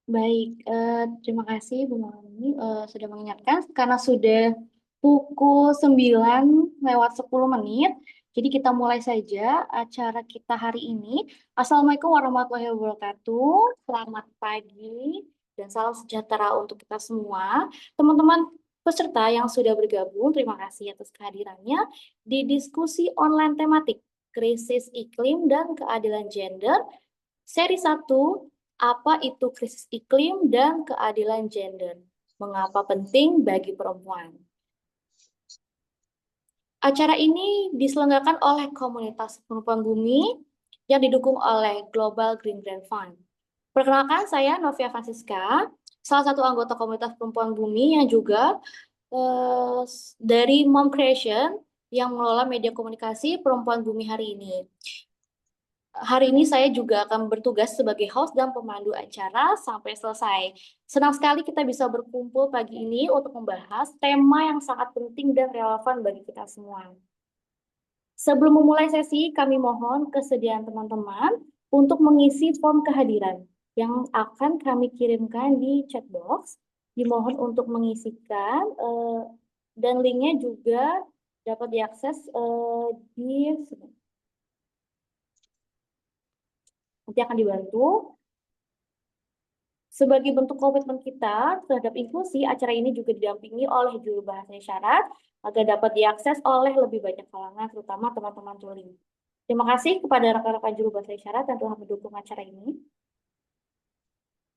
Baik, terima kasih Bu Maulani sudah mengingatkan karena sudah pukul 9 lewat 10 menit. Jadi kita mulai saja acara kita hari ini. Assalamualaikum warahmatullahi wabarakatuh. Selamat pagi dan salam sejahtera untuk kita semua. Teman-teman peserta yang sudah bergabung, terima kasih atas kehadirannya di diskusi online tematik krisis iklim dan keadilan gender seri 1. Apa itu krisis iklim dan keadilan gender? Mengapa penting bagi perempuan? Acara ini diselenggarakan oleh komunitas perempuan bumi yang didukung oleh Global Green Grant Fund. Perkenalkan, saya Novia Francisca, salah satu anggota komunitas perempuan bumi yang juga eh, dari Mom Creation yang mengelola media komunikasi perempuan bumi hari ini. Hari ini saya juga akan bertugas sebagai host dan pemandu acara sampai selesai. Senang sekali kita bisa berkumpul pagi ini untuk membahas tema yang sangat penting dan relevan bagi kita semua. Sebelum memulai sesi, kami mohon kesediaan teman-teman untuk mengisi form kehadiran yang akan kami kirimkan di chat box. Dimohon untuk mengisikan dan linknya juga dapat diakses di nanti akan dibantu. Sebagai bentuk komitmen kita terhadap inklusi, acara ini juga didampingi oleh juru bahasa isyarat agar dapat diakses oleh lebih banyak kalangan, terutama teman-teman tuli. Terima kasih kepada rekan-rekan juru bahasa isyarat yang telah mendukung acara ini.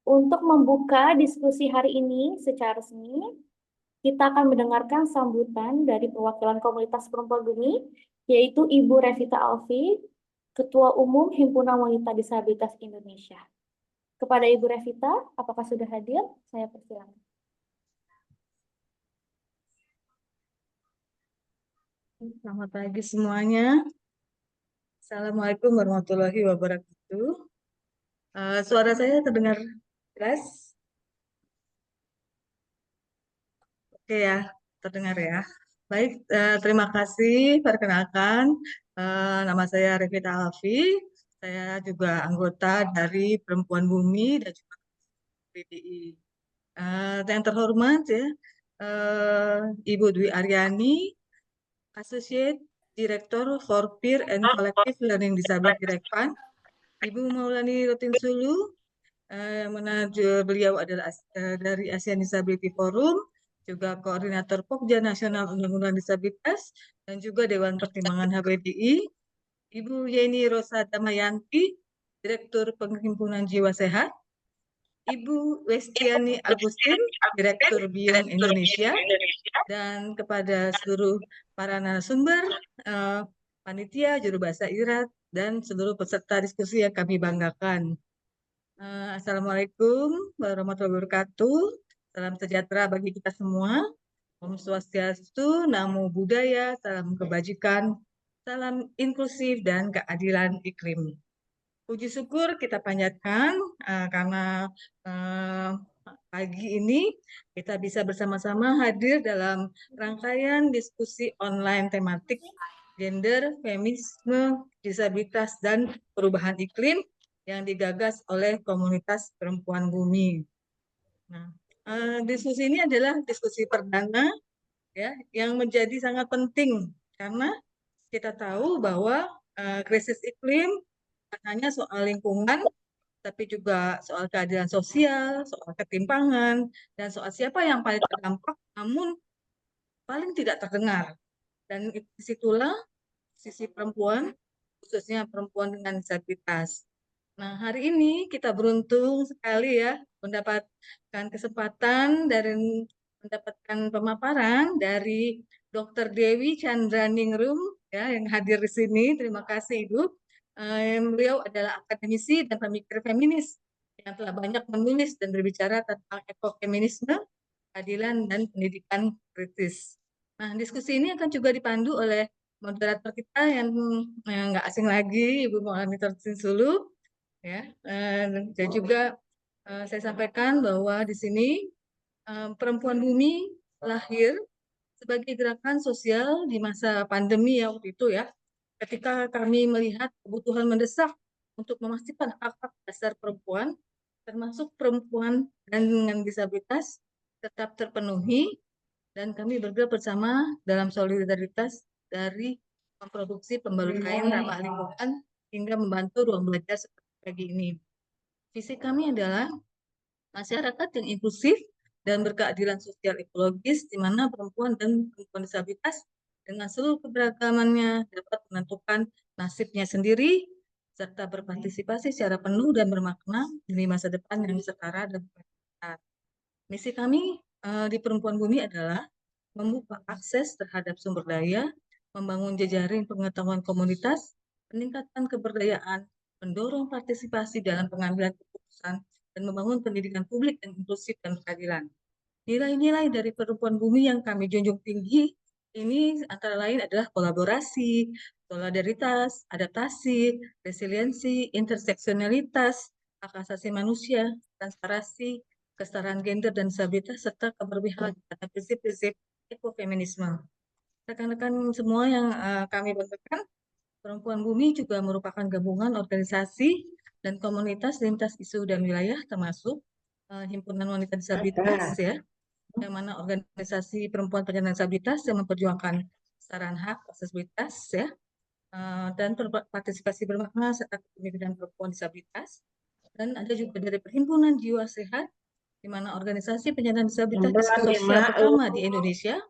Untuk membuka diskusi hari ini secara resmi, kita akan mendengarkan sambutan dari perwakilan komunitas perempuan bumi, yaitu Ibu Revita Alfi, Ketua Umum Himpunan Wanita Disabilitas Indonesia. Kepada Ibu Revita, apakah sudah hadir? Saya persilakan. Selamat pagi semuanya. Assalamualaikum warahmatullahi wabarakatuh. Suara saya terdengar jelas? Oke ya, terdengar ya. Baik, terima kasih. Perkenalkan, nama saya Revita Alfi. Saya juga anggota dari Perempuan Bumi dan juga PDI. Yang terhormat ya, Ibu Dwi Aryani, Associate Director for Peer and Collective Learning Disability Direct Fund. Ibu Maulani Rutin Sulu, mana beliau adalah dari Asian Disability Forum, juga koordinator Pokja Nasional Undang-Undang Disabilitas, dan juga Dewan Pertimbangan HBDI. Ibu Yeni Rosa Damayanti, Direktur Penghimpunan Jiwa Sehat. Ibu Westiani Agustin, Direktur Beyond Indonesia, dan kepada seluruh para narasumber, panitia, juru bahasa isyarat, dan seluruh peserta diskusi yang kami banggakan. Assalamualaikum warahmatullahi wabarakatuh. Salam sejahtera bagi kita semua. Om Swastiastu, Namo Buddhaya, salam kebajikan, salam inklusif dan keadilan iklim. Puji syukur kita panjatkan karena pagi ini kita bisa bersama-sama hadir dalam rangkaian diskusi online tematik gender, feminisme, disabilitas, dan perubahan iklim yang digagas oleh komunitas perempuan bumi. Nah, diskusi ini adalah diskusi perdana ya yang menjadi sangat penting karena kita tahu bahwa krisis iklim bukan hanya soal lingkungan, tapi juga soal keadilan sosial, soal ketimpangan, dan soal siapa yang paling terdampak, namun paling tidak terdengar. Dan disitulah sisi perempuan, khususnya perempuan dengan disabilitas. Nah, hari ini kita beruntung sekali ya mendapatkan kesempatan dari mendapatkan pemaparan dari Dr. Dewi Chandraningrum ya yang hadir di sini. Terima kasih Ibu. Beliau adalah akademisi dan pemikir feminis yang telah banyak menulis dan berbicara tentang ekofeminisme, keadilan dan pendidikan kritis. Nah, diskusi ini akan juga dipandu oleh moderator kita yang nggak asing lagi, Ibu Maulani Sulu. Ya, dan juga saya sampaikan bahwa di sini perempuan bumi lahir sebagai gerakan sosial di masa pandemi ya waktu itu ya, ketika kami melihat kebutuhan mendesak untuk memastikan hak-hak dasar perempuan, termasuk perempuan dan dengan disabilitas, tetap terpenuhi, dan kami bergerak bersama dalam solidaritas dari memproduksi pembalut kain ramah lingkungan hingga membantu ruang belajar seperti pagi ini. Visi kami adalah masyarakat yang inklusif dan berkeadilan sosial ekologis, di mana perempuan dan perempuan disabilitas dengan seluruh keberagamannya dapat menentukan nasibnya sendiri, serta berpartisipasi secara penuh dan bermakna demi masa depan yang setara dan berkeadilan. Misi kami di Perempuan Bumi adalah membuka akses terhadap sumber daya, membangun jejaring pengetahuan komunitas, meningkatkan keberdayaan, mendorong partisipasi dalam pengambilan keputusan, dan membangun pendidikan publik yang inklusif dan berkeadilan. Nilai-nilai dari Perempuan Bumi yang kami junjung tinggi ini antara lain adalah kolaborasi, solidaritas, adaptasi, resiliensi, interseksionalitas, hak asasi manusia, transparansi, kesetaraan gender dan disabilitas, serta keberpihakan pada prinsip-prinsip ekofeminisme. Rekan-rekan semua yang kami banggakan, Perempuan Bumi juga merupakan gabungan organisasi dan komunitas lintas isu dan wilayah, termasuk Himpunan Wanita Disabilitas, ya, yang mana organisasi perempuan penyandang disabilitas yang memperjuangkan kesetaraan hak aksesibilitas, ya, dan partisipasi bermakna serta kepemimpinan perempuan disabilitas. Dan ada juga dari Perhimpunan Jiwa Sehat, di mana organisasi penyandang disabilitas sosial pertama di Indonesia,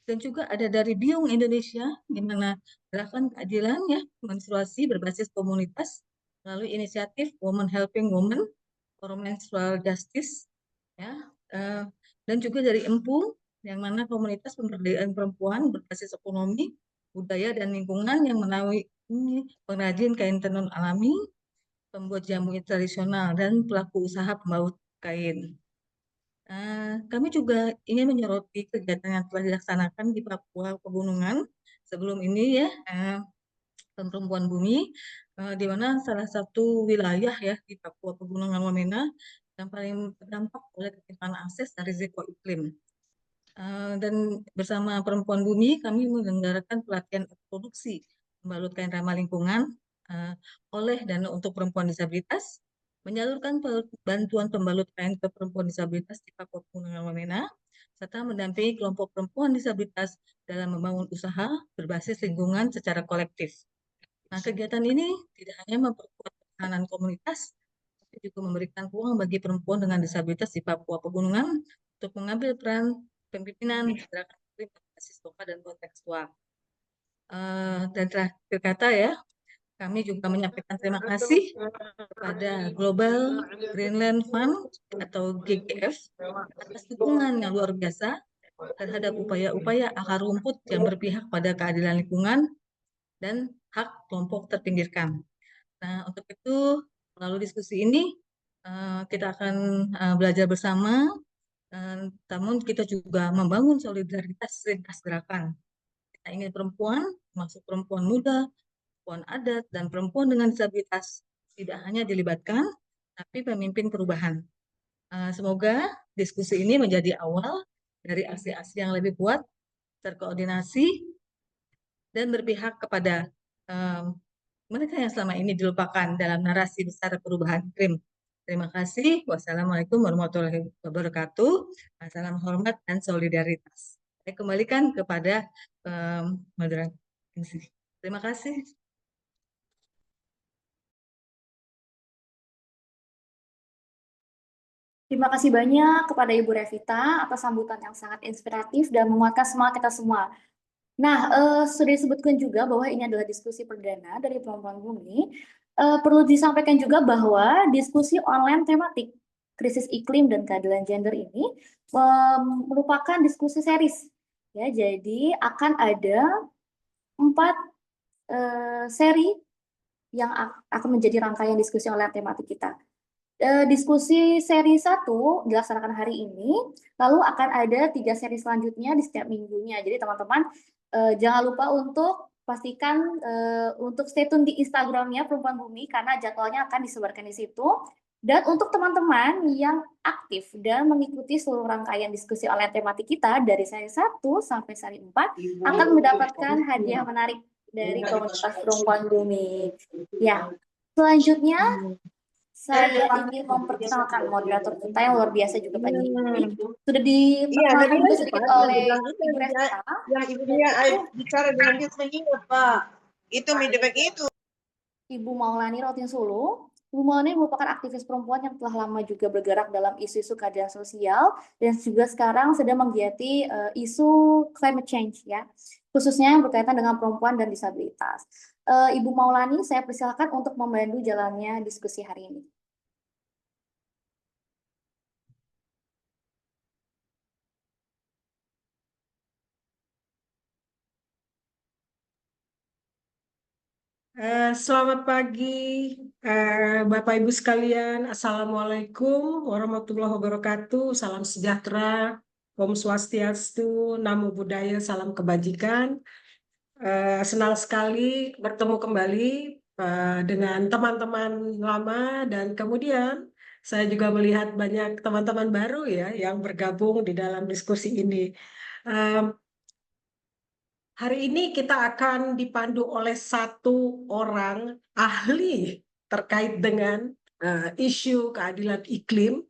dan juga ada dari Biung Indonesia, di mana gerakan keadilan, ya, menstruasi berbasis komunitas melalui inisiatif Women Helping Women for Menstrual Justice, ya, dan juga dari Empu, yang mana komunitas pemberdayaan perempuan berbasis ekonomi, budaya, dan lingkungan yang melalui pengrajin kain tenun alami, pembuat jamu tradisional, dan pelaku usaha pembaut kain. Kami juga ingin menyoroti kegiatan yang telah dilaksanakan di Papua Pegunungan sebelum ini, ya, Perempuan Bumi, di mana salah satu wilayah, ya, di Papua Pegunungan Wamena yang paling terdampak oleh ketimpangan akses dan risiko iklim. Dan bersama Perempuan Bumi kami menyelenggarakan pelatihan produksi pembalut kain ramah lingkungan oleh dan untuk perempuan disabilitas, menyalurkan bantuan pembalut kain ke perempuan disabilitas di Papua Pegunungan Wamena, serta mendampingi kelompok perempuan disabilitas dalam membangun usaha berbasis lingkungan secara kolektif. Nah, kegiatan ini tidak hanya memperkuat pertahanan komunitas, tapi juga memberikan peluang bagi perempuan dengan disabilitas di Papua Pegunungan untuk mengambil peran pemimpinan gerakan berbasis lokal dan kontekstual. Dan terakhir kata, ya, kami juga menyampaikan terima kasih kepada Global Greenland Fund atau GGF atas dukungan yang luar biasa terhadap upaya-upaya akar rumput yang berpihak pada keadilan lingkungan dan hak kelompok terpinggirkan. Nah, untuk itu, melalui diskusi ini, kita akan belajar bersama, namun kita juga membangun solidaritas lintas gerakan. Kita ingin perempuan, termasuk perempuan muda, perempuan adat, dan perempuan dengan disabilitas tidak hanya dilibatkan, tapi memimpin perubahan. Semoga diskusi ini menjadi awal dari aksi-aksi yang lebih kuat, terkoordinasi, dan berpihak kepada mereka yang selama ini dilupakan dalam narasi besar perubahan iklim. Terima kasih. Wassalamualaikum warahmatullahi wabarakatuh. Salam hormat dan solidaritas. Saya kembalikan kepada moderator. Terima kasih. Terima kasih banyak kepada Ibu Revita atas sambutan yang sangat inspiratif dan menguatkan semangat kita semua. Nah, sudah disebutkan juga bahwa ini adalah diskusi perdana dari Perempuan Bumi. Perlu disampaikan juga bahwa diskusi online tematik krisis iklim dan keadilan gender ini merupakan diskusi series. Ya, jadi akan ada 4 seri yang akan menjadi rangkaian diskusi online tematik kita. Diskusi seri 1 dilaksanakan hari ini, lalu akan ada 3 seri selanjutnya di setiap minggunya. Jadi teman-teman jangan lupa untuk pastikan untuk stay tune di Instagramnya Perempuan Bumi karena jadwalnya akan disebarkan di situ. Dan untuk teman-teman yang aktif dan mengikuti seluruh rangkaian diskusi online tematik kita dari seri 1 sampai seri 4 akan mendapatkan hadiah menarik dari komunitas Perempuan Bumi. Ya, selanjutnya Saya ingin memperkenalkan moderator kita yang luar biasa juga Pak Didi. Sudah Iya, diperkenalkan Nabila juga itu sedikit Pak, yang oleh bilang itu Ibu Resta. yang ibunya bicara dengan dia mengingat Pak. Itu midbag itu. Ibu Maulani Rotin Sulu. Ibu Maulani merupakan aktivis perempuan yang telah lama juga bergerak dalam isu-isu keadilan sosial dan juga sekarang sedang menggiati isu climate change ya, khususnya yang berkaitan dengan perempuan dan disabilitas. Ibu Maulani, saya persilakan untuk membantu jalannya diskusi hari ini. Selamat pagi, Bapak Ibu sekalian. Assalamualaikum warahmatullahi wabarakatuh. Salam sejahtera, Om Swastiastu, Namo Buddhaya, salam kebajikan. Senang sekali bertemu kembali dengan teman-teman lama dan kemudian saya juga melihat banyak teman-teman baru ya yang bergabung di dalam diskusi ini. Hari ini kita akan dipandu oleh satu orang ahli terkait dengan isu keadilan iklim.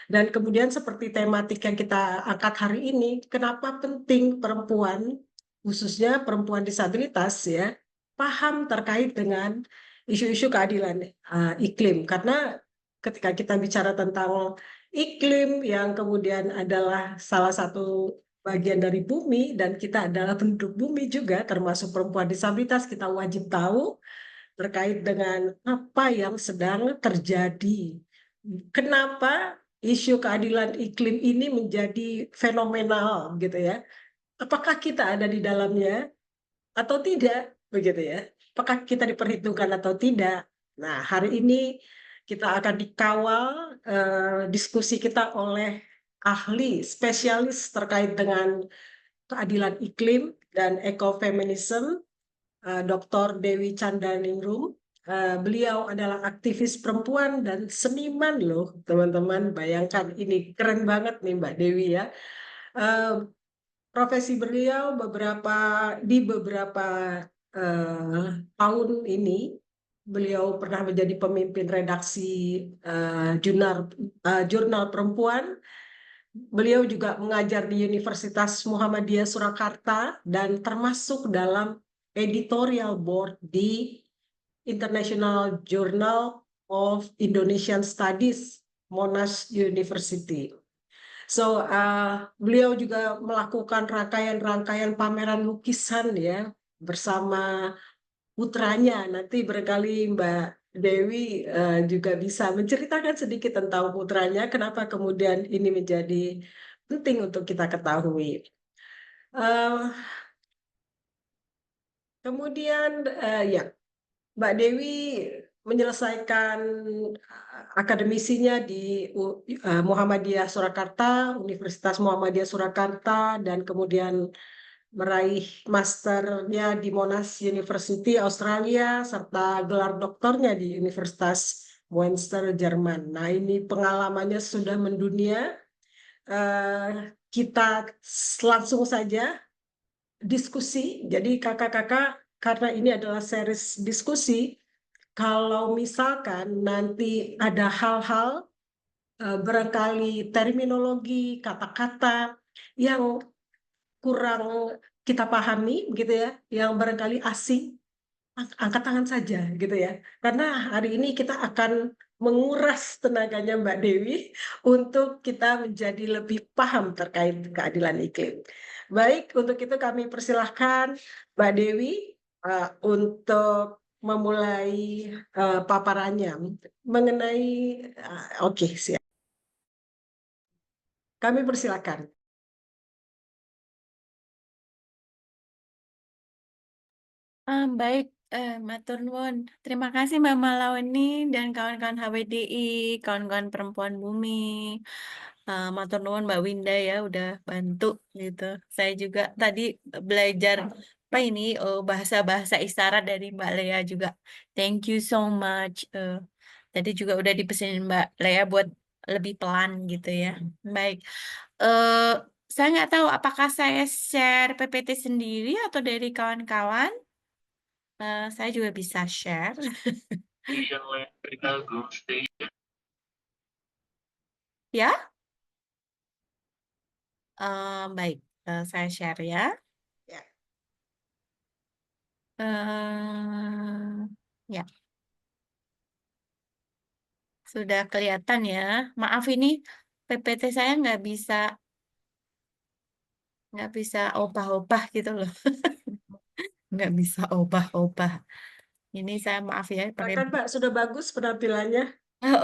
Dan kemudian seperti tematik yang kita angkat hari ini, kenapa penting perempuan, khususnya perempuan disabilitas ya, paham terkait dengan isu-isu keadilan iklim. Karena ketika kita bicara tentang iklim yang kemudian adalah salah satu bagian dari bumi dan kita adalah penduduk bumi juga, termasuk perempuan disabilitas, kita wajib tahu terkait dengan apa yang sedang terjadi. Kenapa isu keadilan iklim ini menjadi fenomenal gitu ya? Apakah kita ada di dalamnya atau tidak begitu ya? Apakah kita diperhitungkan atau tidak? Nah, hari ini kita akan dikawal diskusi kita oleh ahli spesialis terkait dengan keadilan iklim dan ekofeminisme, Dr. Dewi Chandaningrum. Beliau adalah aktivis perempuan dan seniman loh, teman-teman. Bayangkan ini keren banget nih Mbak Dewi ya. Profesi beliau di beberapa tahun ini beliau pernah menjadi pemimpin redaksi jurnal perempuan. Beliau juga mengajar di Universitas Muhammadiyah Surakarta dan termasuk dalam editorial board di International Journal of Indonesian Studies, Monash University. So, beliau juga melakukan rangkaian-rangkaian pameran lukisan ya bersama putranya. Nanti barangkali Mbak Dewi juga bisa menceritakan sedikit tentang putranya, kenapa kemudian ini menjadi penting untuk kita ketahui. Kemudian ya, Mbak Dewi menyelesaikan akademisinya di Muhammadiyah Surakarta, Universitas Muhammadiyah Surakarta, dan kemudian meraih masternya di Monash University Australia serta gelar doktornya di Universitas Münster Jerman. Nah, ini pengalamannya sudah mendunia. Kita langsung saja diskusi. Jadi kakak-kakak, karena ini adalah series diskusi, kalau misalkan nanti ada hal-hal barangkali terminologi, kata-kata yang kurang kita pahami gitu ya, yang barangkali asing, angkat tangan saja gitu ya. Karena hari ini kita akan menguras tenaganya Mbak Dewi untuk kita menjadi lebih paham terkait keadilan iklim. Baik, untuk itu kami persilahkan Mbak Dewi untuk memulai paparannya mengenai oke, siap. Kami persilakan. Baik, matur nuwun. Terima kasih Mama Laweni dan kawan-kawan HWDI, kawan-kawan perempuan bumi. Matur nuwun Mbak Winda ya udah bantu gitu. Saya juga tadi belajar apa ini bahasa-bahasa isyarat dari Mbak Lea juga. Thank you so much. Tadi juga udah dipesenin Mbak Lea buat lebih pelan gitu ya. Baik. eh saya nggak tahu apakah saya share PPT sendiri atau dari kawan-kawan. Saya juga bisa share. Ya, baik. Saya share ya. Ya. Ya, sudah kelihatan ya. Maaf ini PPT saya nggak bisa obah-obah gitu loh. Nggak bisa obah-obah. Ini saya maaf ya pakai. Silakan Pak, sudah bagus penampilannya.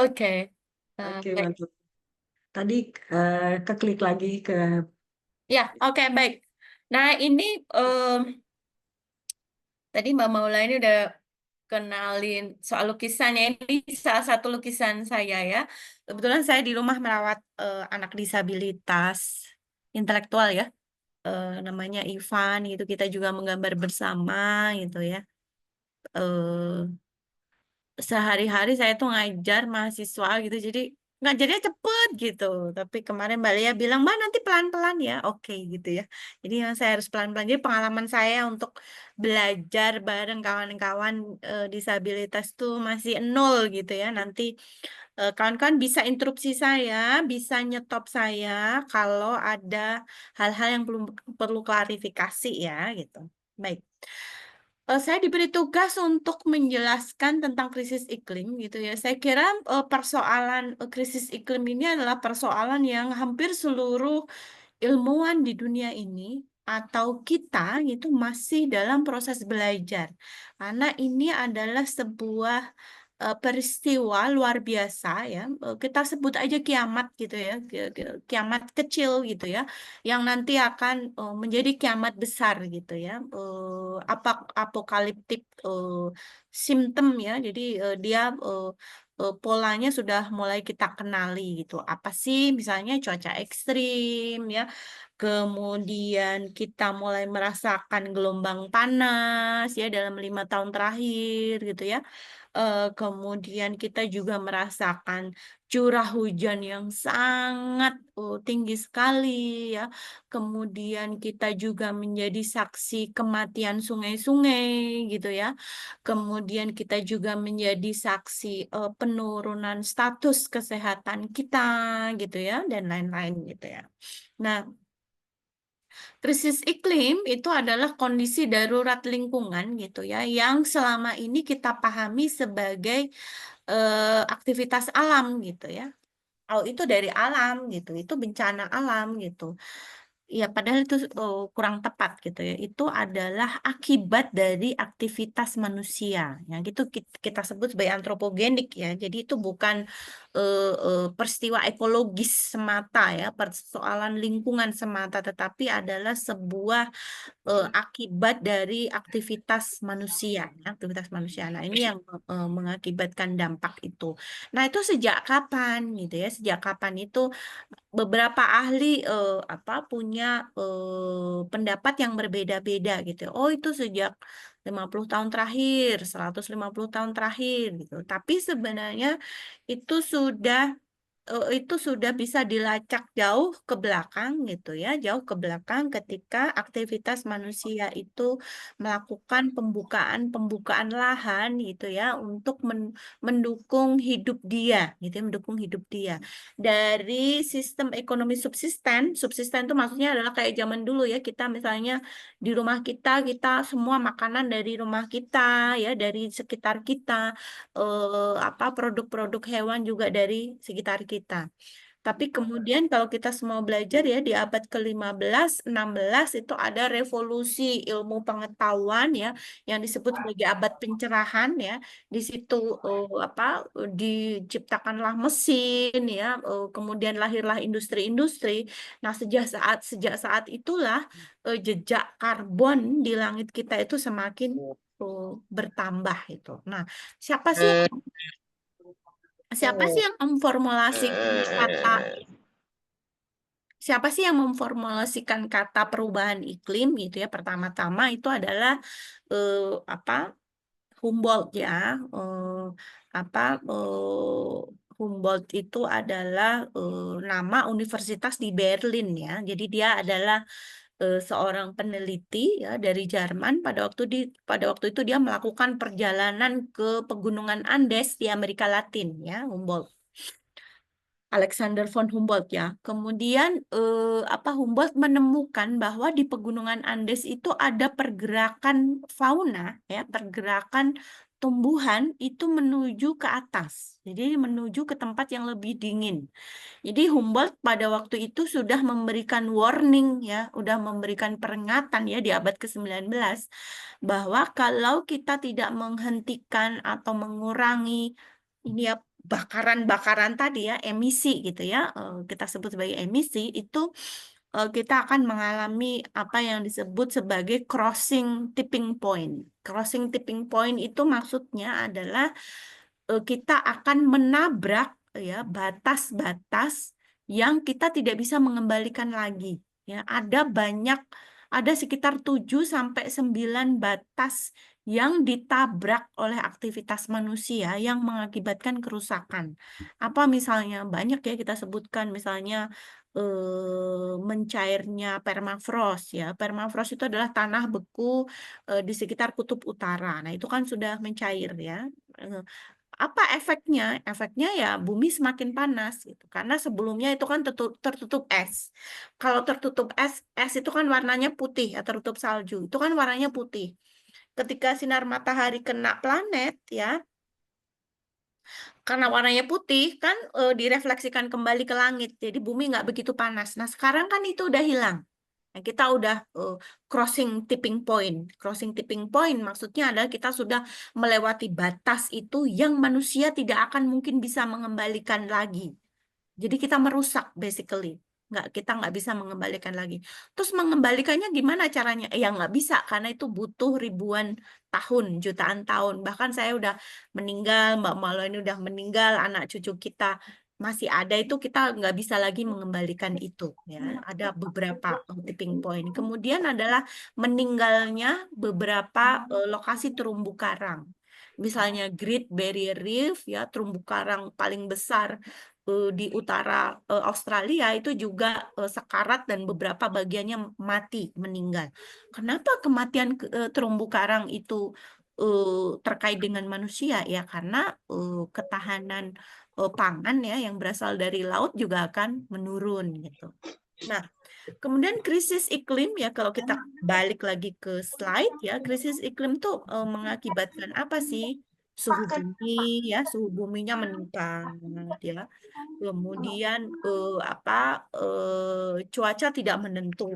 Oke. Oke, Baik. mantap. Tadi keklik lagi ke Ya, oke, baik. Nah, ini tadi Mbak Maula ini udah kenalin soal lukisannya. Ini salah satu lukisan saya ya. Kebetulan saya di rumah merawat anak disabilitas intelektual ya. Namanya Ivan gitu. Kita juga menggambar bersama gitu ya. Sehari-hari saya tuh ngajar mahasiswa gitu, jadi ngajarnya cepet gitu. Tapi kemarin Mbak Lia bilang, Mbak nanti pelan-pelan ya, oke gitu ya. Jadi memang saya harus pelan-pelan. Jadi pengalaman saya untuk belajar bareng kawan-kawan disabilitas tuh masih nol gitu ya. Nanti kawan-kawan bisa interupsi saya, bisa nyetop saya kalau ada hal-hal yang perlu perlu klarifikasi ya gitu. Baik. Saya diberi tugas untuk menjelaskan tentang krisis iklim gitu ya. Saya kira persoalan krisis iklim ini adalah persoalan yang hampir seluruh ilmuwan di dunia ini atau kita itu masih dalam proses belajar. Karena ini adalah sebuah peristiwa luar biasa ya. Kita sebut aja kiamat gitu ya, kiamat kecil gitu ya, yang nanti akan menjadi kiamat besar gitu ya. Apa apokaliptik simptom ya. Jadi dia polanya sudah mulai kita kenali gitu. Apa sih misalnya cuaca ekstrim ya. Kemudian kita mulai merasakan gelombang panas ya dalam 5 tahun terakhir gitu ya. Kemudian kita juga merasakan curah hujan yang sangat tinggi sekali ya. Kemudian kita juga menjadi saksi kematian sungai-sungai gitu ya. Kemudian kita juga menjadi saksi penurunan status kesehatan kita gitu ya dan lain-lain gitu ya. Nah, krisis iklim itu adalah kondisi darurat lingkungan gitu ya, yang selama ini kita pahami sebagai aktivitas alam gitu ya. Oh, itu dari alam gitu, itu bencana alam gitu. Ya, padahal itu kurang tepat gitu ya. Itu adalah akibat dari aktivitas manusia. Yang itu kita sebut sebagai antropogenik ya. Jadi itu bukan peristiwa ekologis semata ya, persoalan lingkungan semata, tetapi adalah sebuah akibat dari aktivitas manusia, ya, aktivitas manusia. Nah, ini yang mengakibatkan dampak itu. Nah, itu sejak kapan gitu ya? Sejak kapan itu beberapa ahli punya pendapat yang berbeda-beda gitu. Oh, itu sejak 50 tahun terakhir, 150 tahun terakhir gitu. Tapi sebenarnya itu sudah bisa dilacak jauh ke belakang gitu ya, jauh ke belakang ketika aktivitas manusia itu melakukan pembukaan lahan gitu ya untuk mendukung hidup dia gitu ya, mendukung hidup dia. Dari sistem ekonomi subsisten, subsisten itu maksudnya adalah kayak zaman dulu ya, kita misalnya di rumah kita semua makanan dari rumah kita ya, dari sekitar kita, produk-produk hewan juga dari sekitar kita. Tapi kemudian kalau kita semua belajar ya di abad ke-15, 16 itu ada revolusi ilmu pengetahuan ya yang disebut sebagai abad pencerahan ya. Di situ diciptakanlah mesin ya, kemudian lahirlah industri-industri. Nah, sejak saat itulah jejak karbon di langit kita itu semakin bertambah itu. Nah, siapa sih siapa sih yang memformulasikan kata siapa sih yang memformulasikan kata perubahan iklim gitu ya? Pertama-tama itu adalah eh, apa Humboldt ya. Eh, apa Humboldt itu adalah nama universitas di Berlin ya. Jadi dia adalah seorang peneliti ya dari Jerman. Pada waktu itu dia melakukan perjalanan ke pegunungan Andes di Amerika Latin ya, Humboldt. Alexander von Humboldt ya. Kemudian Humboldt menemukan bahwa di pegunungan Andes itu ada pergerakan fauna ya, pergerakan tumbuhan itu menuju ke atas. Jadi menuju ke tempat yang lebih dingin. Jadi Humboldt pada waktu itu sudah memberikan warning ya, sudah memberikan peringatan ya di abad ke-19 bahwa kalau kita tidak menghentikan atau mengurangi ini ya bakaran-bakaran tadi ya, emisi gitu ya, kita sebut sebagai emisi itu kita akan mengalami apa yang disebut sebagai crossing tipping point. Crossing tipping point itu maksudnya adalah kita akan menabrak ya batas-batas yang kita tidak bisa mengembalikan lagi. Ya, ada sekitar 7 sampai 9 batas yang ditabrak oleh aktivitas manusia yang mengakibatkan kerusakan. Apa misalnya? Banyak ya kita sebutkan misalnya mencairnya permafrost ya. Permafrost itu adalah tanah beku di sekitar kutub utara. Nah, itu kan sudah mencair ya. Apa efeknya? Efeknya ya bumi semakin panas gitu. Karena sebelumnya itu kan tertutup es. Kalau tertutup es, es itu kan warnanya putih ya, tertutup salju. Itu kan warnanya putih. Ketika sinar matahari kena planet ya, karena warnanya putih kan direfleksikan kembali ke langit. Jadi bumi nggak begitu panas. Nah, sekarang kan itu udah hilang. Nah, kita udah crossing tipping point. Crossing tipping point maksudnya adalah kita sudah melewati batas itu yang manusia tidak akan mungkin bisa mengembalikan lagi. Jadi kita merusak basically. Kita nggak bisa mengembalikan lagi. Terus mengembalikannya gimana caranya? Ya nggak bisa karena itu butuh ribuan tahun, jutaan tahun. Bahkan saya udah meninggal, Mbak Malo ini udah meninggal, anak cucu kita masih ada itu kita nggak bisa lagi mengembalikan itu ya. Ada beberapa tipping point. Kemudian adalah meninggalnya beberapa lokasi terumbu karang. Misalnya Great Barrier Reef ya, terumbu karang paling besar di utara Australia itu juga sekarat dan beberapa bagiannya mati, meninggal. Kenapa kematian terumbu karang itu terkait dengan manusia ya? Karena ketahanan pangan ya yang berasal dari laut juga akan menurun gitu. Nah, kemudian krisis iklim ya kalau kita balik lagi ke slide ya, krisis iklim tuh mengakibatkan apa sih? Suhu bumi ya, suhu buminya meningkat ya. Kemudian cuaca tidak menentu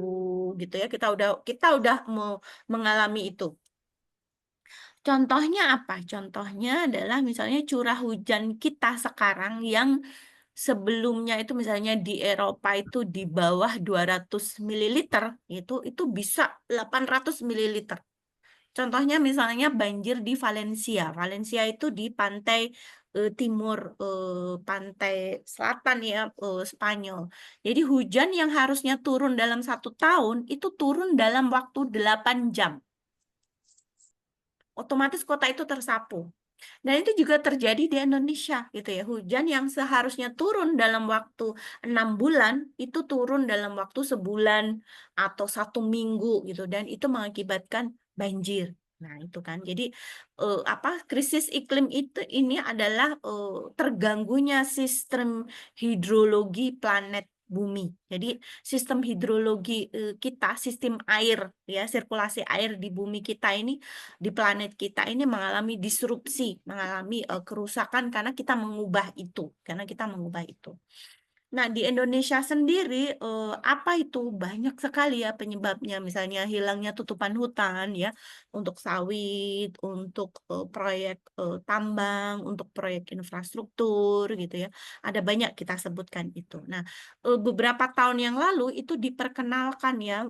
gitu ya. Kita udah mengalami itu. Contohnya apa? Contohnya adalah misalnya curah hujan kita sekarang yang sebelumnya itu misalnya di Eropa itu di bawah 200 ml itu bisa 800 ml. Contohnya misalnya banjir di Valencia. Valencia itu di pantai timur pantai selatan ya Spanyol. Jadi hujan yang harusnya turun dalam 1 tahun itu turun dalam waktu 8 jam. Otomatis kota itu tersapu. Dan itu juga terjadi di Indonesia gitu ya. Hujan yang seharusnya turun dalam waktu 6 bulan itu turun dalam waktu sebulan atau 1 minggu gitu dan itu mengakibatkan banjir. Nah, itu kan. Jadi krisis iklim ini adalah terganggunya sistem hidrologi planet bumi. Jadi sistem hidrologi kita, sistem air ya, sirkulasi air di bumi kita ini di planet kita ini mengalami disrupsi, mengalami kerusakan karena kita mengubah itu, Nah, di Indonesia sendiri apa itu? Banyak sekali ya penyebabnya, misalnya hilangnya tutupan hutan ya untuk sawit, untuk proyek tambang, untuk proyek infrastruktur gitu ya. Ada banyak kita sebutkan itu. Nah, beberapa tahun yang lalu itu diperkenalkan ya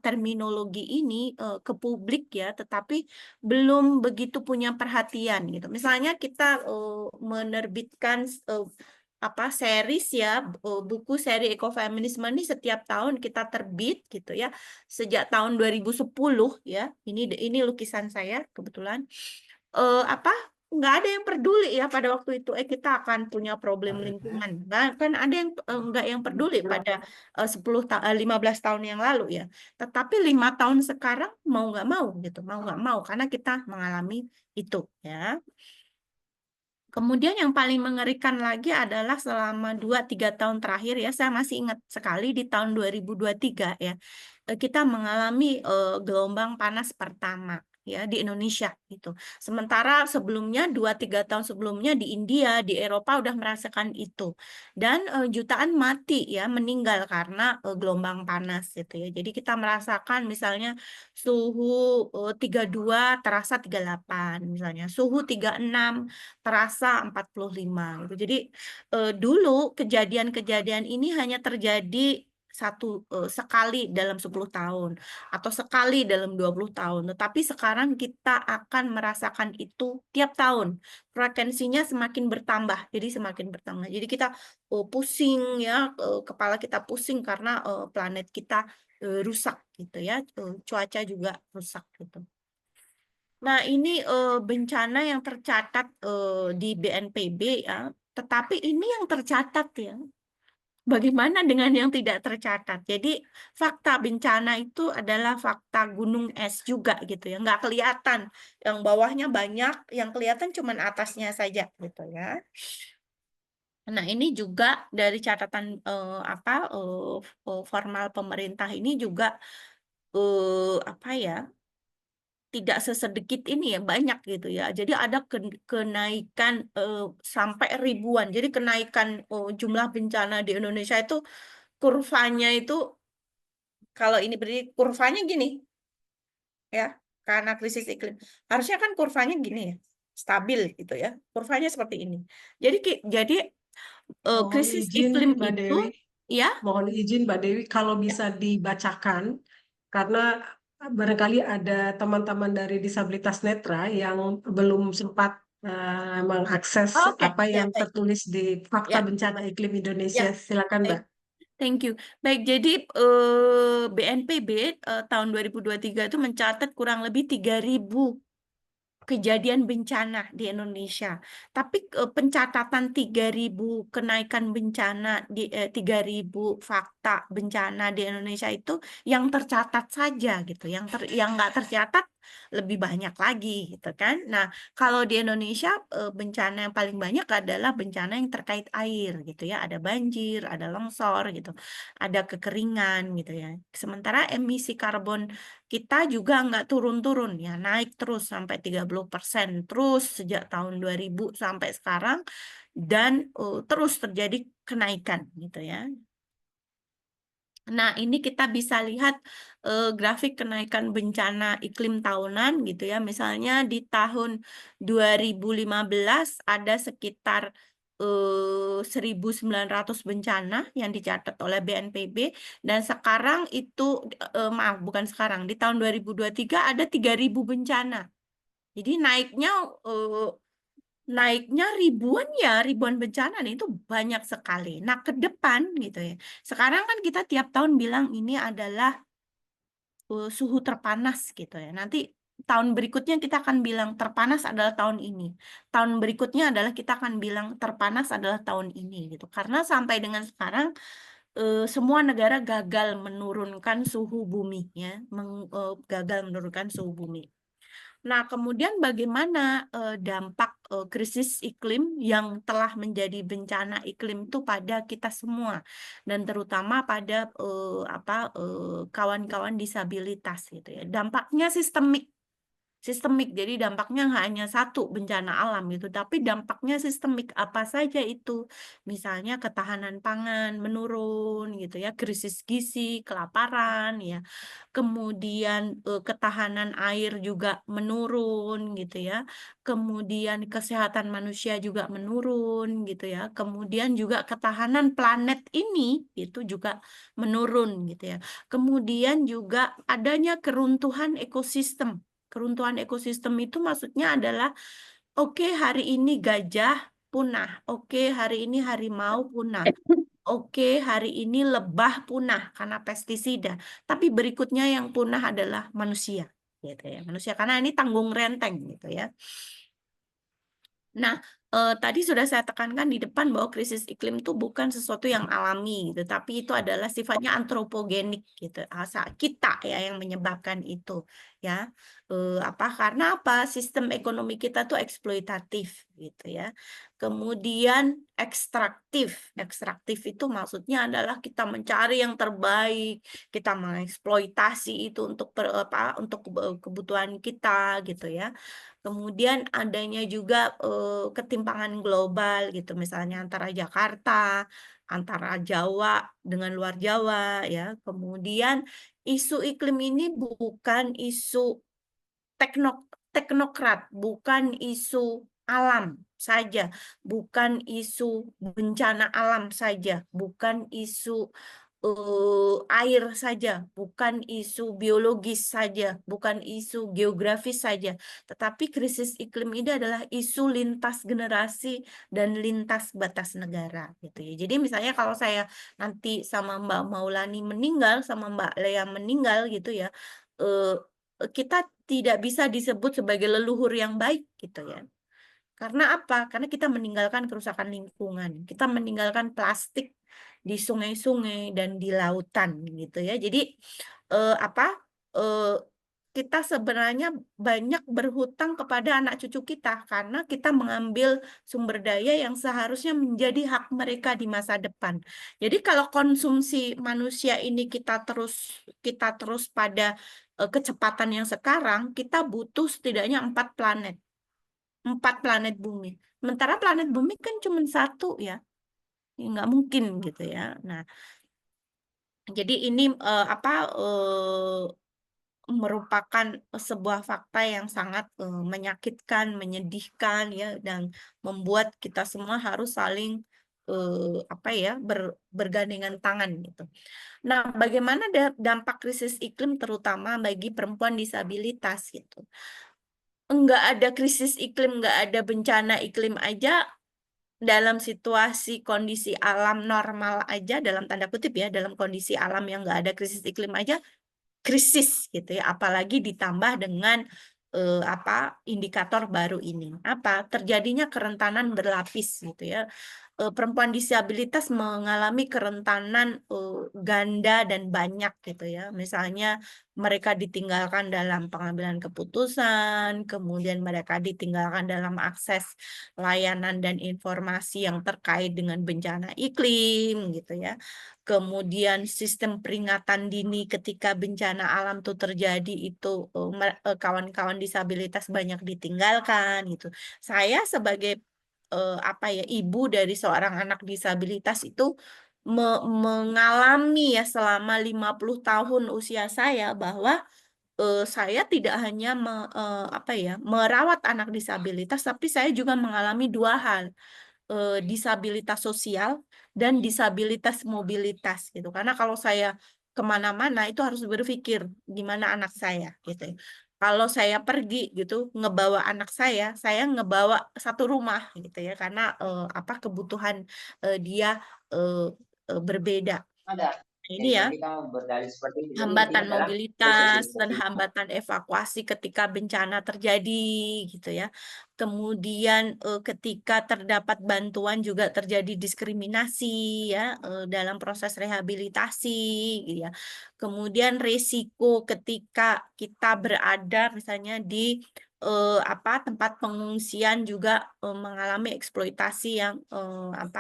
terminologi ini ke publik ya, tetapi belum begitu punya perhatian gitu. Misalnya kita menerbitkan series ya buku seri ekofeminisme ini setiap tahun kita terbit gitu ya sejak tahun 2010 ya ini lukisan saya kebetulan nggak ada yang peduli ya pada waktu itu kita akan punya problem lingkungan kan ada yang nggak yang peduli pada 15 tahun yang lalu ya tetapi 5 tahun sekarang mau nggak mau gitu mau nggak mau karena kita mengalami itu ya. Kemudian yang paling mengerikan lagi adalah selama 2-3 tahun terakhir ya, saya masih ingat sekali di tahun 2023 ya, kita mengalami gelombang panas pertama ya di Indonesia gitu. Sementara sebelumnya 2-3 tahun sebelumnya di India, di Eropa udah merasakan itu. Dan jutaan mati ya meninggal karena gelombang panas gitu ya. Jadi kita merasakan misalnya suhu 32 terasa 38 misalnya, suhu 36 terasa 45 gitu. Jadi dulu kejadian-kejadian ini hanya terjadi sekali dalam 10 tahun atau sekali dalam 20 tahun. Tetapi sekarang kita akan merasakan itu tiap tahun. Frekuensinya semakin bertambah. Jadi semakin bertambah. Jadi kita pusing ya, kepala kita pusing karena planet kita rusak gitu ya. Cuaca juga rusak gitu. Nah, ini bencana yang tercatat di BNPB ya, tetapi ini yang tercatat ya. Bagaimana dengan yang tidak tercatat? Jadi fakta bencana itu adalah fakta gunung es juga gitu ya, nggak kelihatan. Yang bawahnya banyak, yang kelihatan cuma atasnya saja gitu ya. Nah, ini juga dari catatan formal pemerintah ini juga apa ya? Tidak sesedikit ini ya, banyak gitu ya. Jadi ada kenaikan sampai ribuan. Jadi kenaikan jumlah bencana di Indonesia itu kurvanya itu kalau ini berdiri kurvanya gini ya, karena krisis iklim. Harusnya kan kurvanya gini ya, stabil gitu ya. Kurvanya seperti ini. Jadi Mohon krisis izin iklim Mbak itu Dewi, ya. mohon izin Mbak Dewi kalau bisa dibacakan karena barangkali ada teman-teman dari disabilitas netra yang belum sempat mengakses Oke, apa ya yang baik. tertulis di Fakta Ya, Bencana Iklim Indonesia. ya. Silakan Mbak. Baik. Thank you. Baik, jadi BNPB tahun 2023 itu mencatat kurang lebih 3.000 kejadian bencana di Indonesia. Tapi pencatatan 3.000 kenaikan bencana, 3.000 fakta bencana di Indonesia itu yang tercatat saja gitu. Yang nggak tercatat lebih banyak lagi gitu kan. Nah, kalau di Indonesia bencana yang paling banyak adalah bencana yang terkait air gitu ya. Ada banjir, ada longsor gitu, ada kekeringan gitu ya. Sementara emisi karbon kita juga nggak turun-turun ya, naik terus sampai 30% terus sejak tahun 2000 sampai sekarang dan terus terjadi kenaikan gitu ya. Nah, ini kita bisa lihat grafik kenaikan bencana iklim tahunan gitu ya. Misalnya di tahun 2015 ada sekitar 1.900 bencana yang dicatat oleh BNPB dan sekarang itu maaf bukan sekarang, di tahun 2023 ada 3.000 bencana. Jadi naiknya ribuan bencana nih, itu banyak sekali. Nah, ke depan gitu ya. Sekarang kan kita tiap tahun bilang ini adalah suhu terpanas gitu ya. Nanti tahun berikutnya kita akan bilang terpanas adalah tahun ini. Tahun berikutnya adalah kita akan bilang terpanas adalah tahun ini gitu. Karena sampai dengan sekarang semua negara gagal menurunkan suhu bumi ya, gagal menurunkan suhu bumi. Nah, kemudian bagaimana dampak krisis iklim yang telah menjadi bencana iklim itu pada kita semua dan terutama pada kawan-kawan disabilitas gitu ya. Dampaknya sistemik. Jadi dampaknya nggak hanya satu bencana alam gitu, tapi dampaknya sistemik apa saja itu. Misalnya ketahanan pangan menurun gitu ya, krisis gizi, kelaparan ya. Kemudian ketahanan air juga menurun gitu ya. Kemudian kesehatan manusia juga menurun gitu ya. Kemudian juga ketahanan planet ini itu juga menurun gitu ya. Kemudian juga adanya keruntuhan ekosistem. Keruntuhan ekosistem itu maksudnya adalah oke, hari ini gajah punah, oke, hari ini harimau punah, oke, hari ini lebah punah karena pestisida, tapi berikutnya yang punah adalah manusia, gitu ya, manusia karena ini tanggung renteng, gitu ya. Nah, tadi sudah saya tekankan di depan bahwa krisis iklim itu bukan sesuatu yang alami, gitu, tapi itu adalah sifatnya antropogenik, gitu, kita ya yang menyebabkan itu, ya. Karena apa? Sistem ekonomi kita tuh eksploitatif gitu ya. Kemudian ekstraktif. Ekstraktif itu maksudnya adalah kita mencari yang terbaik, kita mengeksploitasi itu untuk kebutuhan kita gitu ya. Kemudian adanya juga ketimpangan global gitu, misalnya antara Jakarta, antara Jawa dengan luar Jawa ya. Kemudian isu iklim ini bukan isu teknokrat, bukan isu alam saja, bukan isu bencana alam saja, bukan isu air saja, bukan isu biologis saja, bukan isu geografis saja, tetapi krisis iklim ini adalah isu lintas generasi dan lintas batas negara gitu ya. Jadi misalnya kalau saya nanti sama Mbak Maulani meninggal, sama Mbak Lea meninggal gitu ya, eh, kita tidak bisa disebut sebagai leluhur yang baik gitu ya. Karena apa? Karena kita meninggalkan kerusakan lingkungan, kita meninggalkan plastik di sungai-sungai dan di lautan gitu ya. Jadi eh, apa? eh, kita sebenarnya banyak berhutang kepada anak cucu kita karena kita mengambil sumber daya yang seharusnya menjadi hak mereka di masa depan. Jadi kalau konsumsi manusia ini kita terus pada kecepatan yang sekarang, kita butuh setidaknya 4 planet bumi. Sementara planet bumi kan cuma satu ya, nggak mungkin gitu ya. Nah, jadi ini merupakan sebuah fakta yang sangat menyakitkan, menyedihkan ya, dan membuat kita semua harus saling bergandengan tangan gitu. Nah, bagaimana dampak krisis iklim terutama bagi perempuan disabilitas gitu? Nggak ada krisis iklim, nggak ada bencana iklim aja, dalam situasi kondisi alam normal aja, dalam tanda kutip ya, dalam kondisi alam yang nggak ada krisis iklim aja, krisis gitu ya, apalagi ditambah dengan indikator baru ini. Terjadinya kerentanan berlapis gitu ya. Perempuan disabilitas mengalami kerentanan ganda dan banyak gitu ya. Misalnya mereka ditinggalkan dalam pengambilan keputusan, kemudian mereka ditinggalkan dalam akses layanan dan informasi yang terkait dengan bencana iklim gitu ya. Kemudian sistem peringatan dini ketika bencana alam itu terjadi itu kawan-kawan disabilitas banyak ditinggalkan gitu. Saya sebagai ibu dari seorang anak disabilitas itu mengalami ya selama 50 tahun usia saya bahwa saya tidak hanya merawat anak disabilitas, tapi saya juga mengalami dua hal, disabilitas sosial dan disabilitas mobilitas gitu. Karena kalau saya kemana-mana itu harus berpikir gimana anak saya gitu. Kalau saya pergi gitu ngebawa anak saya ngebawa satu rumah gitu ya, karena kebutuhan dia eh, berbeda. Ini ya, hambatan mobilitas dan hambatan evakuasi ketika bencana terjadi gitu ya. Kemudian ketika terdapat bantuan juga terjadi diskriminasi ya dalam proses rehabilitasi gitu ya. Kemudian risiko ketika kita berada misalnya di tempat pengungsian juga mengalami eksploitasi yang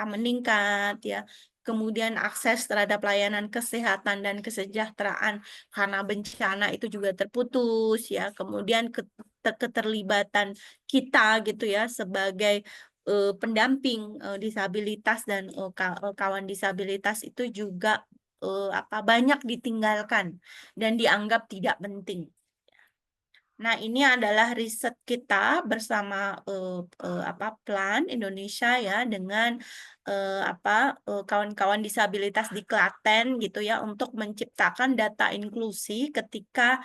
meningkat ya. Kemudian akses terhadap layanan kesehatan dan kesejahteraan karena bencana itu juga terputus ya. Kemudian keterlibatan kita gitu ya sebagai pendamping disabilitas dan kawan disabilitas itu juga banyak ditinggalkan dan dianggap tidak penting. Nah, ini adalah riset kita bersama Plan Indonesia ya dengan kawan-kawan disabilitas di Klaten gitu ya untuk menciptakan data inklusi ketika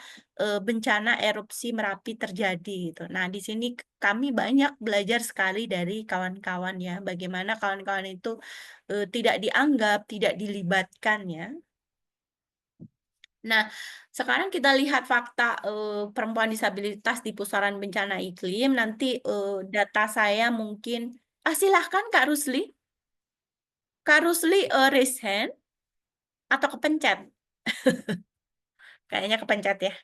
bencana erupsi Merapi terjadi gitu. Nah, di sini kami banyak belajar sekali dari kawan-kawan ya, bagaimana kawan-kawan itu tidak dianggap, tidak dilibatkan ya. Nah, sekarang kita lihat fakta perempuan disabilitas di pusaran bencana iklim. Nanti data saya mungkin, silahkan Kak Rusli. Kak Rusli raise hand atau kepencet? Kayaknya kepencet ya.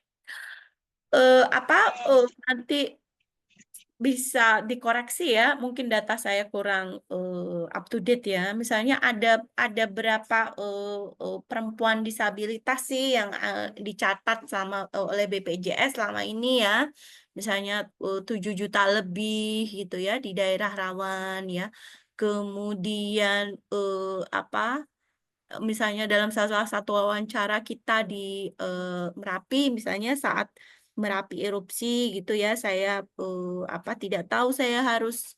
Nanti bisa dikoreksi ya, mungkin data saya kurang up to date ya. Misalnya ada berapa perempuan disabilitas sih yang dicatat oleh BPJS selama ini ya. Misalnya 7 juta lebih gitu ya di daerah rawan ya. Kemudian misalnya dalam salah satu wawancara kita di Merapi, misalnya saat Merapi erupsi gitu ya, saya tidak tahu saya harus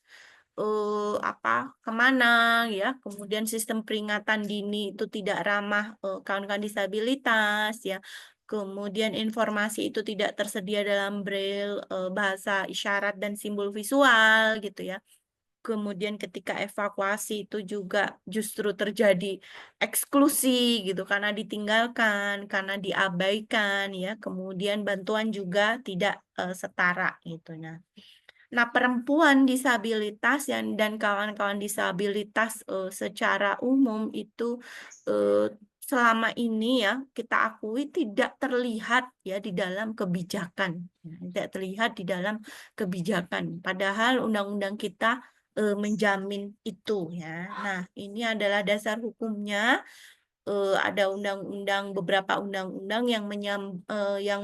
kemana ya. Kemudian sistem peringatan dini itu tidak ramah kawan-kawan disabilitas ya. Kemudian informasi itu tidak tersedia dalam braille, bahasa isyarat dan simbol visual gitu ya. Kemudian ketika evakuasi itu juga justru terjadi eksklusi gitu karena ditinggalkan, karena diabaikan ya. Kemudian bantuan juga tidak setara gitu. Nah, perempuan disabilitas dan kawan-kawan disabilitas secara umum itu eh, selama ini ya kita akui tidak terlihat ya di dalam kebijakan, tidak terlihat di dalam kebijakan. Padahal undang-undang kita menjamin itu ya. Nah, ini adalah dasar hukumnya. Ada beberapa undang-undang yang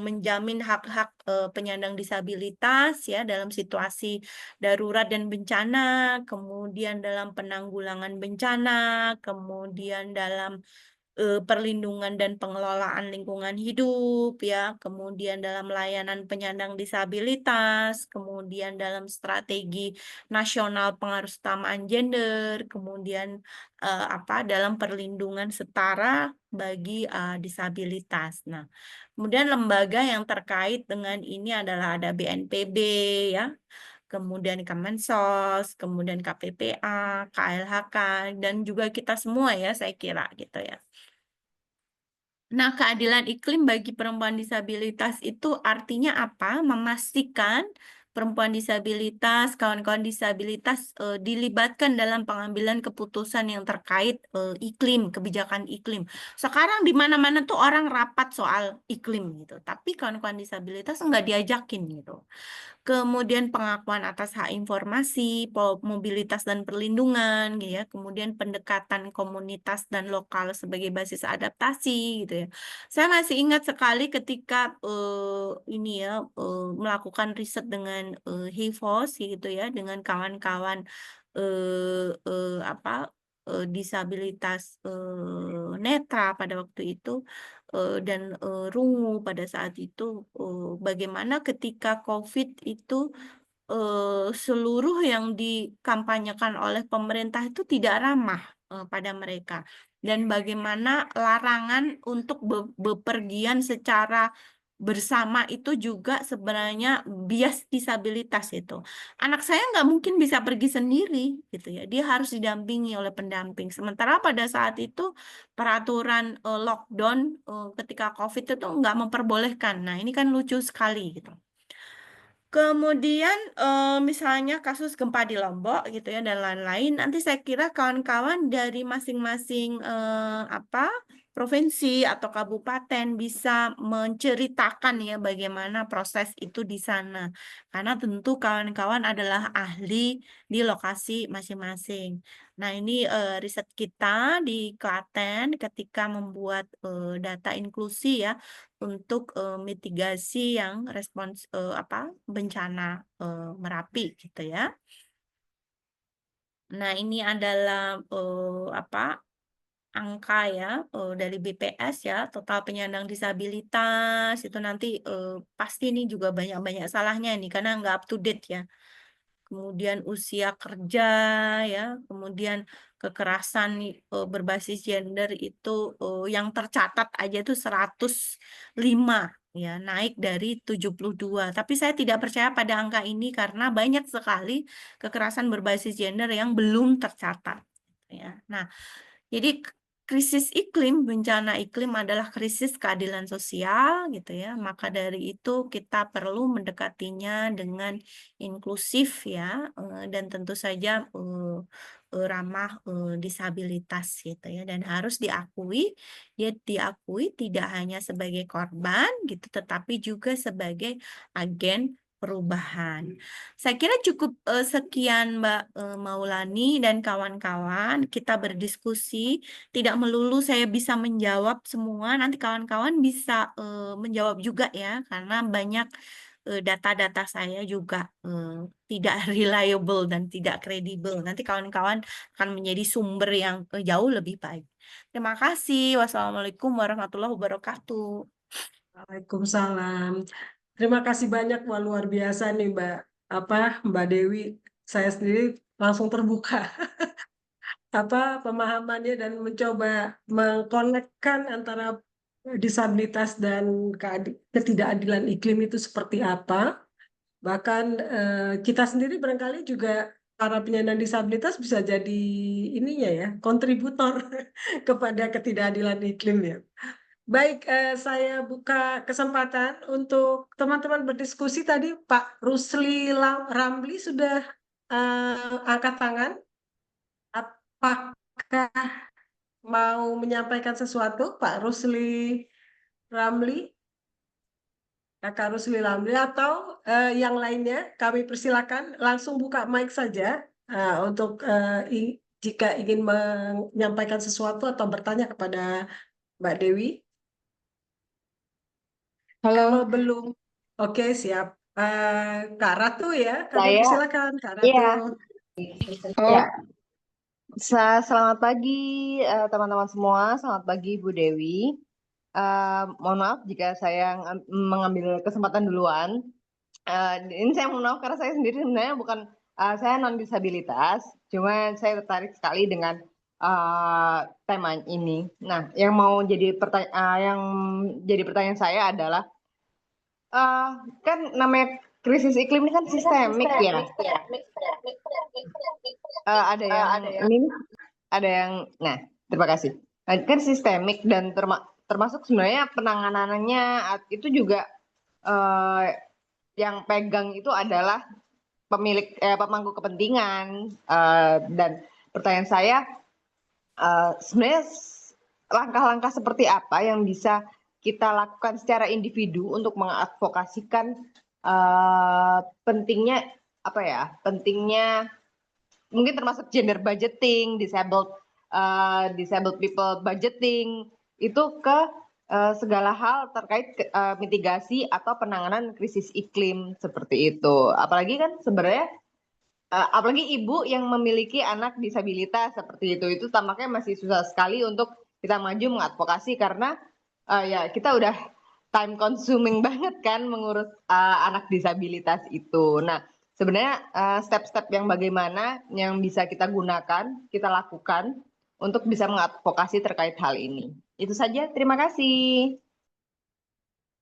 menjamin hak-hak penyandang disabilitas ya dalam situasi darurat dan bencana, kemudian dalam penanggulangan bencana, kemudian dalam perlindungan dan pengelolaan lingkungan hidup ya, kemudian dalam layanan penyandang disabilitas, kemudian dalam strategi nasional pengarusutamaan gender, kemudian dalam perlindungan setara bagi disabilitas. Nah, kemudian lembaga yang terkait dengan ini adalah ada BNPB ya, kemudian Kemensos, kemudian KPPA, KLHK, dan juga kita semua ya saya kira gitu ya. Nah, keadilan iklim bagi perempuan disabilitas itu artinya apa? Memastikan perempuan disabilitas, kawan-kawan disabilitas dilibatkan dalam pengambilan keputusan yang terkait iklim, kebijakan iklim. Sekarang di mana-mana tuh orang rapat soal iklim gitu, tapi kawan-kawan disabilitas nggak diajakin gitu. Kemudian pengakuan atas hak informasi, mobilitas dan perlindungan, gitu ya. Kemudian pendekatan komunitas dan lokal sebagai basis adaptasi, gitu ya. Saya masih ingat sekali ketika melakukan riset dengan HIVOS, gitu ya, dengan kawan-kawan disabilitas netra pada waktu itu dan rungu pada saat itu, bagaimana ketika COVID itu seluruh yang dikampanyekan oleh pemerintah itu tidak ramah pada mereka, dan bagaimana larangan untuk bepergian secara bersama itu juga sebenarnya bias disabilitas itu. Anak saya nggak mungkin bisa pergi sendiri gitu ya, dia harus didampingi oleh pendamping. Sementara pada saat itu peraturan lockdown ketika COVID itu nggak memperbolehkan. Nah, ini kan lucu sekali gitu. Kemudian misalnya kasus gempa di Lombok gitu ya dan lain-lain. Nanti saya kira kawan-kawan dari masing-masing provinsi atau kabupaten bisa menceritakan ya bagaimana proses itu di sana. Karena tentu kawan-kawan adalah ahli di lokasi masing-masing. Nah, ini riset kita di Klaten ketika membuat data inklusi ya untuk mitigasi yang respons bencana Merapi gitu ya. Nah, ini adalah angka ya dari BPS ya, total penyandang disabilitas itu nanti pasti ini juga banyak-banyak salahnya ini karena nggak up to date ya. Kemudian usia kerja ya, kemudian kekerasan berbasis gender itu yang tercatat aja itu 105 ya, naik dari 72. Tapi saya tidak percaya pada angka ini karena banyak sekali kekerasan berbasis gender yang belum tercatat ya. Nah, jadi krisis iklim, bencana iklim adalah krisis keadilan sosial gitu ya. Maka dari itu kita perlu mendekatinya dengan inklusif ya, dan tentu saja ramah disabilitas gitu ya, dan harus diakui, dia diakui tidak hanya sebagai korban gitu, tetapi juga sebagai agen perubahan. Saya kira cukup sekian Mbak Maulani dan kawan-kawan, kita berdiskusi. Tidak melulu saya bisa menjawab semua, nanti kawan-kawan bisa menjawab juga ya, karena banyak data-data saya juga tidak reliable dan tidak kredibel. Nanti kawan-kawan akan menjadi sumber yang jauh lebih baik. Terima kasih. Wassalamualaikum warahmatullahi wabarakatuh. Waalaikumsalam. Terima kasih banyak, wah luar biasa nih Mbak Dewi. Saya sendiri langsung terbuka pemahamannya dan mencoba mengkonekkan antara disabilitas dan ketidakadilan iklim itu seperti apa. Bahkan kita sendiri barangkali juga para penyandang disabilitas bisa jadi ininya ya, kontributor kepada ketidakadilan iklim ya. Baik, saya buka kesempatan untuk teman-teman berdiskusi. Tadi Pak Rusli Ramli sudah angkat tangan. Apakah mau menyampaikan sesuatu, Pak Rusli Ramli? Kakak Rusli Ramli atau yang lainnya, kami persilakan langsung buka mic saja untuk jika ingin menyampaikan sesuatu atau bertanya kepada Mbak Dewi. Kalau Halo, belum, oke siap. Kak Ratu ya, kami saya persilakan Kak iya. Ratu. Ya, selamat pagi teman-teman semua. Selamat pagi Bu Dewi. Mohon maaf jika saya mengambil kesempatan duluan. Ini saya mohon maaf karena saya sendiri sebenarnya bukan saya non disabilitas, cuma saya tertarik sekali dengan tema ini. Nah, yang jadi pertanyaan saya adalah kan namanya krisis iklim ini kan sistemik ya. Ada yang ini, ada yang, nah terima kasih. Kan sistemik dan termasuk sebenarnya penanganannya itu juga yang pegang itu adalah pemangku kepentingan. Dan pertanyaan saya sebenarnya langkah-langkah seperti apa yang bisa kita lakukan secara individu untuk mengadvokasikan pentingnya mungkin termasuk gender budgeting, disabled people budgeting itu ke segala hal terkait mitigasi atau penanganan krisis iklim seperti itu. Apalagi kan sebenarnya apalagi ibu yang memiliki anak disabilitas seperti itu tampaknya masih susah sekali untuk kita maju mengadvokasi karena ya kita udah time consuming banget kan mengurus anak disabilitas itu. Nah, sebenarnya step-step yang bagaimana yang bisa kita gunakan, kita lakukan untuk bisa mengadvokasi terkait hal ini. Itu saja, terima kasih.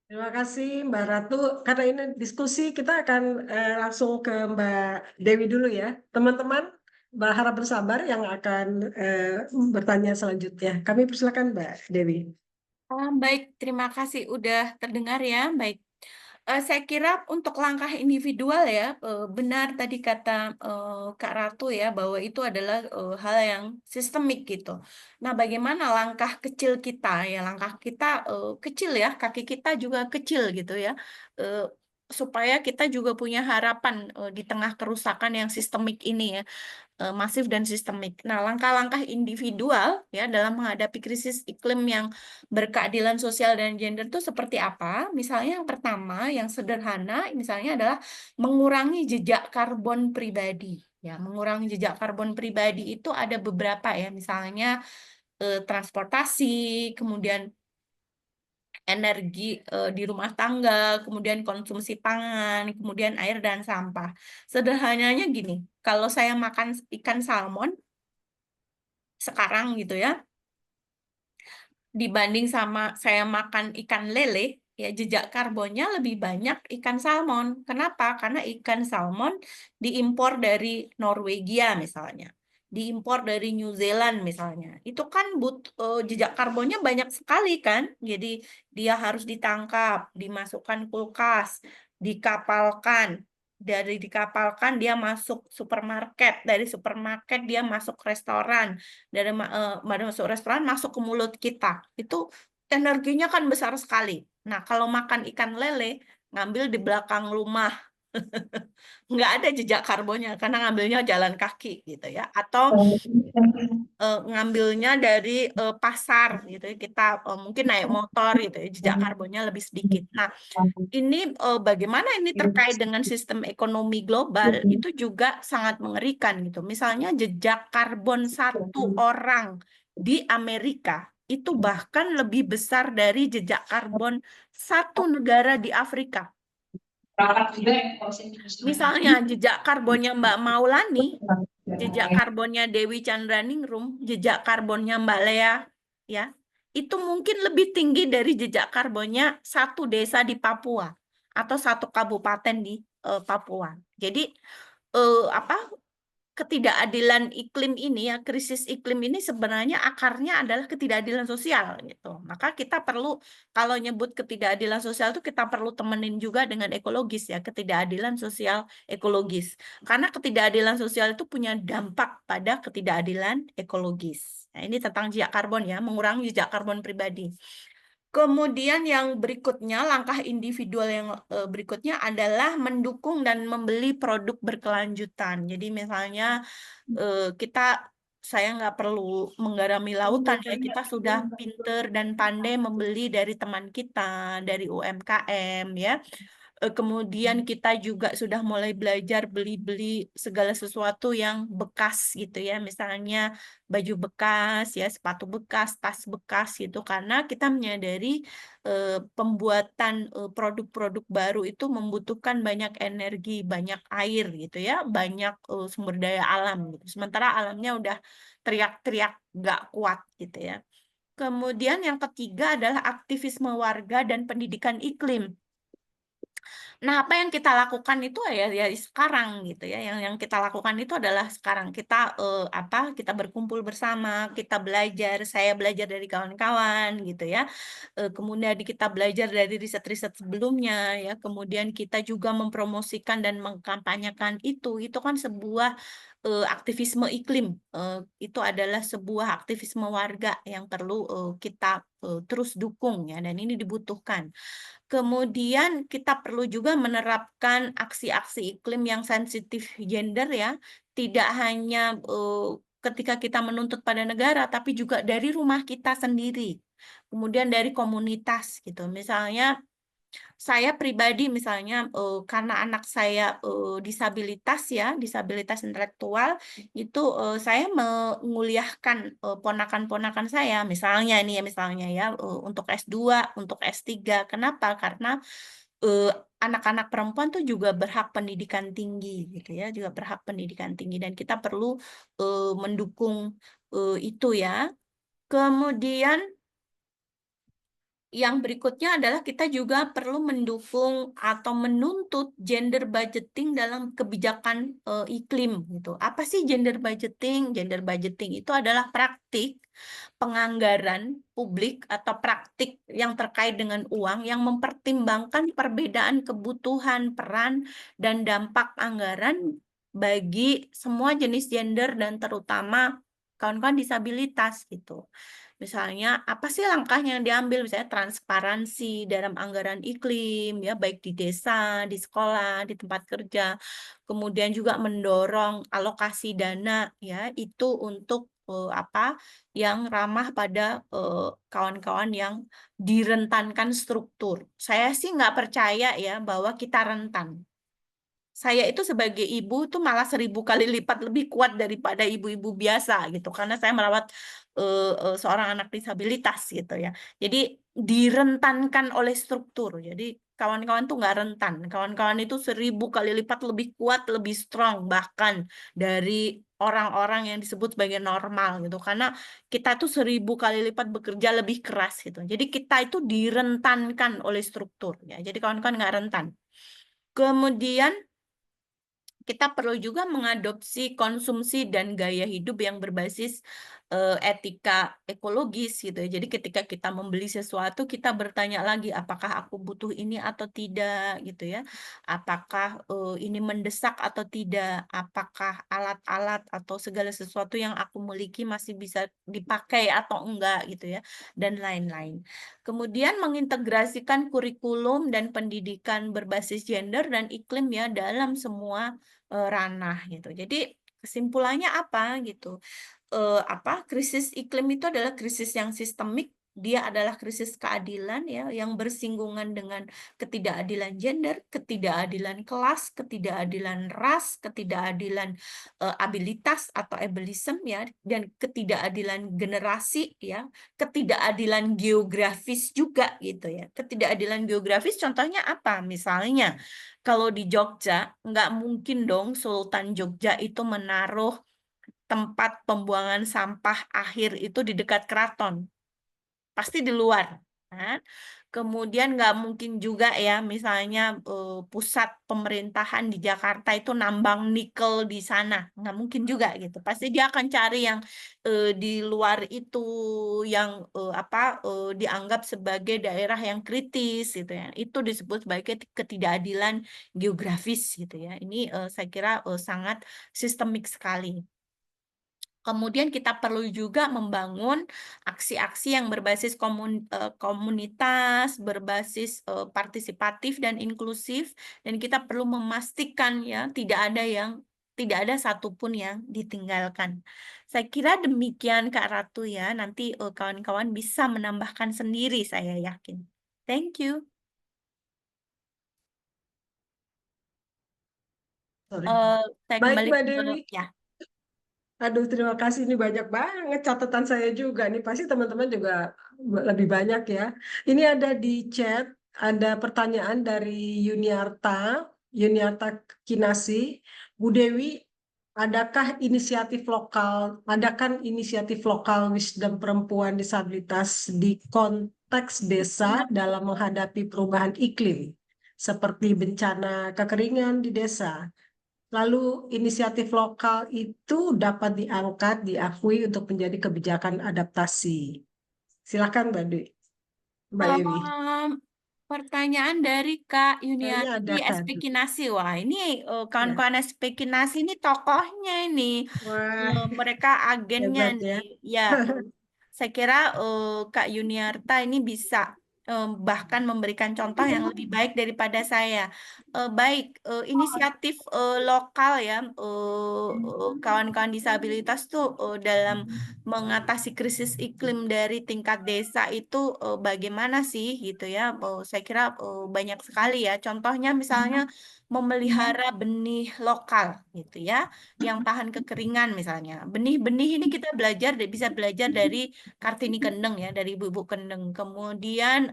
Terima kasih Mbak Ratu. Karena ini diskusi, kita akan langsung ke Mbak Dewi dulu ya. Teman-teman, harap bersabar yang akan bertanya selanjutnya. Kami persilakan Mbak Dewi. Baik, terima kasih udah terdengar ya. Baik, saya kira untuk langkah individual ya, benar tadi kata Kak Ratu ya, bahwa itu adalah hal yang sistemik gitu. Nah, bagaimana langkah kecil kita ya, langkah kita kecil ya, kaki kita juga kecil gitu ya, supaya kita juga punya harapan di tengah kerusakan yang sistemik ini ya, masif dan sistemik. Nah, langkah-langkah individual ya dalam menghadapi krisis iklim yang berkeadilan sosial dan gender itu seperti apa? Misalnya yang pertama, yang sederhana, misalnya adalah mengurangi jejak karbon pribadi. Ya, mengurangi jejak karbon pribadi itu ada beberapa ya, misalnya transportasi, kemudian energi di rumah tangga, kemudian konsumsi pangan, kemudian air dan sampah. Sederhananya gini, kalau saya makan ikan salmon sekarang gitu ya, dibanding sama saya makan ikan lele, ya jejak karbonnya lebih banyak ikan salmon. Kenapa? Karena ikan salmon diimpor dari Norwegia misalnya, diimpor dari New Zealand misalnya. Itu kan jejak karbonnya banyak sekali kan. Jadi dia harus ditangkap, dimasukkan kulkas, dikapalkan, dari dikapalkan dia masuk supermarket, dari supermarket dia masuk restoran, dari masuk restoran masuk ke mulut kita. Itu energinya kan besar sekali. Nah, kalau makan ikan lele, ngambil di belakang rumah, nggak ada jejak karbonnya karena ngambilnya jalan kaki gitu ya, atau ngambilnya dari pasar gitu ya, kita mungkin naik motor gitu ya, jejak karbonnya lebih sedikit. Nah, ini bagaimana ini terkait dengan sistem ekonomi global itu juga sangat mengerikan gitu. Misalnya jejak karbon satu orang di Amerika itu bahkan lebih besar dari jejak karbon satu negara di Afrika. Misalnya jejak karbonnya Mbak Maulani, jejak karbonnya Dewi Chandraningrum, jejak karbonnya Mbak Lea, ya, itu mungkin lebih tinggi dari jejak karbonnya satu desa di Papua atau satu kabupaten di Papua. Jadi ketidakadilan iklim ini ya, krisis iklim ini sebenarnya akarnya adalah ketidakadilan sosial gitu. Maka kita perlu, kalau nyebut ketidakadilan sosial itu kita perlu temenin juga dengan ekologis ya, ketidakadilan sosial ekologis. Karena ketidakadilan sosial itu punya dampak pada ketidakadilan ekologis. Nah, ini tentang jejak karbon ya, mengurangi jejak karbon pribadi. Kemudian yang berikutnya, langkah individual yang berikutnya adalah mendukung dan membeli produk berkelanjutan. Jadi misalnya saya nggak perlu menggarami lautan ya, kita sudah pinter dan pandai membeli dari teman kita, dari UMKM ya. Kemudian kita juga sudah mulai belajar beli-beli segala sesuatu yang bekas gitu ya, misalnya baju bekas ya, sepatu bekas, tas bekas gitu, karena kita menyadari pembuatan produk-produk baru itu membutuhkan banyak energi, banyak air gitu ya, banyak sumber daya alam gitu. Sementara alamnya udah teriak-teriak nggak kuat gitu ya. Kemudian yang ketiga adalah aktivisme warga dan pendidikan iklim. Nah, apa yang kita lakukan itu ya sekarang gitu ya. Yang kita lakukan itu adalah sekarang kita kita berkumpul bersama, kita belajar, saya belajar dari kawan-kawan gitu ya. Kemudian kita belajar dari riset-riset sebelumnya ya. Kemudian kita juga mempromosikan dan mengkampanyekan itu. Itu kan sebuah aktivisme iklim. Itu adalah sebuah aktivisme warga yang perlu kita terus dukung ya, dan ini dibutuhkan. Kemudian kita perlu juga menerapkan aksi-aksi iklim yang sensitif gender ya, tidak hanya ketika kita menuntut pada negara, tapi juga dari rumah kita sendiri, kemudian dari komunitas gitu. Misalnya saya pribadi misalnya karena anak saya disabilitas ya, disabilitas intelektual, itu saya menguliahkan ponakan-ponakan saya misalnya ini ya, misalnya ya, untuk S2, untuk S3. Kenapa? Karena eh, anak-anak perempuan tuh juga berhak pendidikan tinggi gitu ya, juga berhak pendidikan tinggi, dan kita perlu mendukung itu ya. Kemudian yang berikutnya adalah kita juga perlu mendukung atau menuntut gender budgeting dalam kebijakan iklim gitu. Apa sih gender budgeting? Gender budgeting itu adalah praktik penganggaran publik atau praktik yang terkait dengan uang yang mempertimbangkan perbedaan kebutuhan, peran, dan dampak anggaran bagi semua jenis gender dan terutama kawan-kawan disabilitas gitu. Misalnya, apa sih langkah yang diambil? Misalnya transparansi dalam anggaran iklim, ya baik di desa, di sekolah, di tempat kerja. Kemudian juga mendorong alokasi dana, ya itu untuk yang ramah pada kawan-kawan yang direntankan struktur. Saya sih nggak percaya ya bahwa kita rentan. Saya itu sebagai ibu tuh malah 1000 kali lipat lebih kuat daripada ibu-ibu biasa gitu, karena saya merawat seorang anak disabilitas gitu ya. Jadi direntankan oleh struktur. Jadi kawan-kawan tuh nggak rentan. Kawan-kawan itu 1000 kali lipat lebih kuat, lebih strong bahkan dari orang-orang yang disebut sebagai normal gitu. Karena kita tuh 1000 kali lipat bekerja lebih keras gitu. Jadi kita itu direntankan oleh struktur ya. Jadi kawan-kawan nggak rentan. Kemudian kita perlu juga mengadopsi konsumsi dan gaya hidup yang berbasis etika ekologis gitu ya. Jadi ketika kita membeli sesuatu kita bertanya lagi apakah aku butuh ini atau tidak gitu ya. Apakah ini mendesak atau tidak? Apakah alat-alat atau segala sesuatu yang aku miliki masih bisa dipakai atau enggak gitu ya, dan lain-lain. Kemudian mengintegrasikan kurikulum dan pendidikan berbasis gender dan iklim ya dalam semua ranah gitu. Jadi kesimpulannya apa gitu? Krisis iklim itu adalah krisis yang sistemik. Dia adalah krisis keadilan ya yang bersinggungan dengan ketidakadilan gender, ketidakadilan kelas, ketidakadilan ras, ketidakadilan abilitas atau ableism ya, dan ketidakadilan generasi ya, ketidakadilan geografis juga gitu ya. Ketidakadilan geografis contohnya apa? Misalnya kalau di Jogja nggak mungkin dong Sultan Jogja itu menaruh tempat pembuangan sampah akhir itu di dekat keraton, pasti di luar. Kan? Kemudian nggak mungkin juga ya, misalnya pusat pemerintahan di Jakarta itu nambang nikel di sana, nggak mungkin juga gitu. Pasti dia akan cari yang di luar itu, yang dianggap sebagai daerah yang kritis gitu ya. Itu disebut sebagai ketidakadilan geografis gitu ya. Ini saya kira sangat sistemik sekali. Kemudian kita perlu juga membangun aksi-aksi yang berbasis komunitas, berbasis partisipatif dan inklusif, dan kita perlu memastikan ya tidak ada satupun yang ditinggalkan. Saya kira demikian Kak Ratu ya. Nanti kawan-kawan bisa menambahkan sendiri, saya yakin. Thank you. Sorry. Saya Baik, kembali Mbak ke Dewi. ya. Aduh, terima kasih. Ini banyak banget catatan saya juga. Nih pasti teman-teman juga lebih banyak ya. Ini ada di chat, ada pertanyaan dari Yuniarta Kinasi. Bu Dewi, adakan inisiatif lokal wisdom perempuan disabilitas di konteks desa dalam menghadapi perubahan iklim, seperti bencana kekeringan di desa? Lalu inisiatif lokal itu dapat diangkat, diakui untuk menjadi kebijakan adaptasi. Silakan Mbak Dewi. Pertanyaan dari Kak Kayaknya ada Yuniati kan. SP Kinasi. Wah, ini Ya. kawan-kawan SP Kinasi ini tokohnya ini. Wah, Mereka agennya hebat nih. ya. Ya, saya kira Kak Yuniarta ini bisa bahkan memberikan contoh yang lebih baik daripada saya. Baik, inisiatif lokal ya, kawan-kawan disabilitas tuh dalam mengatasi krisis iklim dari tingkat desa itu bagaimana sih gitu ya? Saya kira banyak sekali ya. Contohnya misalnya memelihara benih lokal gitu ya, yang tahan kekeringan misalnya. Benih-benih ini kita bisa belajar dari Kartini Kendeng ya, dari Ibu-ibu Kendeng. Kemudian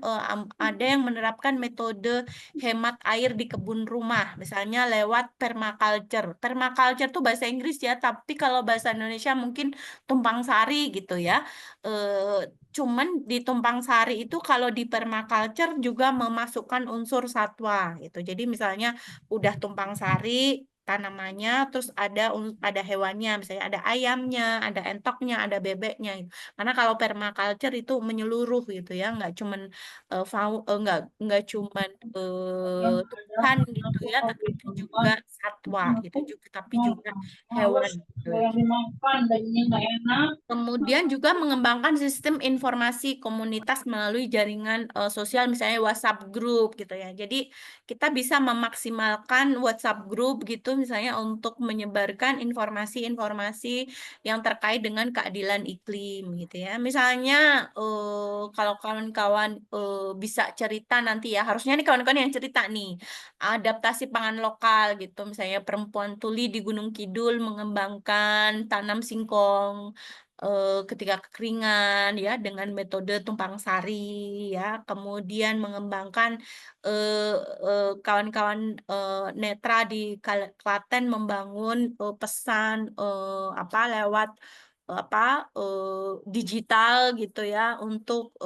ada yang menerapkan metode hemat air di kebun rumah, misalnya lewat permaculture. Permaculture tuh bahasa Inggris ya, tapi kalau bahasa Indonesia mungkin tumpang sari gitu ya. Cuman di tumpang sari itu kalau di permaculture juga memasukkan unsur satwa gitu. Jadi misalnya udah tumpang sari tanamannya, terus ada hewannya, misalnya ada ayamnya, ada entoknya, ada bebeknya gitu. Karena kalau permaculture itu menyeluruh gitu ya, nggak cuman tumbuhan gitu ya, tapi juga satwa gitu juga, tapi juga hewan gitu ya. Kemudian juga mengembangkan sistem informasi komunitas melalui jaringan sosial, misalnya WhatsApp group gitu ya. Jadi kita bisa memaksimalkan WhatsApp group gitu, misalnya untuk menyebarkan informasi-informasi yang terkait dengan keadilan iklim gitu ya. Misalnya kalau kawan-kawan bisa cerita nanti ya, harusnya nih kawan-kawan yang cerita nih, adaptasi pangan lokal gitu, misalnya perempuan tuli di Gunung Kidul mengembangkan tanam singkong ketika kekeringan ya dengan metode tumpang sari ya, kemudian mengembangkan kawan-kawan netra di Klaten membangun pesan lewat digital gitu ya untuk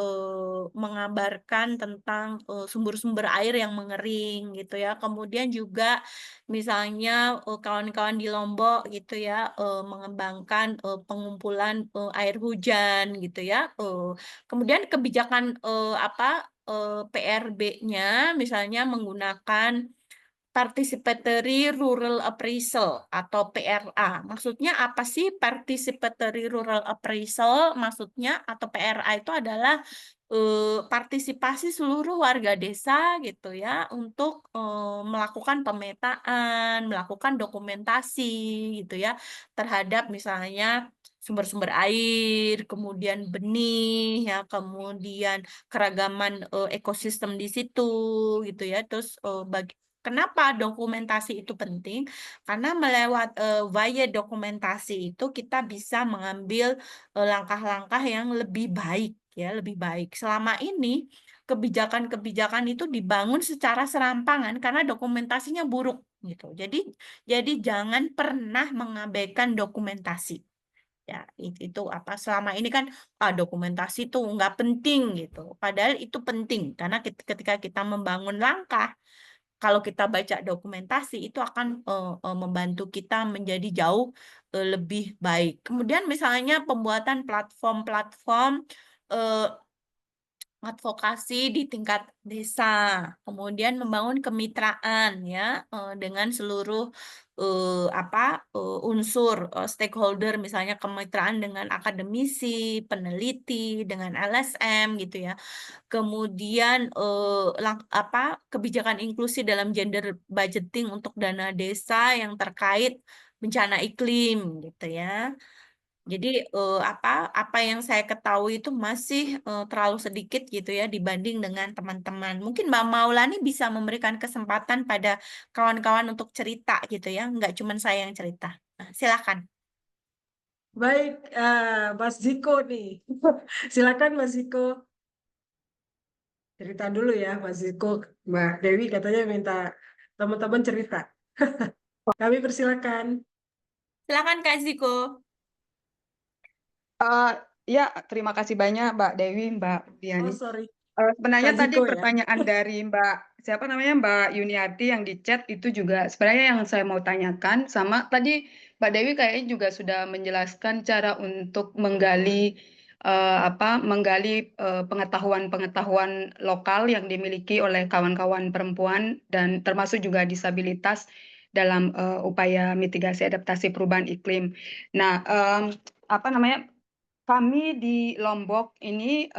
mengabarkan tentang sumber-sumber air yang mengering gitu ya. Kemudian juga misalnya kawan-kawan di Lombok gitu ya mengembangkan pengumpulan air hujan gitu ya. Kemudian kebijakan PRB-nya misalnya menggunakan Participatory Rural Appraisal atau PRA. Maksudnya apa sih Participatory Rural Appraisal? Maksudnya atau PRA itu adalah partisipasi seluruh warga desa gitu ya untuk melakukan pemetaan, melakukan dokumentasi gitu ya terhadap misalnya sumber-sumber air, kemudian benih ya, kemudian keragaman ekosistem di situ gitu ya. Terus kenapa dokumentasi itu penting? Karena via dokumentasi itu kita bisa mengambil langkah-langkah yang lebih baik ya, lebih baik. Selama ini kebijakan-kebijakan itu dibangun secara serampangan karena dokumentasinya buruk gitu. Jadi jangan pernah mengabaikan dokumentasi. Ya, itu apa selama ini kan dokumentasi itu nggak penting gitu. Padahal itu penting karena ketika kita membangun langkah kalau kita baca dokumentasi itu akan membantu kita menjadi jauh lebih baik. Kemudian misalnya pembuatan platform-platform eh, advokasi di tingkat desa, kemudian membangun kemitraan ya dengan seluruh unsur stakeholder, misalnya kemitraan dengan akademisi, peneliti, dengan LSM gitu ya. Kemudian kebijakan inklusi dalam gender budgeting untuk dana desa yang terkait bencana iklim gitu ya. Jadi apa yang saya ketahui itu masih terlalu sedikit gitu ya dibanding dengan teman-teman. Mungkin Mbak Maulani bisa memberikan kesempatan pada kawan-kawan untuk cerita gitu ya, nggak cuma saya yang cerita. Nah, silakan. Baik, Mas Ziko nih. Silakan Mas Ziko. Cerita dulu ya Mas Ziko. Mbak Dewi katanya minta teman-teman cerita. Kami persilakan. Silakan Kak Ziko. Ya, terima kasih banyak Mbak Dewi, Mbak Oh, Diani. sorry. Sebenarnya Kak tadi Ziko ya. pertanyaan dari siapa namanya Mbak Yuniarti yang di chat itu juga sebenarnya yang saya mau tanyakan sama tadi Mbak Dewi kayaknya juga sudah menjelaskan cara untuk menggali pengetahuan-pengetahuan lokal yang dimiliki oleh kawan-kawan perempuan dan termasuk juga disabilitas dalam upaya mitigasi adaptasi perubahan iklim. Nah, kami di Lombok ini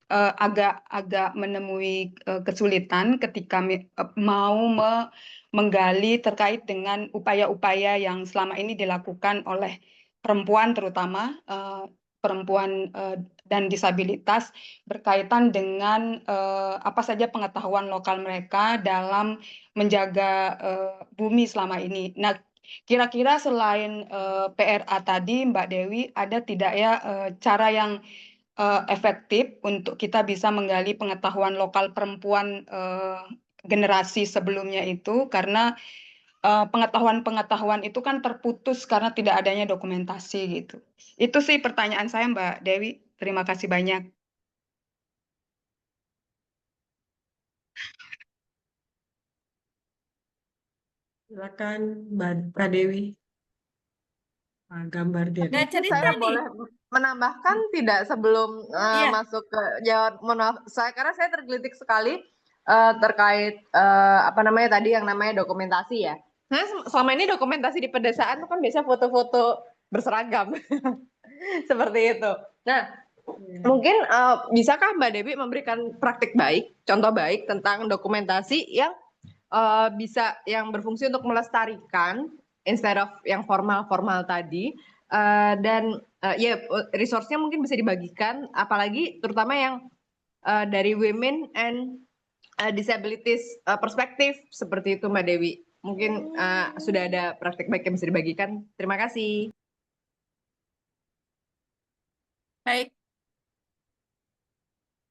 agak menemui kesulitan ketika mau menggali terkait dengan upaya-upaya yang selama ini dilakukan oleh perempuan terutama perempuan dan disabilitas berkaitan dengan apa saja pengetahuan lokal mereka dalam menjaga bumi selama ini. Nah, kira-kira selain PRA tadi, Mbak Dewi, ada tidak ya cara yang efektif untuk kita bisa menggali pengetahuan lokal perempuan generasi sebelumnya itu karena pengetahuan-pengetahuan itu kan terputus karena tidak adanya dokumentasi gitu. Itu sih pertanyaan saya Mbak Dewi. Terima kasih banyak. Silakan Mbak Dewi. Gambar dia. Ada cerita Saya nih. boleh menambahkan tidak sebelum Iya. masuk ke jawab, mohon maaf, karena saya tergelitik sekali terkait tadi yang namanya dokumentasi ya. Nah, selama ini dokumentasi di pedesaan itu kan biasanya foto-foto berseragam seperti itu. Nah, mungkin bisakah Mbak Dewi memberikan praktik baik, contoh baik tentang dokumentasi yang yang berfungsi untuk melestarikan instead of yang formal-formal tadi. Dan resource-nya mungkin bisa dibagikan, apalagi terutama yang dari women and disabilities perspektif seperti itu Mbak Dewi. Mungkin sudah ada praktik baik yang bisa dibagikan. Terima kasih. Baik.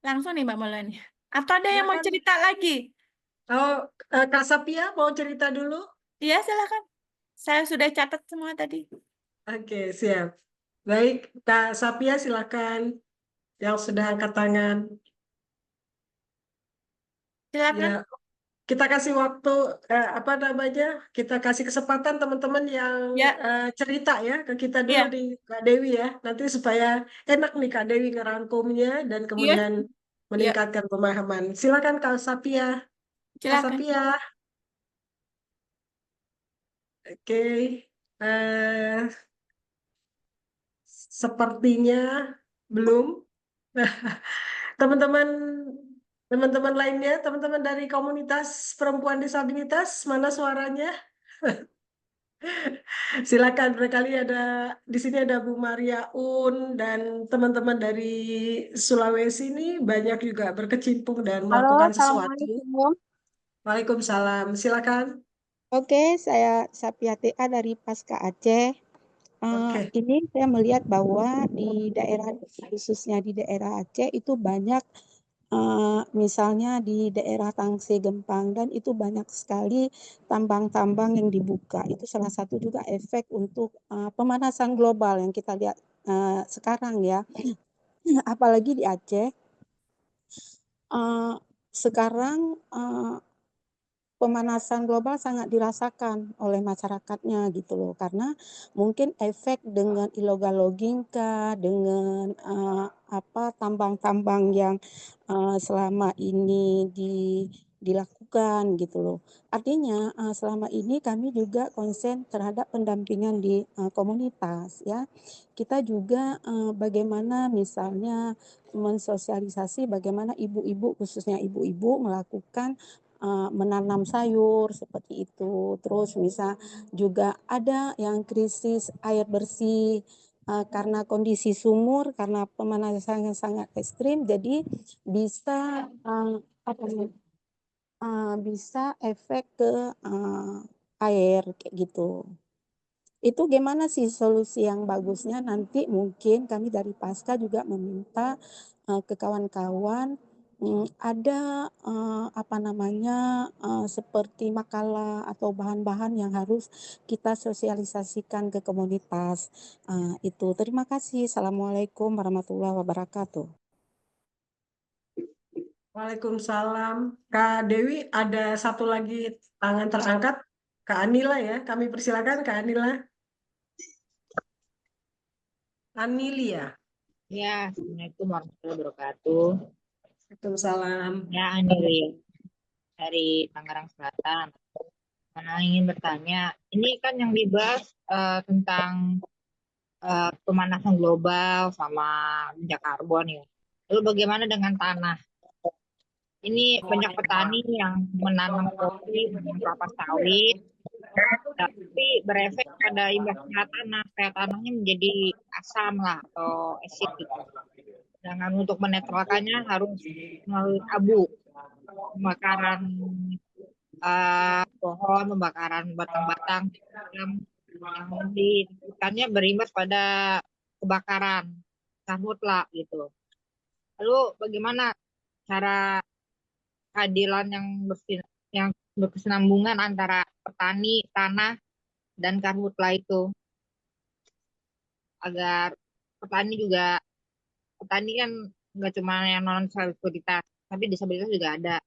Langsung nih Mbak Maulani. Atau ada yang mau Silakan. cerita lagi? Oh, Kak Sapia mau cerita dulu? Iya, silakan. Saya sudah catat semua tadi. Oke, siap. Baik, Kak Sapia silakan yang sudah angkat tangan. Silakan. Ya, kita kasih waktu, apa namanya? Kita kasih kesempatan teman-teman yang Ya, cerita ya ke kita dulu iya, di Kak Dewi ya. Nanti supaya enak nih Kak Dewi ngerangkumnya dan iya, kemudian iya, meningkatkan pemahaman. Silakan Kak Sapia. Kak silakan. Sapia, oke. Eh, Sepertinya belum. Teman-teman teman-teman lainnya, teman-teman dari komunitas perempuan disabilitas, mana suaranya? Silakan, barangkali ada di sini ada Bu Maria Un dan teman-teman dari Sulawesi ini banyak juga berkecimpung dan Halo, melakukan sesuatu. Assalamualaikum. Waalaikumsalam. Silakan. Oke, saya Sapia TA dari Pasca Aceh. Oke. Ini saya melihat bahwa di daerah, khususnya di daerah Aceh itu banyak, misalnya di daerah Tangse Gempang, dan itu banyak sekali tambang-tambang yang dibuka. Itu salah satu juga efek untuk pemanasan global yang kita lihat sekarang ya. Apalagi di Aceh, uh, sekarang pemanasan global sangat dirasakan oleh masyarakatnya gitu loh, karena mungkin efek dengan illegal logging dengan tambang-tambang yang selama ini dilakukan gitu loh. Artinya selama ini kami juga konsen terhadap pendampingan di komunitas ya. Kita juga bagaimana misalnya mensosialisasi bagaimana ibu-ibu, khususnya ibu-ibu melakukan menanam sayur seperti itu. Terus bisa juga ada yang krisis air bersih karena kondisi sumur, karena pemanasan yang sangat ekstrim, jadi bisa bisa efek ke air kayak gitu. Itu gimana sih solusi yang bagusnya? Nanti mungkin kami dari Pasca juga meminta ke kawan-kawan ada seperti makalah atau bahan-bahan yang harus kita sosialisasikan ke komunitas. Itu. Terima kasih. Assalamualaikum warahmatullahi wabarakatuh. Waalaikumsalam. Kak Dewi, ada satu lagi tangan terangkat. Kak Anila ya. Kami persilakan Kak Anila. Anilia. Ya, Assalamualaikum warahmatullahi wabarakatuh. Waalaikumsalam. Ya, Anilia dari Tangerang Selatan. Ingin bertanya, ini kan yang dibahas tentang pemanasan global sama minyak karbon ya. Lalu bagaimana dengan tanah? Ini banyak petani yang menanam kopi, menanam kelapa sawit, tapi berefek pada imbasnya tanah, kayak tanahnya menjadi asam lah atau asid gitu. Dengan untuk menetralkannya harus melalui abu, pembakaran pohon, pembakaran batang-batang yang ditimbulkannya berimbas pada kebakaran karhutla gitu. Lalu bagaimana cara keadilan yang berkesinambungan antara petani, tanah, dan karhutla itu agar petani kan nggak cuma yang non disabilitas, tapi disabilitas juga ada.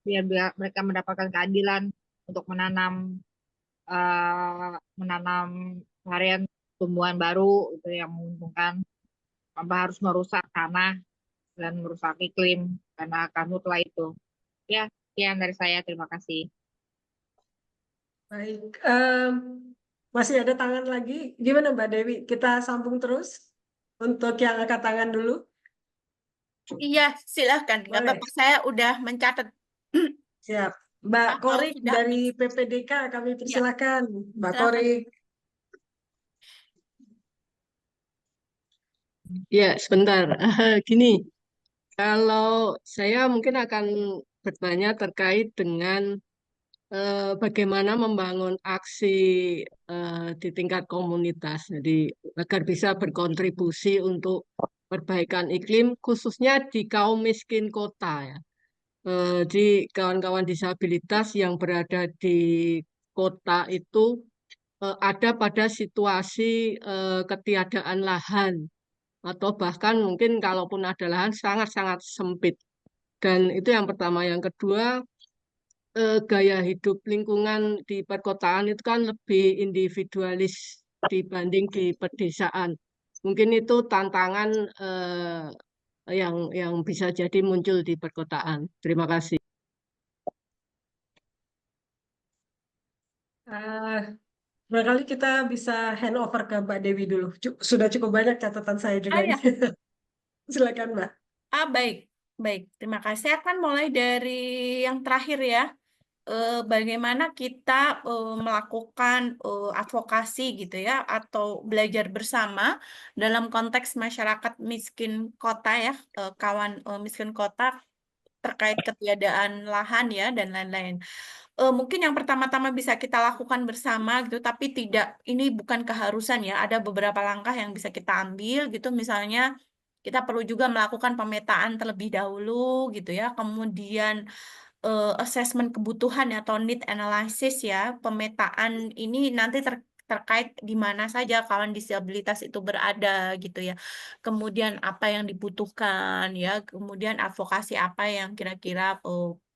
Biar mereka mendapatkan keadilan untuk menanam varian tumbuhan baru itu yang menguntungkan, tanpa harus merusak tanah dan merusak iklim karena karhutla itu. Ya, sekian dari saya. Terima kasih. Baik. Masih ada tangan lagi. Gimana Mbak Dewi? Kita sambung terus untuk yang angkat tangan dulu. Iya, silakan. Nggak Boleh. apa-apa, saya udah mencatat. Siap. Mbak Kalau Korik sudah dari habis. PPDK kami Ya, persilakan. Mbak silakan. Korik. Ya, sebentar. Gini, kalau saya mungkin akan bertanya terkait dengan bagaimana membangun aksi di tingkat komunitas, jadi agar bisa berkontribusi untuk perbaikan iklim, khususnya di kaum miskin kota ya. Di kawan-kawan disabilitas yang berada di kota itu ada pada situasi ketiadaan lahan atau bahkan mungkin kalaupun ada lahan sangat-sangat sempit. Dan itu yang pertama. Yang kedua, gaya hidup lingkungan di perkotaan itu kan lebih individualis dibanding di pedesaan. Mungkin itu tantangan yang bisa jadi muncul di perkotaan. Terima kasih. Barangkali kita bisa hand over ke Mbak Dewi dulu. Sudah cukup banyak catatan saya juga Ah, ini. ya. Silakan, Mbak. Baik, baik. Terima kasih. Saya akan mulai dari yang terakhir ya. Bagaimana kita melakukan advokasi gitu ya, atau belajar bersama dalam konteks masyarakat miskin kota ya, kawan miskin kota terkait ketiadaan lahan ya dan lain-lain. Mungkin yang pertama-tama bisa kita lakukan bersama gitu, tapi ini bukan keharusan ya. Ada beberapa langkah yang bisa kita ambil gitu, misalnya kita perlu juga melakukan pemetaan terlebih dahulu gitu ya, kemudian assessment kebutuhan atau need analysis ya. Pemetaan ini nanti terkait di mana saja kawan disabilitas itu berada gitu ya. Kemudian apa yang dibutuhkan ya, kemudian advokasi apa yang kira-kira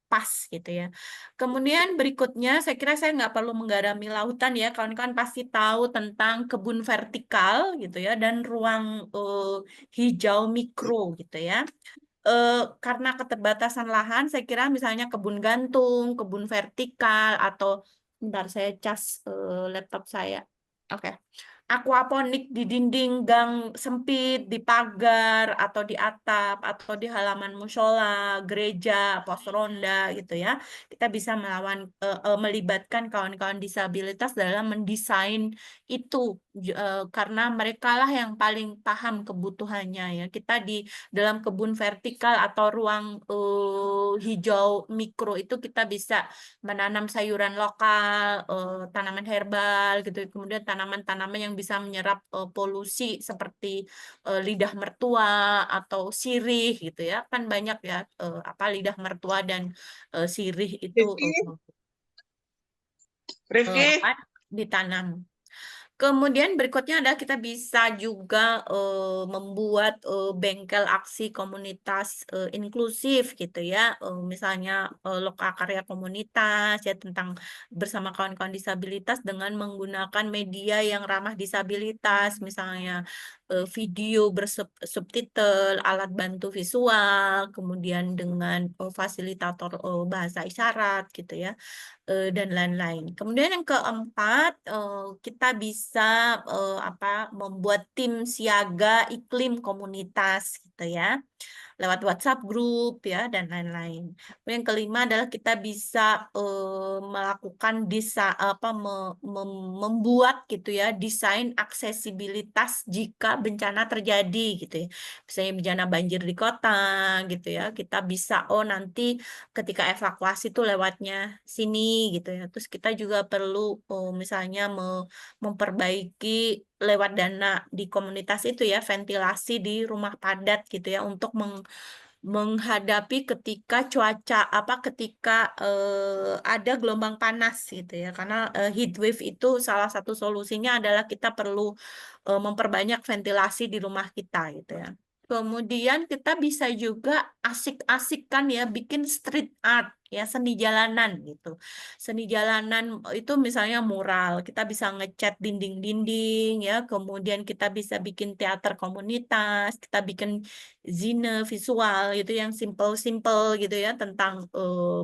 pas gitu ya. Kemudian berikutnya saya kira saya nggak perlu menggarami lautan ya, kawan-kawan pasti tahu tentang kebun vertikal gitu ya dan ruang hijau mikro gitu ya. Karena keterbatasan lahan, saya kira misalnya kebun gantung, kebun vertikal, atau bentar saya cas laptop saya. Oke. Aquaponik di dinding gang sempit, di pagar, atau di atap, atau di halaman musola, gereja, pos ronda gitu ya. Kita bisa melibatkan kawan-kawan disabilitas dalam mendesain itu karena mereka lah yang paling paham kebutuhannya ya. Kita di dalam kebun vertikal atau ruang hijau mikro itu kita bisa menanam sayuran lokal, tanaman herbal gitu, kemudian tanaman-tanaman yang bisa menyerap polusi seperti lidah mertua atau sirih gitu ya. Kan banyak ya apa lidah mertua dan sirih itu apa ditanam. Kemudian berikutnya adalah kita bisa juga membuat bengkel aksi komunitas inklusif gitu ya. Misalnya lokakarya komunitas ya tentang bersama kawan-kawan disabilitas dengan menggunakan media yang ramah disabilitas, misalnya video bersubtitle, alat bantu visual, kemudian dengan fasilitator bahasa isyarat gitu ya. Dan lain-lain. Kemudian yang keempat, kita bisa membuat tim siaga iklim komunitas gitu ya, lewat WhatsApp group ya dan lain-lain. Yang kelima adalah kita bisa melakukan membuat gitu ya desain aksesibilitas jika bencana terjadi gitu ya. Misalnya bencana banjir di kota gitu ya. Kita bisa nanti ketika evakuasi itu lewatnya sini gitu ya. Terus kita juga perlu misalnya memperbaiki lewat dana di komunitas itu ya, ventilasi di rumah padat gitu ya untuk menghadapi ketika ketika ada gelombang panas gitu ya, karena heat wave itu salah satu solusinya adalah kita perlu memperbanyak ventilasi di rumah kita gitu ya. Kemudian kita bisa juga asik-asikkan ya bikin street art ya, seni jalanan gitu. Seni jalanan itu misalnya mural, kita bisa ngecat dinding-dinding ya, kemudian kita bisa bikin teater komunitas, kita bikin zine visual itu yang simple-simple gitu ya tentang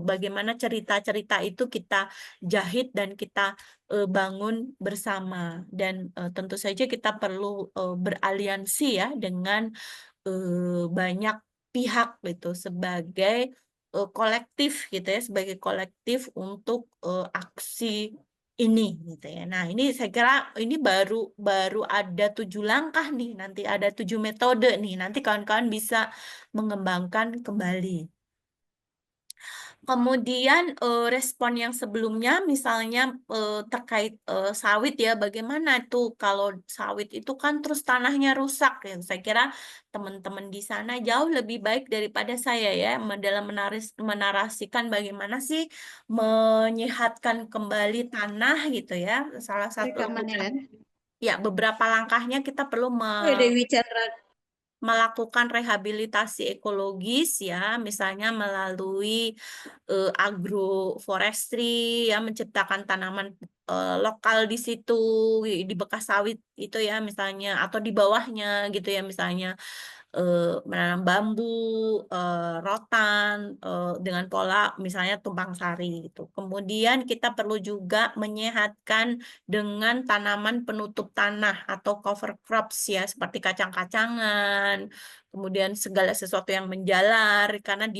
bagaimana cerita-cerita itu kita jahit dan kita bangun bersama, dan tentu saja kita perlu beraliansi ya dengan banyak pihak gitu sebagai kolektif gitu ya, sebagai kolektif untuk aksi ini gitu ya. Nah, ini saya kira ini baru ada 7 langkah nih, nanti ada 7 metode nih, nanti kawan-kawan bisa mengembangkan kembali. Kemudian respon yang sebelumnya misalnya terkait sawit ya, bagaimana tuh kalau sawit itu kan terus tanahnya rusak ya. Saya kira teman-teman di sana jauh lebih baik daripada saya ya dalam menarasikan bagaimana sih menyehatkan kembali tanah gitu ya. Salah satu Rekamannya, Len. ya beberapa langkahnya kita perlu Oh, Dewi Chandra. melakukan rehabilitasi ekologis ya, misalnya melalui agroforestry ya, menciptakan tanaman lokal di situ di bekas sawit itu ya misalnya, atau di bawahnya gitu ya misalnya menanam bambu, rotan dengan pola misalnya tumpang sari gitu. Kemudian kita perlu juga menyehatkan dengan tanaman penutup tanah atau cover crops ya, seperti kacang-kacangan, kemudian segala sesuatu yang menjalar karena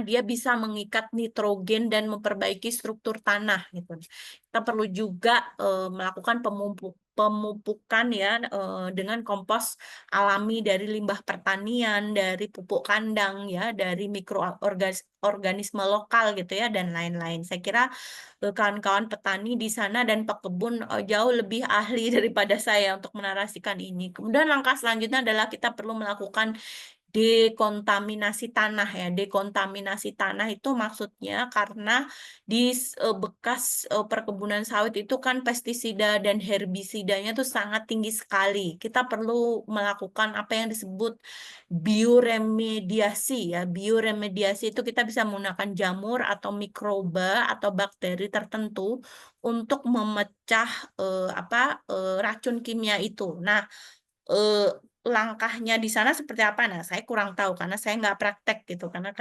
dia bisa mengikat nitrogen dan memperbaiki struktur tanah gitu. Kita perlu juga melakukan pemupukan ya dengan kompos alami dari limbah pertanian, dari pupuk kandang ya, dari mikroorganisme lokal gitu ya dan lain-lain. Saya kira kawan-kawan petani di sana dan pekebun jauh lebih ahli daripada saya untuk menarasikan ini. Kemudian langkah selanjutnya adalah kita perlu melakukan dekontaminasi tanah ya. Dekontaminasi tanah itu maksudnya karena di bekas perkebunan sawit itu kan pestisida dan herbisidanya tuh sangat tinggi sekali. Kita perlu melakukan apa yang disebut bioremediasi ya. Bioremediasi itu kita bisa menggunakan jamur atau mikroba atau bakteri tertentu untuk memecah racun kimia itu. Nah, eh, langkahnya di sana seperti apa? Nah, saya kurang tahu karena saya nggak praktek gitu, karena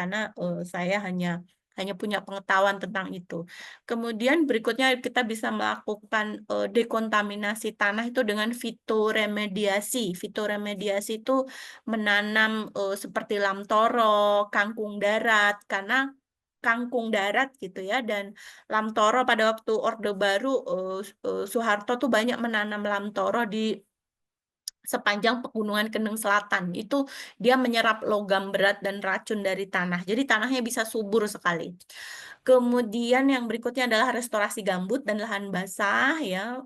saya hanya punya pengetahuan tentang itu. Kemudian berikutnya kita bisa melakukan dekontaminasi tanah itu dengan fitoremediasi. Fitoremediasi itu menanam seperti lamtoro, kangkung darat, karena kangkung darat gitu ya, dan lamtoro pada waktu Orde Baru Soeharto tuh banyak menanam lamtoro di sepanjang pegunungan Kendeng Selatan. Itu dia menyerap logam berat dan racun dari tanah. Jadi tanahnya bisa subur sekali. Kemudian yang berikutnya adalah restorasi gambut dan lahan basah ya.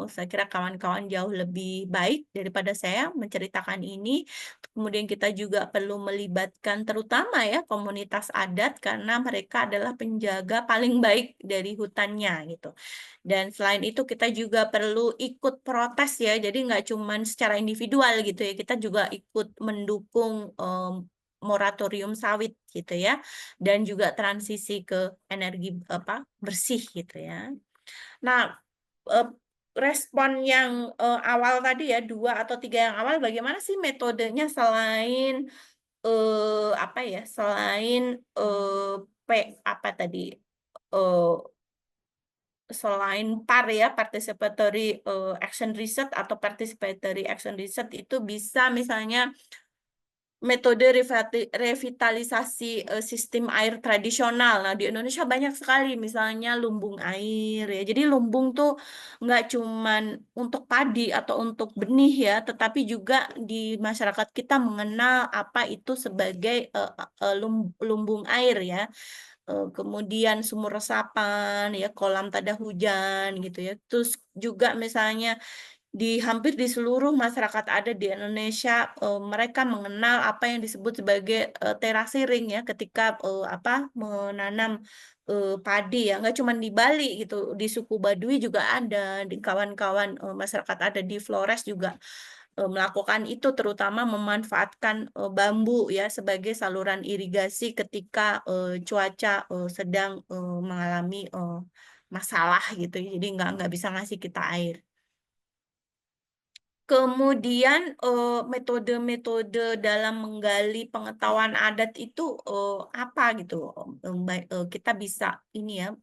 Saya kira kawan-kawan jauh lebih baik daripada saya menceritakan ini. Kemudian kita juga perlu melibatkan terutama ya komunitas adat karena mereka adalah penjaga paling baik dari hutannya gitu. Dan selain itu kita juga perlu ikut protes ya, jadi nggak cuma secara individual gitu ya, kita juga ikut mendukung moratorium sawit gitu ya, dan juga transisi ke energi bersih gitu ya. Nah, eh, respon yang awal tadi ya 2 atau 3 yang awal, bagaimana sih metodenya selain selain apa tadi? eh, Selain PAR ya, participatory action research atau participatory action research itu bisa misalnya metode revitalisasi sistem air tradisional. Nah, di Indonesia banyak sekali misalnya lumbung air ya. Jadi lumbung tuh nggak cuman untuk padi atau untuk benih ya, tetapi juga di masyarakat kita mengenal apa itu sebagai lumbung air ya. Kemudian sumur resapan ya, kolam tada hujan gitu ya. Terus juga misalnya hampir di seluruh masyarakat ada di Indonesia mereka mengenal apa yang disebut sebagai terasering ya, ketika menanam padi ya, nggak cuma di Bali gitu, di suku Baduy juga ada, di kawan-kawan masyarakat ada di Flores juga melakukan itu, terutama memanfaatkan bambu ya sebagai saluran irigasi ketika cuaca sedang mengalami masalah gitu, jadi nggak bisa ngasih kita air. Kemudian metode-metode dalam menggali pengetahuan adat itu apa gitu? Kita bisa ini ya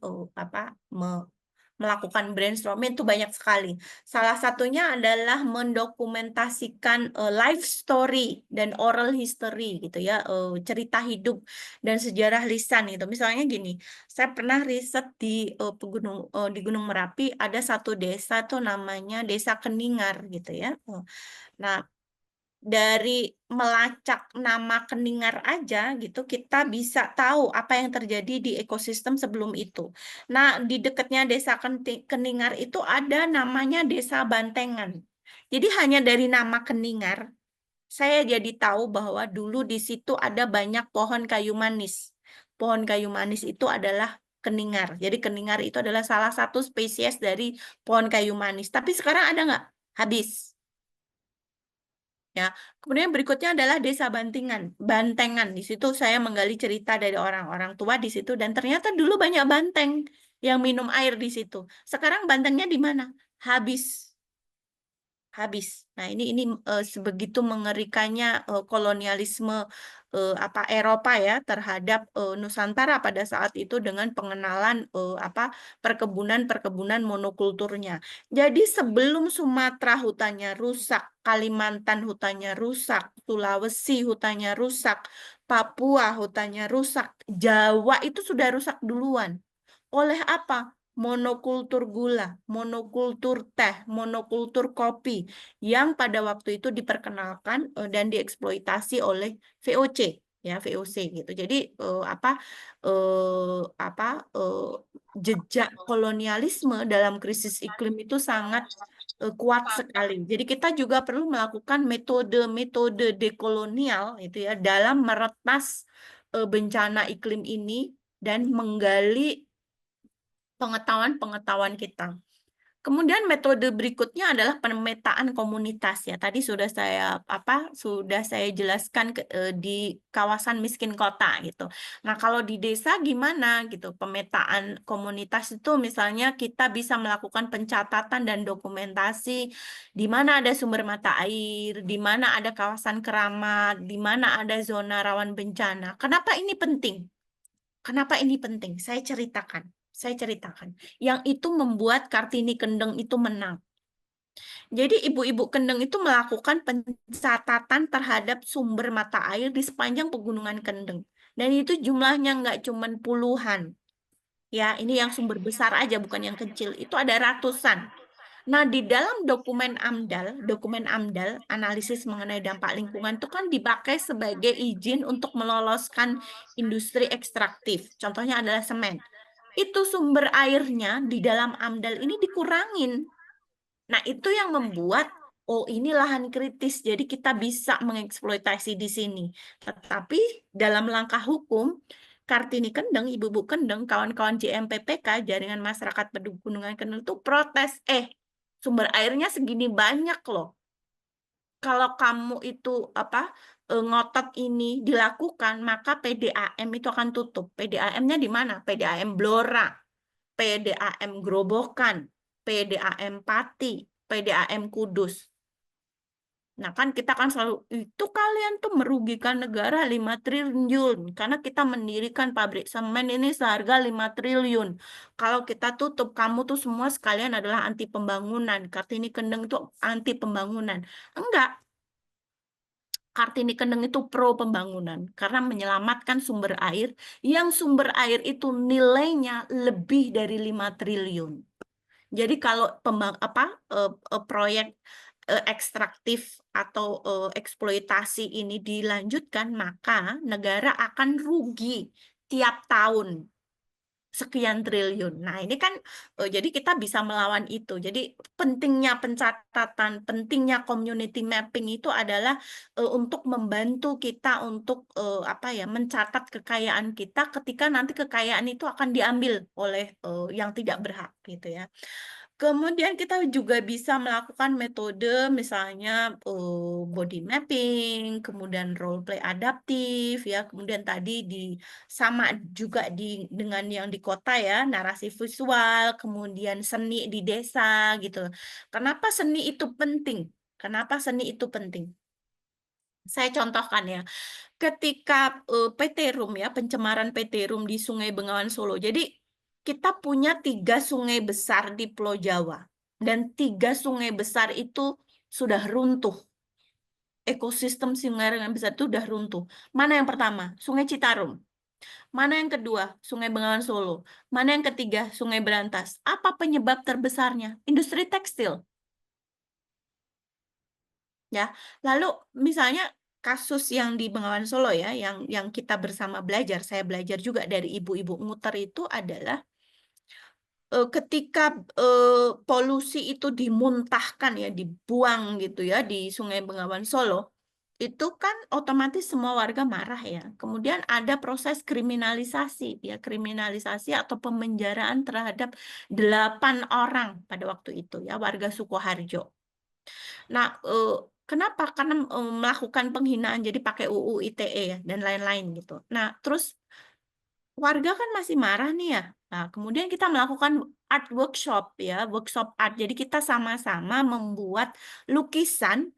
melakukan brainstorming itu banyak sekali. Salah satunya adalah mendokumentasikan life story dan oral history gitu ya, cerita hidup dan sejarah lisan gitu. Misalnya gini, saya pernah riset di di Gunung Merapi ada satu desa tuh namanya Desa Keningar gitu ya. Nah, dari melacak nama Keningar aja gitu, kita bisa tahu apa yang terjadi di ekosistem sebelum itu. Nah, di dekatnya Desa Keningar itu ada namanya Desa Bantengan. Jadi hanya dari nama Keningar, saya jadi tahu bahwa dulu di situ ada banyak pohon kayu manis. Pohon kayu manis itu adalah Keningar. Jadi Keningar itu adalah salah satu spesies dari pohon kayu manis. Tapi sekarang ada nggak? Habis. Ya, kemudian berikutnya adalah Desa Bantengan. Di situ saya menggali cerita dari orang-orang tua di situ dan ternyata dulu banyak banteng yang minum air di situ. Sekarang bantengnya di mana? Habis. Nah, ini sebegitu mengerikannya kolonialisme Eropa ya terhadap Nusantara pada saat itu dengan pengenalan perkebunan monokulturnya. Jadi sebelum Sumatera hutannya rusak, Kalimantan hutannya rusak, Sulawesi hutannya rusak, Papua hutannya rusak, Jawa itu sudah rusak duluan. Oleh apa? Monokultur gula, monokultur teh, monokultur kopi yang pada waktu itu diperkenalkan dan dieksploitasi oleh VOC ya VOC gitu. Jadi jejak kolonialisme dalam krisis iklim itu sangat kuat sekali. Jadi kita juga perlu melakukan metode-metode dekolonial itu ya dalam meretas bencana iklim ini dan menggali pengetahuan-pengetahuan kita. Kemudian metode berikutnya adalah pemetaan komunitas ya. Tadi sudah saya jelaskan di kawasan miskin kota gitu. Nah, kalau di desa gimana gitu? Pemetaan komunitas itu misalnya kita bisa melakukan pencatatan dan dokumentasi di mana ada sumber mata air, di mana ada kawasan keramat, di mana ada zona rawan bencana. Kenapa ini penting? Kenapa ini penting? Saya ceritakan. Yang itu membuat Kartini Kendeng itu menang. Jadi ibu-ibu Kendeng itu melakukan pencatatan terhadap sumber mata air di sepanjang pegunungan Kendeng. Dan itu jumlahnya nggak cuma puluhan. Ya, ini yang sumber besar aja, bukan yang kecil. Itu ada ratusan. Nah, di dalam dokumen AMDAL, analisis mengenai dampak lingkungan itu kan dipakai sebagai izin untuk meloloskan industri ekstraktif. Contohnya adalah semen. Itu sumber airnya di dalam AMDAL ini dikurangin. Nah, itu yang membuat, oh ini lahan kritis, jadi kita bisa mengeksploitasi di sini. Tetapi dalam langkah hukum, Kartini Kendeng, Ibu-ibu Kendeng, kawan-kawan JMPPK, Jaringan Masyarakat Pegunungan Kendeng itu protes, sumber airnya segini banyak loh. Kalau kamu itu ngotot ini dilakukan, maka PDAM itu akan tutup. PDAM-nya di mana? PDAM Blora, PDAM Grobogan, PDAM Pati, PDAM Kudus. Nah, kan kita kan selalu, itu kalian tuh merugikan negara 5 triliun. Karena kita mendirikan pabrik semen ini seharga 5 triliun. Kalau kita tutup, kamu tuh semua sekalian adalah anti pembangunan. Kartini Kendeng itu anti pembangunan. Enggak. Kartini Kendeng itu pro pembangunan. Karena menyelamatkan sumber air, yang sumber air itu nilainya lebih dari 5 triliun. Jadi kalau proyek ekstraktif atau eksploitasi ini dilanjutkan, maka negara akan rugi tiap tahun sekian triliun. Nah, ini kan jadi kita bisa melawan itu. Jadi pentingnya pencatatan, pentingnya community mapping itu adalah untuk membantu kita untuk mencatat kekayaan kita ketika nanti kekayaan itu akan diambil oleh yang tidak berhak gitu ya. Kemudian kita juga bisa melakukan metode misalnya body mapping, kemudian role play adaptif ya, kemudian tadi sama juga dengan yang di kota ya, narasi visual, kemudian seni di desa gitu. Kenapa seni itu penting? Saya contohkan ya. Ketika PT Rum ya, pencemaran PT Rum di Sungai Bengawan Solo. Jadi kita punya 3 sungai besar di Pulau Jawa. Dan 3 sungai besar itu sudah runtuh. Ekosistem sungai yang besar itu sudah runtuh. Mana yang pertama? Sungai Citarum. Mana yang kedua? Sungai Bengawan Solo. Mana yang ketiga? Sungai Berantas. Apa penyebab terbesarnya? Industri tekstil. Ya, lalu misalnya kasus yang di Bengawan Solo ya, yang kita bersama belajar, saya belajar juga dari ibu-ibu muter itu adalah ketika polusi itu dimuntahkan ya, dibuang gitu ya di Sungai Bengawan Solo, itu kan otomatis semua warga marah ya. Kemudian ada proses kriminalisasi ya, kriminalisasi atau pemenjaraan terhadap 8 orang pada waktu itu ya, warga Sukoharjo. Nah, kenapa? Karena melakukan penghinaan, jadi pakai UU ITE ya, dan lain-lain gitu. Nah, terus warga kan masih marah nih ya. Nah, kemudian kita melakukan art workshop ya, workshop art. Jadi kita sama-sama membuat lukisan.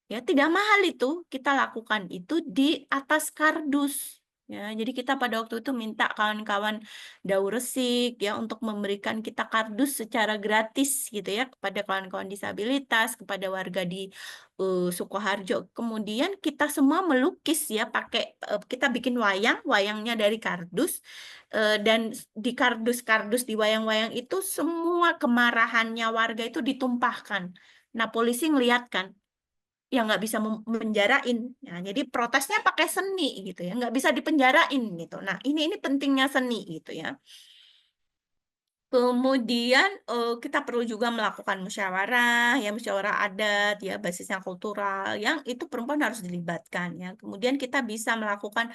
Ya, tidak mahal itu. Kita lakukan itu di atas kardus. Ya, jadi kita pada waktu itu minta kawan-kawan Daur Resik ya untuk memberikan kita kardus secara gratis gitu ya kepada kawan-kawan disabilitas, kepada warga di Sukoharjo. Kemudian kita semua melukis ya pakai kita bikin wayangnya dari kardus dan di kardus-kardus di wayang-wayang itu semua kemarahannya warga itu ditumpahkan. Nah, polisi ngeliat kan ya nggak bisa menjarain. Ya, jadi protesnya pakai seni gitu ya, nggak bisa dipenjarain gitu. Nah, ini pentingnya seni gitu ya. Kemudian kita perlu juga melakukan musyawarah, ya musyawarah adat, ya basisnya kultural, yang itu perempuan harus dilibatkan ya. Kemudian kita bisa melakukan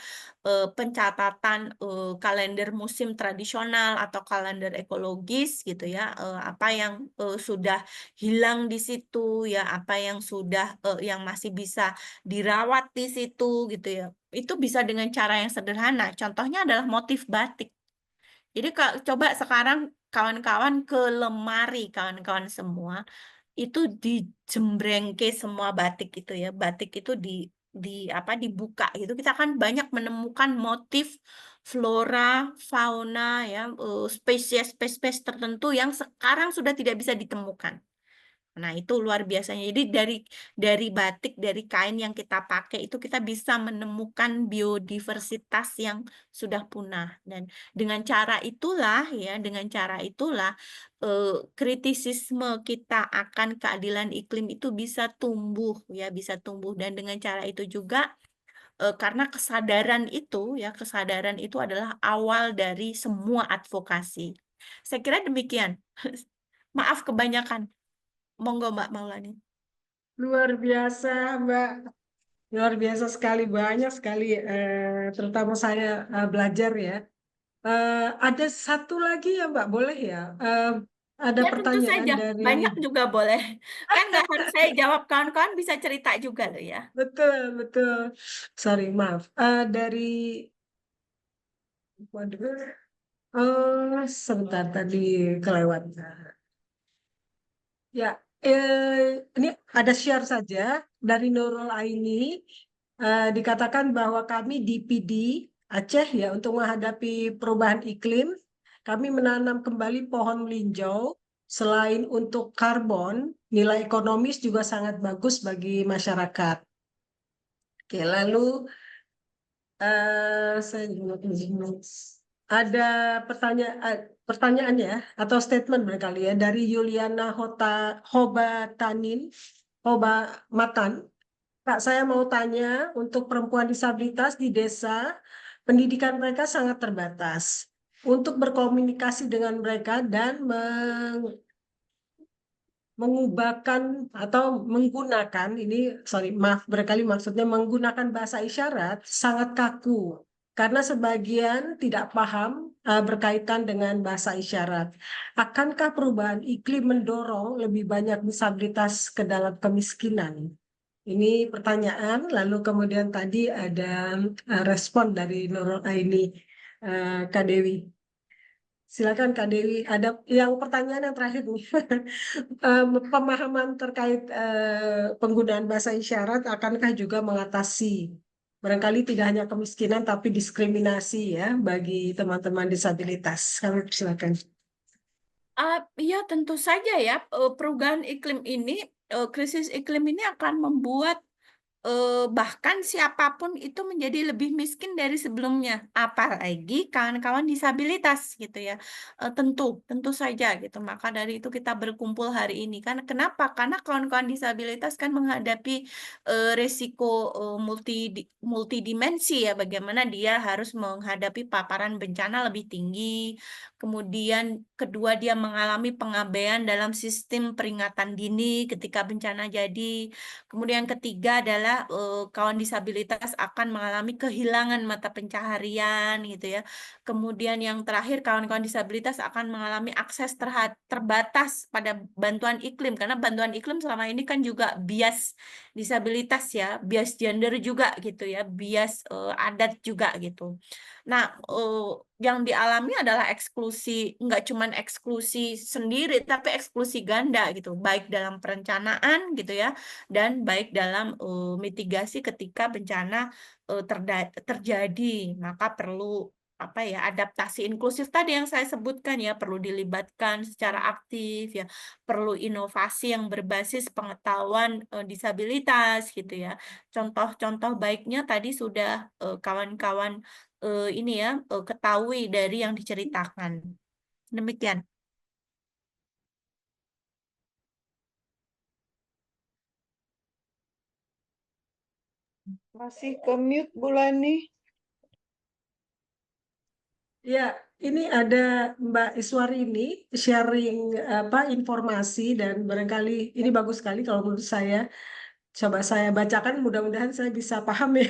pencatatan kalender musim tradisional atau kalender ekologis gitu ya, apa yang sudah hilang di situ ya, apa yang sudah yang masih bisa dirawat di situ gitu ya. Itu bisa dengan cara yang sederhana. Contohnya adalah motif batik. Jadi coba sekarang kawan-kawan ke lemari, kawan-kawan semua, itu dijembrengke semua batik itu ya. Batik itu di apa dibuka gitu. Kita akan banyak menemukan motif flora, fauna ya, spesies-spesies tertentu yang sekarang sudah tidak bisa ditemukan. Nah, itu luar biasanya. Jadi dari batik, dari kain yang kita pakai itu kita bisa menemukan biodiversitas yang sudah punah. Dan dengan cara itulah ya, dengan cara itulah kritisisme kita akan keadilan iklim itu bisa tumbuh ya, bisa tumbuh. Dan dengan cara itu juga karena kesadaran itu ya, kesadaran itu adalah awal dari semua advokasi. Saya kira demikian. Maaf kebanyakan. Monggo Mbak Maulani. Luar biasa, Mbak. Luar biasa sekali, banyak sekali, terutama saya belajar ya. Ada satu lagi ya, Mbak, boleh ya? Ada Ya tentu pertanyaan saja, dari, banyak juga boleh. Kan nggak harus saya jawab, kawan-kawan bisa cerita juga loh ya. betul, betul. Sorry, maaf. Dari, waduh, sebentar tadi kelewat. Ya, ini ada share saja dari Nurul Aini. Dikatakan bahwa kami di PD Aceh ya untuk menghadapi perubahan iklim, kami menanam kembali pohon melinjau. Selain untuk karbon, nilai ekonomis juga sangat bagus bagi masyarakat. Oke, lalu saya juga ada pertanyaan ya atau statement barangkali ya dari Yuliana Hobamatan. Kak, saya mau tanya, untuk perempuan disabilitas di desa, pendidikan mereka sangat terbatas. Untuk berkomunikasi dengan mereka dan mengubahkan atau menggunakan, maaf, berkali maksudnya menggunakan bahasa isyarat sangat kaku. Karena sebagian tidak paham berkaitan dengan bahasa isyarat. Akankah perubahan iklim mendorong lebih banyak disabilitas ke dalam kemiskinan? Ini pertanyaan, lalu kemudian tadi ada respon dari Nurul Aini, Kak Dewi. Silakan Kak Dewi, ada yang pertanyaan yang terakhir nih. Pemahaman terkait penggunaan bahasa isyarat akankah juga mengatasi barangkali tidak hanya kemiskinan tapi diskriminasi ya bagi teman-teman disabilitas. Kami silakan. Iya tentu saja ya, perubahan iklim ini, krisis iklim ini akan membuat bahkan siapapun itu menjadi lebih miskin dari sebelumnya, apalagi kawan-kawan disabilitas gitu ya. Tentu saja gitu. Maka dari itu kita berkumpul hari ini. Karena kenapa? Karena kawan-kawan disabilitas kan menghadapi resiko multidimensi ya, bagaimana dia harus menghadapi paparan bencana lebih tinggi. Kemudian kedua, dia mengalami pengabaian dalam sistem peringatan dini ketika bencana jadi. Kemudian ketiga adalah kawan disabilitas akan mengalami kehilangan mata pencaharian gitu ya. Kemudian yang terakhir, kawan-kawan disabilitas akan mengalami akses terbatas pada bantuan iklim, karena bantuan iklim selama ini kan juga bias disabilitas ya, bias gender juga gitu ya, bias adat juga gitu. Nah, yang dialami adalah eksklusi, nggak cuman eksklusi sendiri, tapi eksklusi ganda gitu, baik dalam perencanaan gitu ya, dan baik dalam mitigasi ketika bencana terjadi. Maka perlu apa ya, adaptasi inklusif tadi yang saya sebutkan ya, perlu dilibatkan secara aktif ya, perlu inovasi yang berbasis pengetahuan disabilitas gitu ya. Contoh-contoh baiknya tadi sudah kawan-kawan ini ya ketahui dari yang diceritakan. Demikian. Masih ke mute Bulani. Ya, ini ada Mbak Iswarini sharing informasi dan barangkali ini bagus sekali kalau menurut saya. Coba saya bacakan, mudah-mudahan saya bisa paham ya.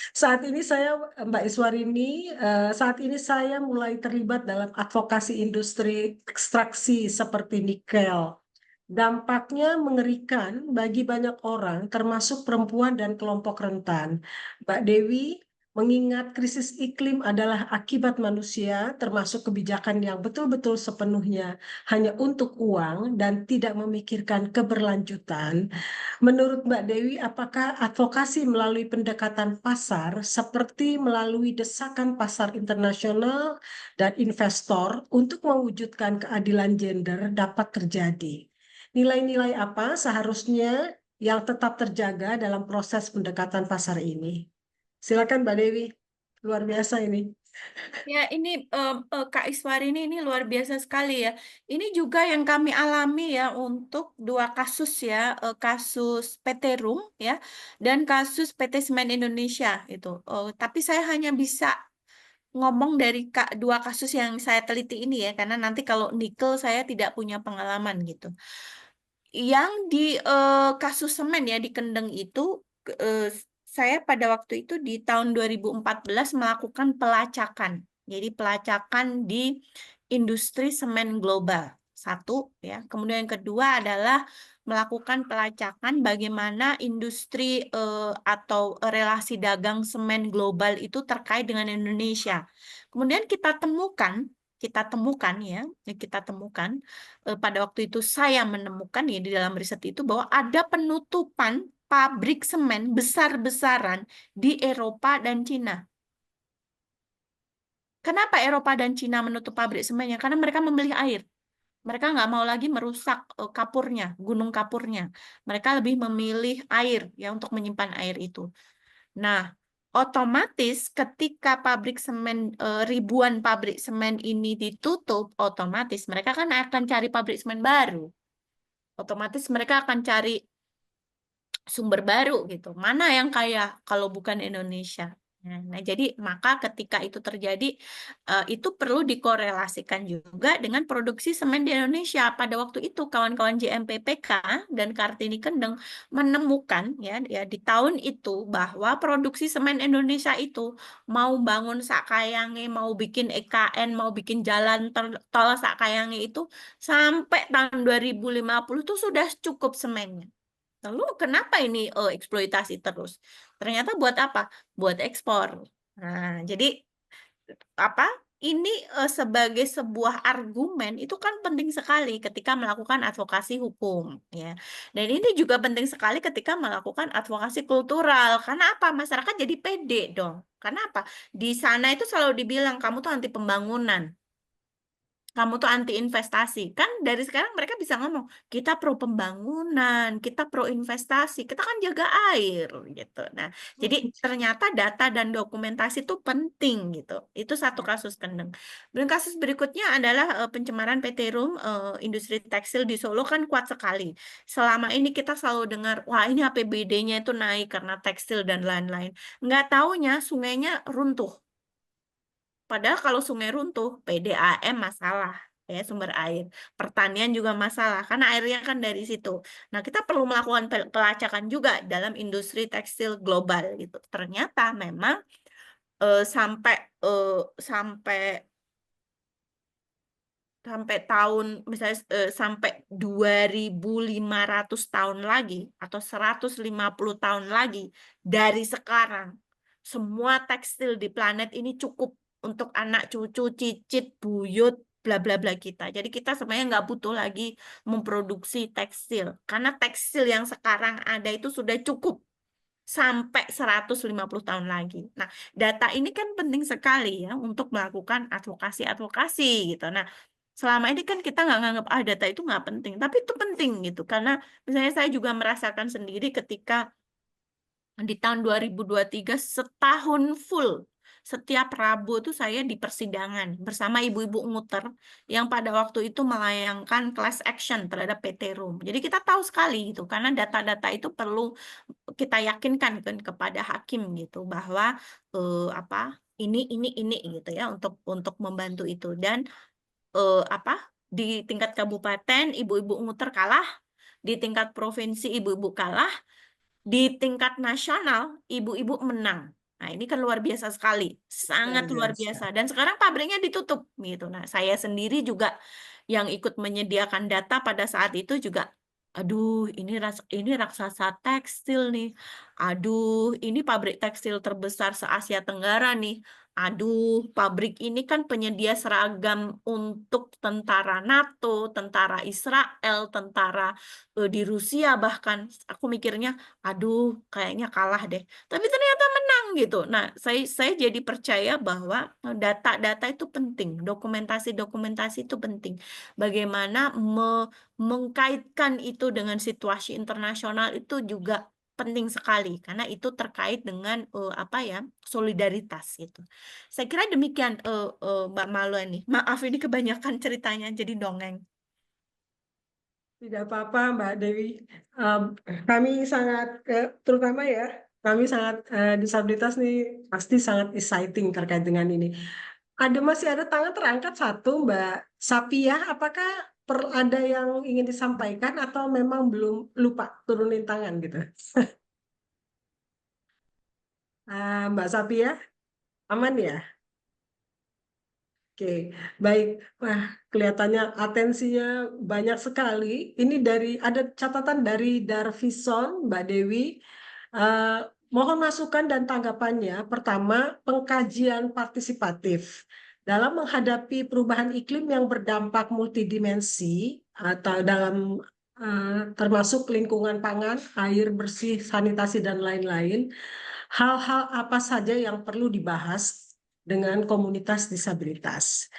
Saat ini saya, Mbak Iswarini, saat ini saya mulai terlibat dalam advokasi industri ekstraksi seperti nikel. Dampaknya mengerikan bagi banyak orang, termasuk perempuan dan kelompok rentan. Mbak Dewi, mengingat krisis iklim adalah akibat manusia, termasuk kebijakan yang betul-betul sepenuhnya hanya untuk uang dan tidak memikirkan keberlanjutan. Menurut Mbak Dewi, apakah advokasi melalui pendekatan pasar seperti melalui desakan pasar internasional dan investor untuk mewujudkan keadilan gender dapat terjadi? Nilai-nilai apa seharusnya yang tetap terjaga dalam proses pendekatan pasar ini? Silakan Mbak Dewi, luar biasa ini. Ya, ini Kak Iswarini ini luar biasa sekali ya. Ini juga yang kami alami ya untuk dua kasus ya, kasus PT Room ya dan kasus PT Semen Indonesia itu. Tapi saya hanya bisa ngomong dari dua kasus yang saya teliti ini ya, karena nanti kalau nikel saya tidak punya pengalaman gitu. Yang di kasus semen ya di Kendeng itu, saya pada waktu itu di tahun 2014 melakukan pelacakan. Jadi pelacakan di industri semen global. Satu ya. Kemudian yang kedua adalah melakukan pelacakan bagaimana industri atau relasi dagang semen global itu terkait dengan Indonesia. Kemudian kita temukan ya, kita temukan pada waktu itu saya menemukan ya di dalam riset itu bahwa ada penutupan pabrik semen besar-besaran di Eropa dan Cina. Kenapa Eropa dan Cina menutup pabrik semennya? Karena mereka memilih air. Mereka nggak mau lagi merusak kapurnya, gunung kapurnya. Mereka lebih memilih air ya untuk menyimpan air itu. Nah, otomatis ketika pabrik semen, ribuan pabrik semen ini ditutup, otomatis mereka kan akan cari pabrik semen baru. Otomatis mereka akan cari sumber baru gitu. Mana yang kaya kalau bukan Indonesia? Nah, jadi maka ketika itu terjadi, itu perlu dikorelasikan juga dengan produksi semen di Indonesia. Pada waktu itu kawan-kawan JMPPK dan Kartini Kendeng menemukan ya di tahun itu bahwa produksi semen Indonesia itu mau bangun sakayange, mau bikin EKN, mau bikin jalan tol sakayange itu sampai tahun 2050 itu sudah cukup semennya. Lalu kenapa ini eksploitasi terus? Ternyata buat apa? Buat ekspor. Nah, jadi apa? Ini sebagai sebuah argumen itu kan penting sekali ketika melakukan advokasi hukum, ya. Dan ini juga penting sekali ketika melakukan advokasi kultural. Karena apa? Masyarakat jadi pede dong. Karena apa? Di sana itu selalu dibilang kamu tuh anti pembangunan. kamu tuh anti investasi. Kan dari sekarang mereka bisa ngomong, kita pro pembangunan, kita pro investasi, kita kan jaga air gitu. Nah, jadi ternyata data dan dokumentasi itu penting gitu. Itu satu kasus kendeng. Dan kasus berikutnya adalah pencemaran PT Rum, industri tekstil di Solo kan kuat sekali. Selama ini kita selalu dengar, wah ini APBD-nya itu naik karena tekstil dan lain-lain. Nggak taunya sungainya runtuh. Padahal kalau sungai runtuh, PDAM masalah, ya sumber air. Pertanian juga masalah, karena airnya kan dari situ. Nah, kita perlu melakukan pelacakan juga dalam industri tekstil global gitu. Ternyata memang sampai sampai tahun misalnya sampai 2.500 tahun lagi atau 150 tahun lagi dari sekarang, semua tekstil di planet ini cukup untuk anak cucu, cicit, buyut, bla bla bla kita. Jadi kita sebenarnya nggak butuh lagi memproduksi tekstil karena tekstil yang sekarang ada itu sudah cukup sampai 150 tahun lagi. Nah, data ini kan penting sekali ya untuk melakukan advokasi-advokasi gitu. Nah, selama ini kan kita nggak nganggap data itu nggak penting, tapi itu penting gitu. Karena misalnya saya juga merasakan sendiri ketika di tahun 2023 setahun full setiap Rabu itu saya di persidangan bersama ibu-ibu nguter yang pada waktu itu melayangkan class action terhadap PT Rum. Jadi kita tahu sekali gitu karena data-data itu perlu kita yakinkan kan kepada hakim gitu bahwa apa ini gitu ya untuk membantu itu dan apa di tingkat kabupaten ibu-ibu nguter kalah, di tingkat provinsi ibu-ibu kalah, di tingkat nasional ibu-ibu menang. Nah, ini kan luar biasa sekali, sangat luar biasa. Dan sekarang pabriknya ditutup gitu. Nah, saya sendiri juga yang ikut menyediakan data pada saat itu juga, aduh, ini raksasa tekstil nih. Aduh, ini pabrik tekstil terbesar se-Asia Tenggara nih. Aduh, pabrik ini kan penyedia seragam untuk tentara NATO, tentara Israel, tentara di Rusia bahkan. Aku mikirnya, aduh, kayaknya kalah deh. Tapi ternyata menang gitu. Nah, saya jadi percaya bahwa data-data itu penting, dokumentasi-dokumentasi itu penting. Bagaimana mengkaitkan itu dengan situasi internasional itu juga penting sekali karena itu terkait dengan apa ya solidaritas gitu. Saya kira demikian Mbak Malu ini. Maaf ini kebanyakan ceritanya jadi dongeng. Tidak apa-apa, Mbak Dewi. Kami sangat, terutama ya, kami sangat disabilitas nih pasti sangat exciting terkait dengan ini. Masih ada tangan terangkat satu, Mbak Sapia. Apakah ada yang ingin disampaikan atau memang belum lupa turunin tangan gitu? Mbak Sapia, aman ya? Oke, baik. Wah, kelihatannya atensinya banyak sekali. Ini ada catatan dari Darvison, Mbak Dewi. Eh, Mohon masukan dan tanggapannya. Pertama, pengkajian partisipatif dalam menghadapi perubahan iklim yang berdampak multidimensi atau dalam termasuk lingkungan pangan, air bersih, sanitasi dan lain-lain. Hal-hal apa saja yang perlu dibahas dengan komunitas disabilitas.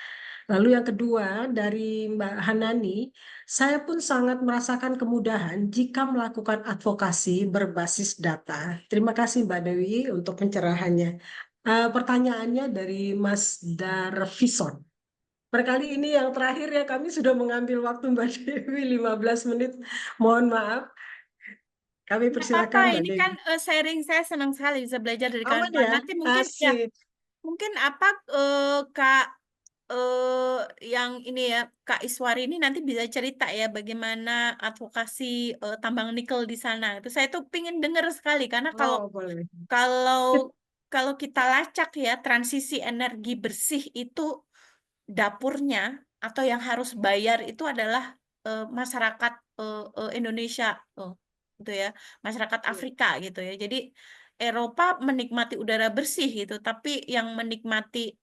Lalu yang kedua dari Mbak Hanani, saya pun sangat merasakan kemudahan jika melakukan advokasi berbasis data. Terima kasih Mbak Dewi untuk pencerahannya. Pertanyaannya dari Mas Darvison. Barangkali ini yang terakhir ya, kami sudah mengambil waktu Mbak Dewi 15 menit. Mohon maaf. Kami Nggak persilakan apa-apa, Mbak ini Dewi. kan sharing saya senang sekali bisa belajar dari Aman kawan-kawan. ya? Nanti mungkin ya Asik. mungkin apa Kak yang ini ya Kak Iswari ini nanti bisa cerita ya bagaimana advokasi tambang nikel di sana. Itu saya tuh pingin dengar sekali karena kalau Oh, boleh. kalau kalau kita lacak ya transisi energi bersih itu dapurnya atau yang harus bayar itu adalah masyarakat Indonesia, gitu ya, masyarakat Afrika gitu ya. Jadi Eropa menikmati udara bersih gitu, tapi yang menikmati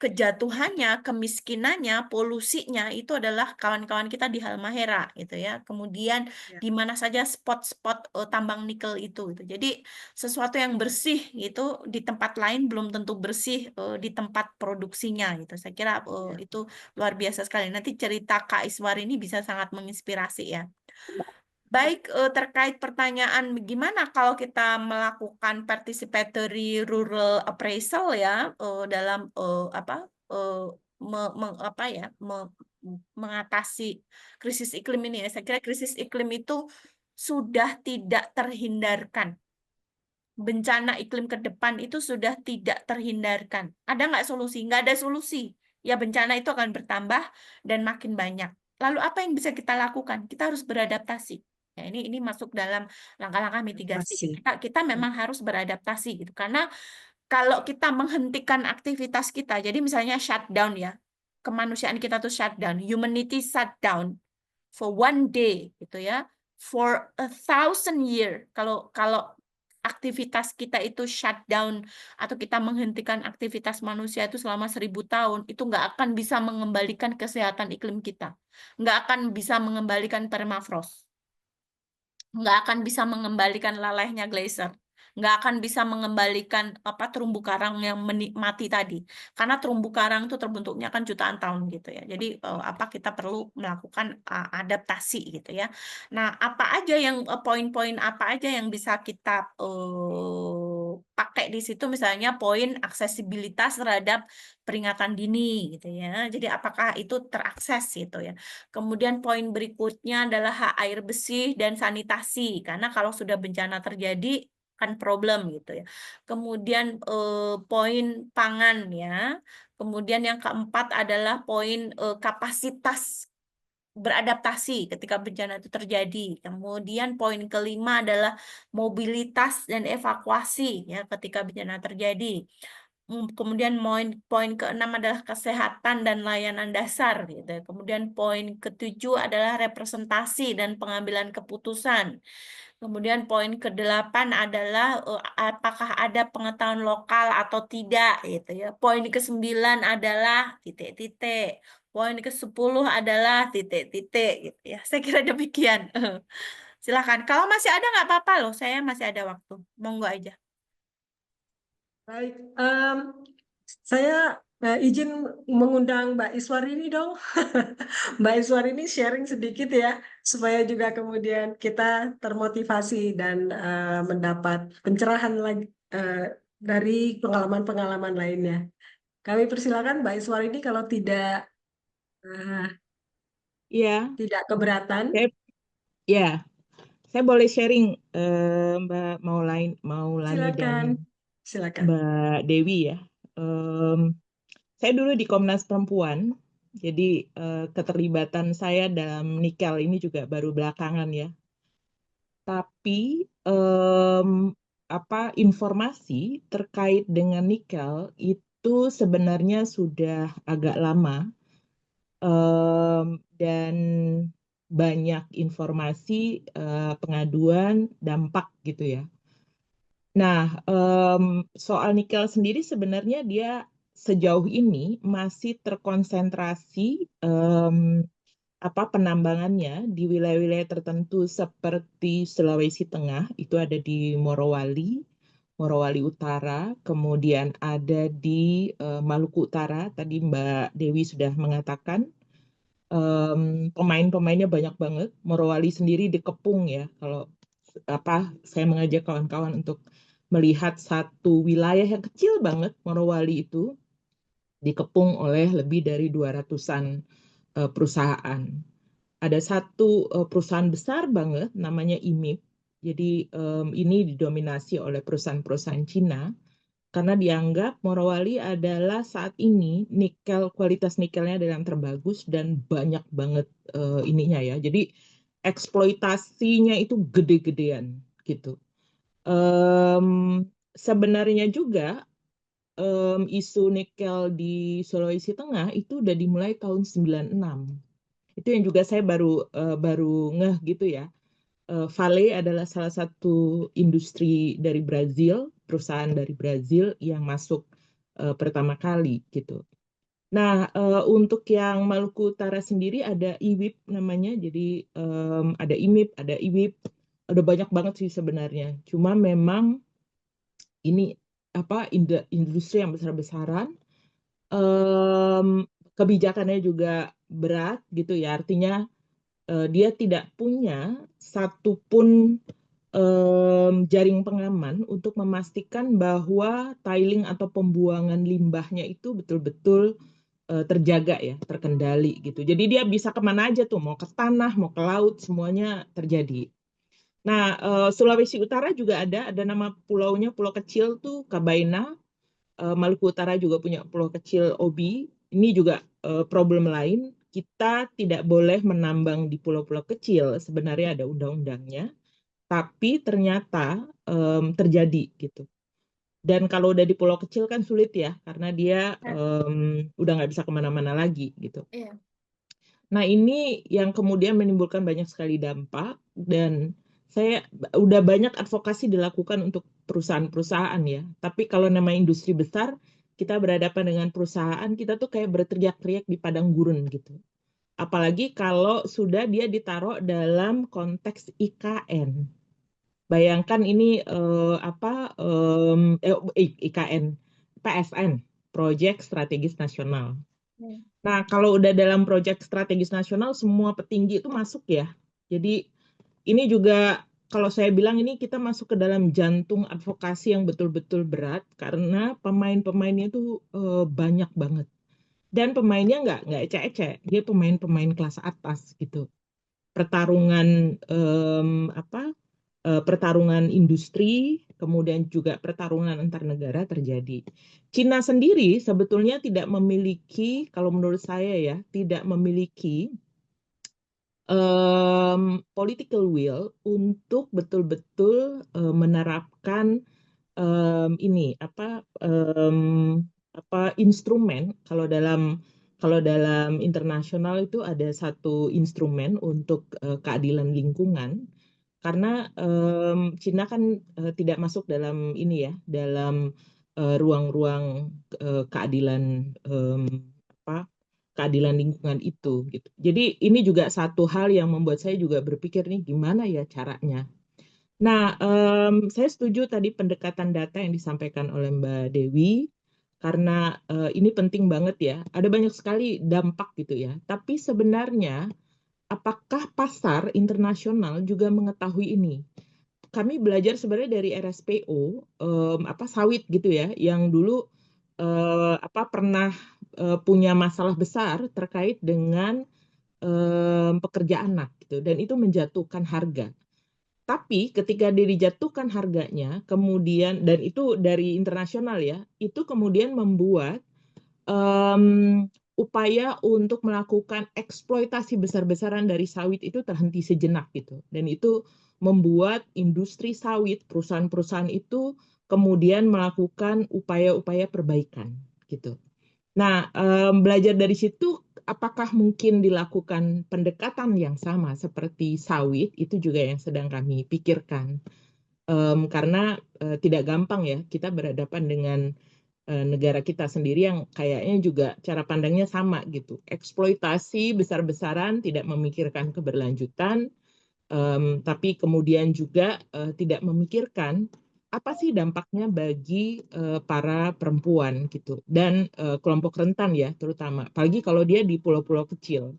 kejatuhannya, kemiskinannya, polusinya itu adalah kawan-kawan kita di Halmahera gitu ya. Kemudian Ya. di mana saja spot-spot tambang nikel itu gitu. Jadi sesuatu yang bersih gitu di tempat lain belum tentu bersih di tempat produksinya gitu. Saya kira Ya. itu luar biasa sekali. Nanti cerita Kak Iswar ini bisa sangat menginspirasi ya. Baik, terkait pertanyaan gimana kalau kita melakukan participatory rural appraisal ya dalam apa apa ya mengatasi krisis iklim ini ya. Saya kira krisis iklim itu sudah tidak terhindarkan. Bencana iklim ke depan itu sudah tidak terhindarkan. Ada nggak solusi? Nggak ada solusi. Ya bencana itu akan bertambah dan makin banyak. Lalu apa yang bisa kita lakukan? Kita harus beradaptasi. Ya, ini masuk dalam langkah-langkah mitigasi. Masih. Kita memang harus beradaptasi gitu. Karena kalau kita menghentikan aktivitas kita, jadi misalnya shutdown ya, kemanusiaan kita tuh shutdown, humanity shutdown for one day gitu ya, for 1,000 year. Kalau aktivitas kita itu shutdown atau kita menghentikan aktivitas manusia itu selama 1.000 tahun, itu nggak akan bisa mengembalikan kesehatan iklim kita, nggak akan bisa mengembalikan permafrost, nggak akan bisa mengembalikan lalainya glacier, nggak akan bisa mengembalikan terumbu karang yang mati tadi, karena terumbu karang itu terbentuknya kan jutaan tahun gitu ya. Jadi kita perlu melakukan adaptasi gitu ya. Nah, apa aja yang poin-poin apa aja yang bisa kita pakai di situ, misalnya poin aksesibilitas terhadap peringatan dini gitu ya. Jadi apakah itu terakses gitu ya. Kemudian poin berikutnya adalah hak air bersih dan sanitasi, karena kalau sudah bencana terjadi kan problem gitu ya. Kemudian poin pangan ya. Kemudian yang keempat adalah poin kapasitas beradaptasi ketika bencana itu terjadi. Kemudian poin kelima adalah mobilitas dan evakuasi ya ketika bencana terjadi. Kemudian poin keenam adalah kesehatan dan layanan dasar gitu. Kemudian poin ketujuh adalah representasi dan pengambilan keputusan. Kemudian poin ke-8 adalah apakah ada pengetahuan lokal atau tidak gitu ya. Poin ke-9 adalah titik-titik. Poin ke-10 adalah titik-titik gitu ya. Saya kira demikian. Silakan. Kalau masih ada nggak apa-apa loh. Saya masih ada waktu. Monggo aja. Baik, saya izin mengundang Mbak Iswarini dong. Mbak Iswarini sharing sedikit ya, supaya juga kemudian kita termotivasi dan mendapat pencerahan lagi dari pengalaman-pengalaman lainnya. Kami persilakan Mbak Iswarini kalau tidak Ya, tidak keberatan. saya boleh sharing Mbak Maulani dan Silakan. Mbak Dewi ya. Saya dulu di Komnas Perempuan, jadi keterlibatan saya dalam nikel ini juga baru belakangan ya. Tapi informasi terkait dengan nikel itu sebenarnya sudah agak lama dan banyak informasi pengaduan dampak gitu ya. Nah, soal nikel sendiri sebenarnya dia sejauh ini masih terkonsentrasi penambangannya di wilayah-wilayah tertentu seperti Sulawesi Tengah, itu ada di Morowali Utara, kemudian ada di Maluku Utara, tadi Mbak Dewi sudah mengatakan. Pemain-pemainnya banyak banget. Morowali sendiri dikepung ya. Kalau saya mengajak kawan-kawan untuk melihat satu wilayah yang kecil banget, Morowali itu dikepung oleh lebih dari 200-an perusahaan. Ada satu perusahaan besar banget namanya IMIP. Jadi ini didominasi oleh perusahaan-perusahaan Cina. Karena dianggap Morowali adalah saat ini kualitas nikelnya adalah yang terbagus dan banyak banget ininya ya. Jadi eksploitasinya itu gede-gedean gitu. Sebenarnya juga isu nikel di Sulawesi Tengah itu udah dimulai tahun 96. Itu yang juga saya baru ngeh gitu ya. Vale adalah salah satu industri dari Brazil, perusahaan dari Brazil yang masuk pertama kali gitu. Nah, untuk yang Maluku Utara sendiri ada IWIP namanya, jadi ada IMIP, ada IWIP, ada banyak banget sih sebenarnya. Cuma memang ini apa industri yang besar-besaran, kebijakannya juga berat gitu ya, artinya dia tidak punya satupun jaring pengaman untuk memastikan bahwa tiling atau pembuangan limbahnya itu betul-betul terjaga ya, terkendali gitu. Jadi dia bisa kemana aja tuh, mau ke tanah, mau ke laut, semuanya terjadi. Nah, Sulawesi Utara juga ada nama pulaunya, pulau kecil tuh Kabaina. Maluku Utara juga punya pulau kecil Obi. Ini juga problem lain. Kita tidak boleh menambang di pulau-pulau kecil. Sebenarnya ada undang-undangnya, tapi ternyata terjadi gitu. Dan kalau udah di pulau kecil kan sulit ya, karena dia udah nggak bisa kemana-mana lagi gitu. Iya. Nah ini yang kemudian menimbulkan banyak sekali dampak, dan saya udah banyak advokasi dilakukan untuk perusahaan-perusahaan ya. Tapi kalau nama industri besar, kita berhadapan dengan perusahaan, kita tuh kayak berteriak-teriak di padang gurun gitu. Apalagi kalau sudah dia ditaruh dalam konteks IKN. Bayangkan ini IKN, PSN, Proyek Strategis Nasional. Nah, kalau udah dalam proyek strategis nasional, semua petinggi itu masuk ya. Jadi ini juga kalau saya bilang ini kita masuk ke dalam jantung advokasi yang betul-betul berat karena pemain-pemainnya itu banyak banget. Dan pemainnya nggak ecek-ecek, dia pemain-pemain kelas atas gitu. Pertarungan pertarungan industri, kemudian juga pertarungan antar negara terjadi. Cina sendiri sebetulnya tidak memiliki, kalau menurut saya ya, tidak memiliki political will untuk betul-betul menerapkan ini instrumen. Kalau dalam internasional itu ada satu instrumen untuk keadilan lingkungan. Karena Cina kan tidak masuk dalam ini ya, dalam ruang-ruang keadilan keadilan lingkungan itu gitu. Jadi ini juga satu hal yang membuat saya juga berpikir nih gimana ya caranya. Nah, saya setuju tadi pendekatan data yang disampaikan oleh Mbak Dewi karena ini penting banget ya. Ada banyak sekali dampak gitu ya. Tapi sebenarnya apakah pasar internasional juga mengetahui ini? Kami belajar sebenarnya dari RSPO, sawit gitu ya, yang dulu pernah punya masalah besar terkait dengan pekerja anak gitu, dan itu menjatuhkan harga. Tapi ketika dia dijatuhkan harganya, kemudian dan itu dari internasional ya, itu kemudian membuat upaya untuk melakukan eksploitasi besar-besaran dari sawit itu terhenti sejenak gitu. Dan itu membuat industri sawit, perusahaan-perusahaan itu kemudian melakukan upaya-upaya perbaikan gitu. Nah, belajar dari situ, apakah mungkin dilakukan pendekatan yang sama seperti sawit, itu juga yang sedang kami pikirkan. Karena tidak gampang ya, kita berhadapan dengan negara kita sendiri yang kayaknya juga cara pandangnya sama gitu. Eksploitasi besar-besaran, tidak memikirkan keberlanjutan, tapi kemudian juga tidak memikirkan apa sih dampaknya bagi para perempuan gitu dan kelompok rentan ya terutama, apalagi kalau dia di pulau-pulau kecil.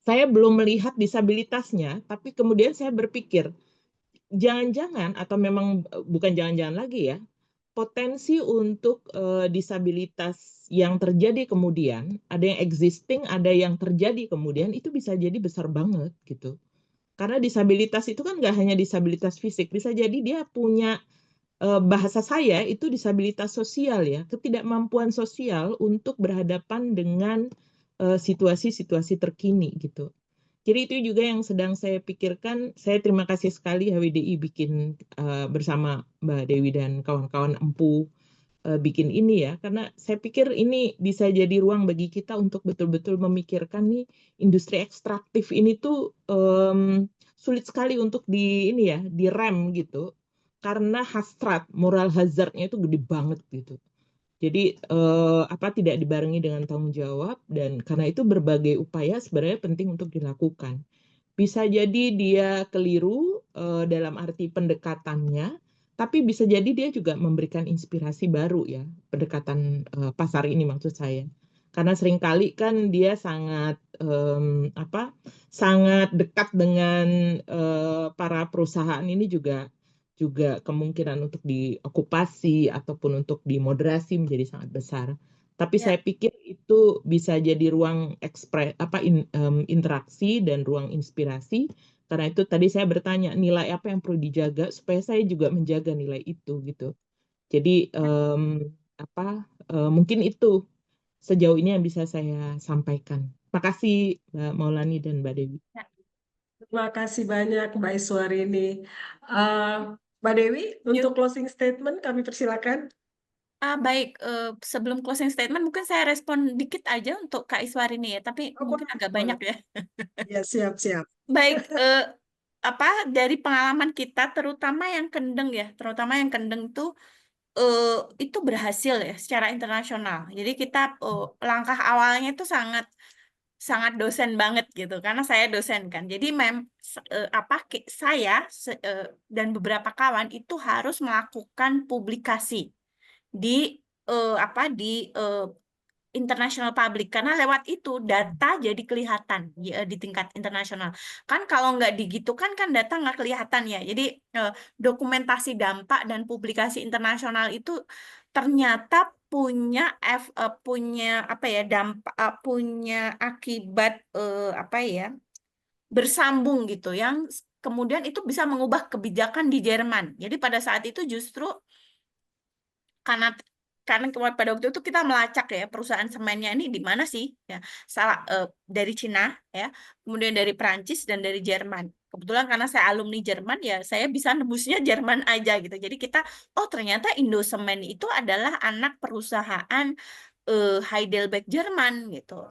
Saya belum melihat disabilitasnya, tapi kemudian saya berpikir jangan-jangan atau memang bukan jangan-jangan lagi ya, potensi untuk disabilitas yang terjadi kemudian, ada yang existing, ada yang terjadi kemudian, itu bisa jadi besar banget gitu. Karena disabilitas itu kan nggak hanya disabilitas fisik, bisa jadi dia punya bahasa saya itu disabilitas sosial ya, ketidakmampuan sosial untuk berhadapan dengan situasi-situasi terkini gitu. Jadi itu juga yang sedang saya pikirkan. Saya terima kasih sekali HWDI bikin bersama Mbak Dewi dan kawan-kawan Empu bikin ini ya, karena saya pikir ini bisa jadi ruang bagi kita untuk betul-betul memikirkan nih industri ekstraktif ini tuh sulit sekali untuk direm gitu, karena hasrat moral hazardnya itu gede banget gitu. Jadi tidak dibarengi dengan tanggung jawab, dan karena itu berbagai upaya sebenarnya penting untuk dilakukan. Bisa jadi dia keliru dalam arti pendekatannya, tapi bisa jadi dia juga memberikan inspirasi baru ya, pendekatan pasar ini maksud saya. Karena seringkali kan dia sangat sangat dekat dengan para perusahaan ini juga kemungkinan untuk diokupasi ataupun untuk dimoderasi menjadi sangat besar. Tapi Ya. saya pikir itu bisa jadi ruang interaksi dan ruang inspirasi. Karena itu tadi saya bertanya nilai apa yang perlu dijaga supaya saya juga menjaga nilai itu gitu. Jadi mungkin itu sejauh ini yang bisa saya sampaikan. Makasih Mbak Maulani dan Mbak Dewi. Terima kasih banyak Mbak Iswarini. Mbak Dewi, untuk closing statement kami persilakan. Baik, sebelum closing statement mungkin saya respon dikit aja untuk Kak Iswarini ya, tapi mungkin agak banyak ya. Ya, siap-siap. Baik, dari pengalaman kita, terutama yang kendeng ya, itu berhasil ya secara internasional. Jadi kita langkah awalnya itu sangat dosen banget gitu, karena saya dosen kan. Jadi saya dan beberapa kawan itu harus melakukan publikasi di international public, karena lewat itu data jadi kelihatan di tingkat internasional. Kan kalau nggak digitu kan data nggak kelihatan ya. Jadi dokumentasi dampak dan publikasi internasional itu ternyata punya dampak, punya akibat bersambung gitu, yang kemudian itu bisa mengubah kebijakan di Jerman. Jadi pada saat itu justru karena pada waktu itu kita melacak ya perusahaan semennya ini di mana sih ya, dari Cina ya, kemudian dari Prancis dan dari Jerman. Kebetulan karena saya alumni Jerman ya, saya bisa nembusnya Jerman aja gitu. Jadi kita ternyata Indosemen itu adalah anak perusahaan Heidelberg Jerman gitu.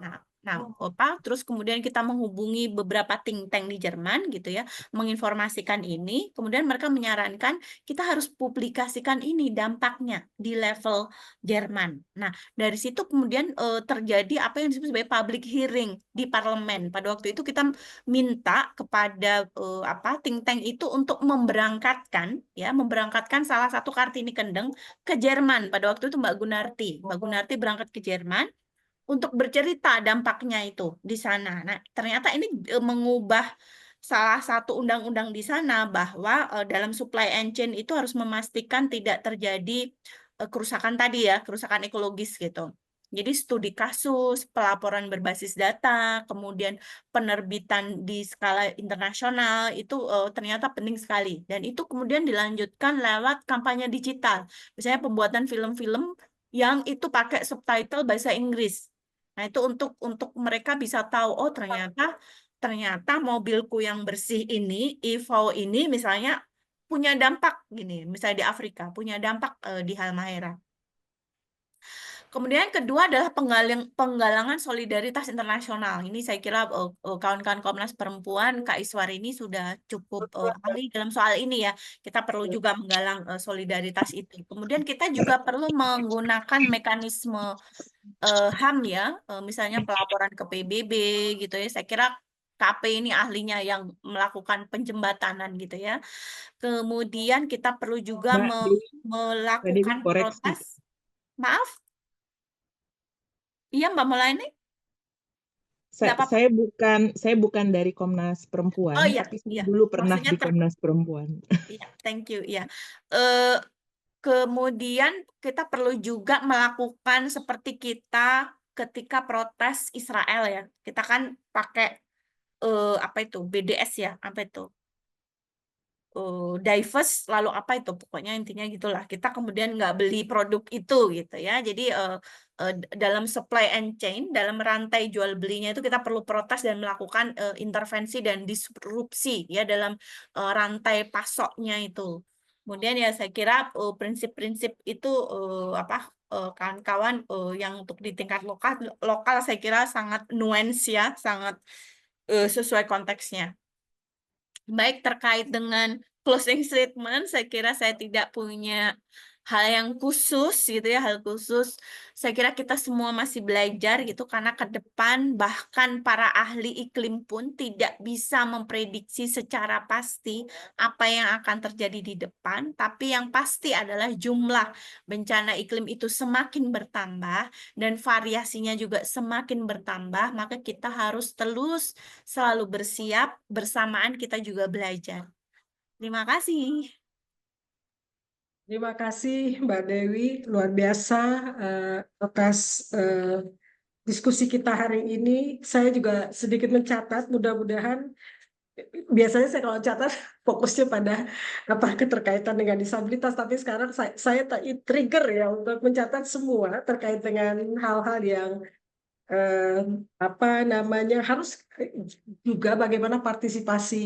Terus kemudian kita menghubungi beberapa think tank di Jerman gitu ya, menginformasikan ini, kemudian mereka menyarankan kita harus publikasikan ini dampaknya di level Jerman. Nah, dari situ kemudian terjadi apa yang disebut sebagai public hearing di parlemen. Pada waktu itu kita minta kepada think tank itu untuk memberangkatkan salah satu Kartini Kendeng ke Jerman. Pada waktu itu Mbak Gunarti berangkat ke Jerman untuk bercerita dampaknya itu di sana. Nah, ternyata ini mengubah salah satu undang-undang di sana bahwa dalam supply and chain itu harus memastikan tidak terjadi kerusakan tadi ya, kerusakan ekologis gitu. Jadi studi kasus, pelaporan berbasis data, kemudian penerbitan di skala internasional itu ternyata penting sekali. Dan itu kemudian dilanjutkan lewat kampanye digital. Misalnya pembuatan film-film yang itu pakai subtitle bahasa Inggris. Nah, itu untuk mereka bisa tahu, ternyata mobilku yang bersih ini, Evo ini misalnya punya dampak gini, misalnya di Afrika, punya dampak di Halmahera. Kemudian kedua adalah penggalangan solidaritas internasional. Ini saya kira kawan-kawan Komnas Perempuan, Kak Iswarini sudah cukup ahli dalam soal ini ya. Kita perlu juga menggalang solidaritas itu. Kemudian kita juga perlu menggunakan mekanisme HAM ya, misalnya pelaporan ke PBB gitu ya. Saya kira KP ini ahlinya yang melakukan penjembatanan gitu ya. Kemudian kita perlu juga melakukan protes. Maaf? Iya, Mbak Maulani? Saya bukan dari Komnas Perempuan, tapi saya dulu pernah di Komnas Perempuan. Iya, thank you. Ya. Kemudian kita perlu juga melakukan seperti kita ketika protes Israel ya. Kita kan pakai BDS ya, diverse, lalu pokoknya intinya gitulah, kita kemudian nggak beli produk itu gitu ya. Jadi dalam supply and chain, dalam rantai jual belinya itu kita perlu protes dan melakukan intervensi dan disrupsi ya dalam rantai pasoknya itu. Kemudian ya saya kira prinsip-prinsip itu kawan-kawan yang untuk di tingkat lokal saya kira sangat nuance ya, sangat sesuai konteksnya. Baik, terkait dengan closing statement, saya kira saya tidak punya hal yang khusus gitu ya, hal khusus. Saya kira kita semua masih belajar gitu karena ke depan bahkan para ahli iklim pun tidak bisa memprediksi secara pasti apa yang akan terjadi di depan, tapi yang pasti adalah jumlah bencana iklim itu semakin bertambah dan variasinya juga semakin bertambah, maka kita harus terus selalu bersiap, bersamaan kita juga belajar. Terima kasih. Terima kasih Mbak Dewi, luar biasa atas diskusi kita hari ini. Saya juga sedikit mencatat, mudah-mudahan biasanya saya kalau catat fokusnya pada apa keterkaitan dengan disabilitas, tapi sekarang saya trigger ya untuk mencatat semua terkait dengan hal-hal yang apa namanya harus juga bagaimana partisipasi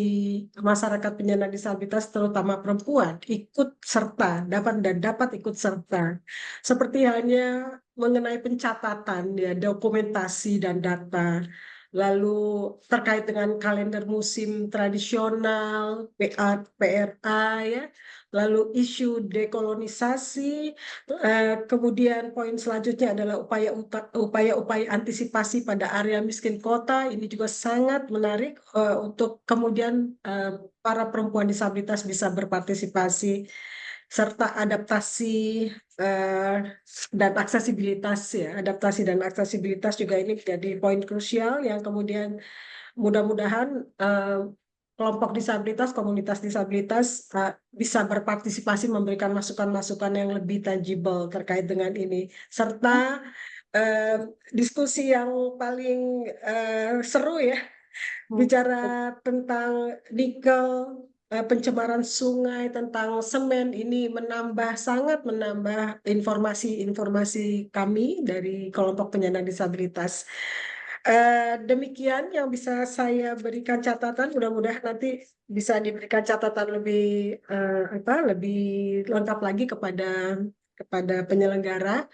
masyarakat penyandang disabilitas terutama perempuan ikut serta dapat ikut serta seperti halnya mengenai pencatatan ya dokumentasi dan data, lalu terkait dengan kalender musim tradisional PRA ya, lalu isu dekolonisasi. Kemudian poin selanjutnya adalah upaya-upaya antisipasi pada area miskin kota. Ini juga sangat menarik untuk kemudian para perempuan disabilitas bisa berpartisipasi serta adaptasi dan aksesibilitas ya. Adaptasi dan aksesibilitas juga ini menjadi poin krusial yang kemudian mudah-mudahan kelompok disabilitas, komunitas disabilitas bisa berpartisipasi memberikan masukan-masukan yang lebih tangible terkait dengan ini. Serta diskusi yang paling seru ya, bicara tentang nikel, pencemaran sungai, tentang semen, ini sangat menambah informasi-informasi kami dari kelompok penyandang disabilitas. Demikian yang bisa saya berikan catatan. Mudah-mudahan nanti bisa diberikan catatan lebih lebih lengkap lagi kepada penyelenggara.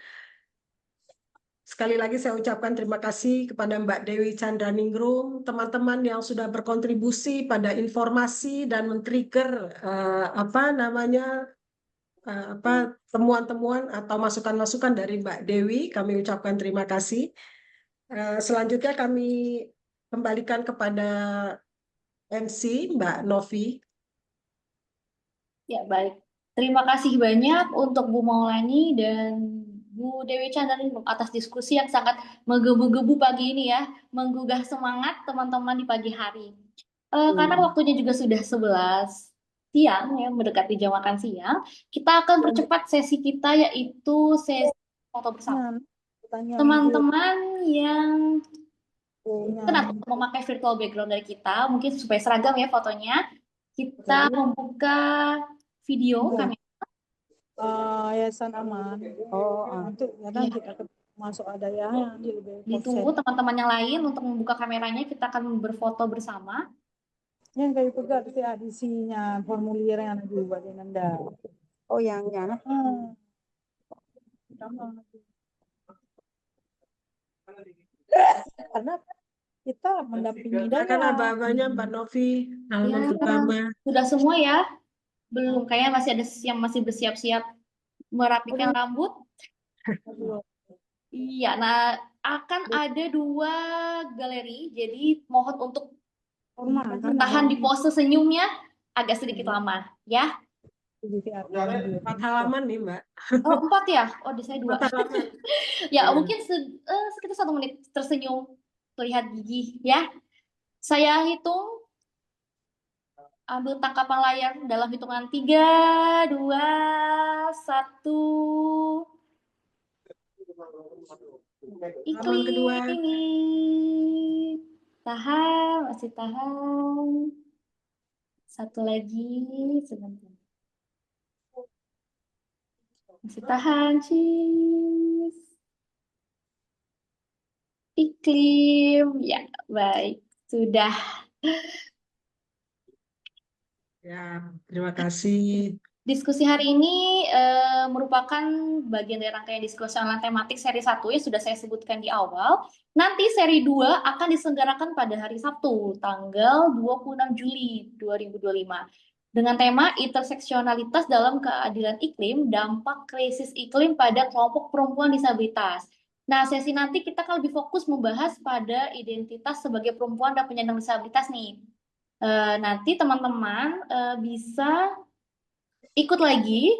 Sekali lagi saya ucapkan terima kasih kepada Mbak Dewi Chandraningrum, teman-teman yang sudah berkontribusi pada informasi dan men-trigger temuan-temuan atau masukan-masukan dari Mbak Dewi. Kami ucapkan terima kasih. Selanjutnya kami kembalikan kepada MC Mbak Novi. Ya, baik. Terima kasih banyak untuk Bu Maulani dan Bu Dewi Chandraningrum atas diskusi yang sangat menggebu-gebu pagi ini ya, menggugah semangat teman-teman di pagi hari. Karena waktunya juga sudah 11 siang ya, mendekati jam makan siang, kita akan percepat sesi kita yaitu sesi foto bersama. Teman-teman yang kenapa memakai virtual background dari kita, mungkin supaya seragam ya fotonya, kita membuka video kami. Yayasan Aman. Nanti kadang kita masuk ada yang Ditunggu teman-teman yang lain untuk membuka kameranya, kita akan berfoto bersama. Yang kayak itu gak ada isinya formulir yang juga di nanda. Oh yang karena kita mendampingi dia. Akan abah-abahnya Mbak Novi, halaman pertama. Sudah semua ya? Belum, kayaknya masih ada yang masih bersiap-siap merapikan rambut. Iya, nah akan ada 2 galeri, jadi mohon untuk tahan di pose senyumnya agak sedikit lama, ya. 4 halaman nih Mbak. Oh 4 ya? Oh di saya 2. Ya mungkin sekitar 1 menit tersenyum, terlihat gigi ya. Saya hitung. Ambil tangkapan layar dalam hitungan 3, 2, 1. Halaman kedua. Tahan, masih tahan. 1 lagi, sebentar. Masih tahan, cheese. Iklim, ya baik, sudah. Ya, terima kasih. Diskusi hari ini merupakan bagian dari rangkaian diskusi online tematik seri 1 yang sudah saya sebutkan di awal. Nanti seri 2 akan diselenggarakan pada hari Sabtu, tanggal 26 Juli 2025. dengan tema interseksionalitas dalam keadilan iklim, dampak krisis iklim pada kelompok perempuan disabilitas. Nah, sesi nanti kita akan lebih fokus membahas pada identitas sebagai perempuan dan penyandang disabilitas nih. Nanti teman-teman bisa ikut lagi,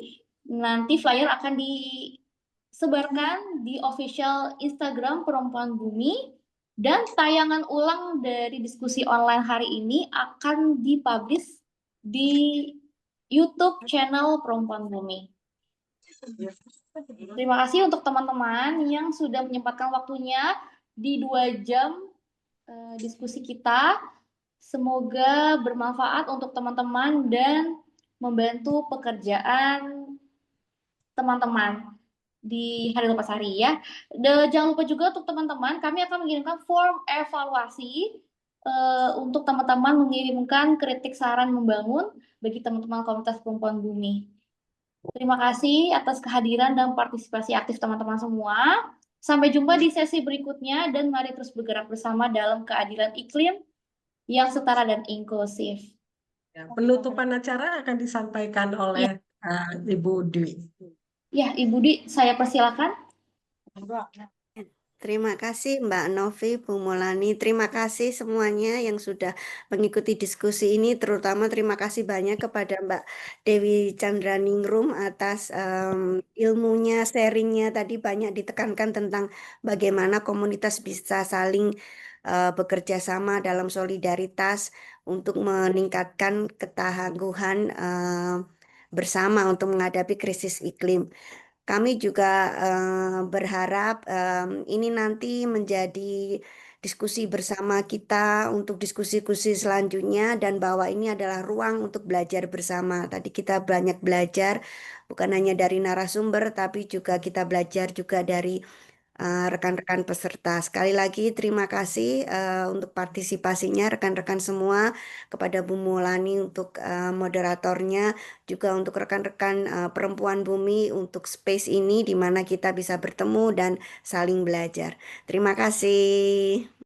nanti flyer akan disebarkan di official Instagram Perempuan Bumi, dan tayangan ulang dari diskusi online hari ini akan dipublish di YouTube channel Perempuan Bumi. Terima kasih untuk teman-teman yang sudah menyempatkan waktunya di 2 jam diskusi kita. Semoga bermanfaat untuk teman-teman dan membantu pekerjaan teman-teman di Hari Lepas Hari ya. Jangan lupa juga untuk teman-teman, kami akan mengirimkan form evaluasi untuk teman-teman mengirimkan kritik saran membangun bagi teman-teman komunitas Perempuan Bumi. Terima kasih atas kehadiran dan partisipasi aktif teman-teman semua. Sampai jumpa di sesi berikutnya dan mari terus bergerak bersama dalam keadilan iklim yang setara dan inklusif. Ya, penutupan acara akan disampaikan oleh Ibu Dwi. Ya, Ibu Dwi, saya persilakan. Terima kasih Mbak Novi, Bu Maulani. Terima kasih semuanya yang sudah mengikuti diskusi ini. Terutama terima kasih banyak kepada Mbak Dewi Chandraningrum atas ilmunya, sharingnya. Tadi banyak ditekankan tentang bagaimana komunitas bisa saling bekerja sama dalam solidaritas untuk meningkatkan ketangguhan bersama untuk menghadapi krisis iklim. Kami juga berharap ini nanti menjadi diskusi bersama kita untuk diskusi-diskusi selanjutnya dan bahwa ini adalah ruang untuk belajar bersama. Tadi kita banyak belajar bukan hanya dari narasumber tapi juga kita belajar juga dari rekan-rekan peserta. Sekali lagi terima kasih untuk partisipasinya rekan-rekan semua, kepada Bu Maulani untuk moderatornya, juga untuk rekan-rekan Perempuan Bumi untuk space ini di mana kita bisa bertemu dan saling belajar. Terima kasih.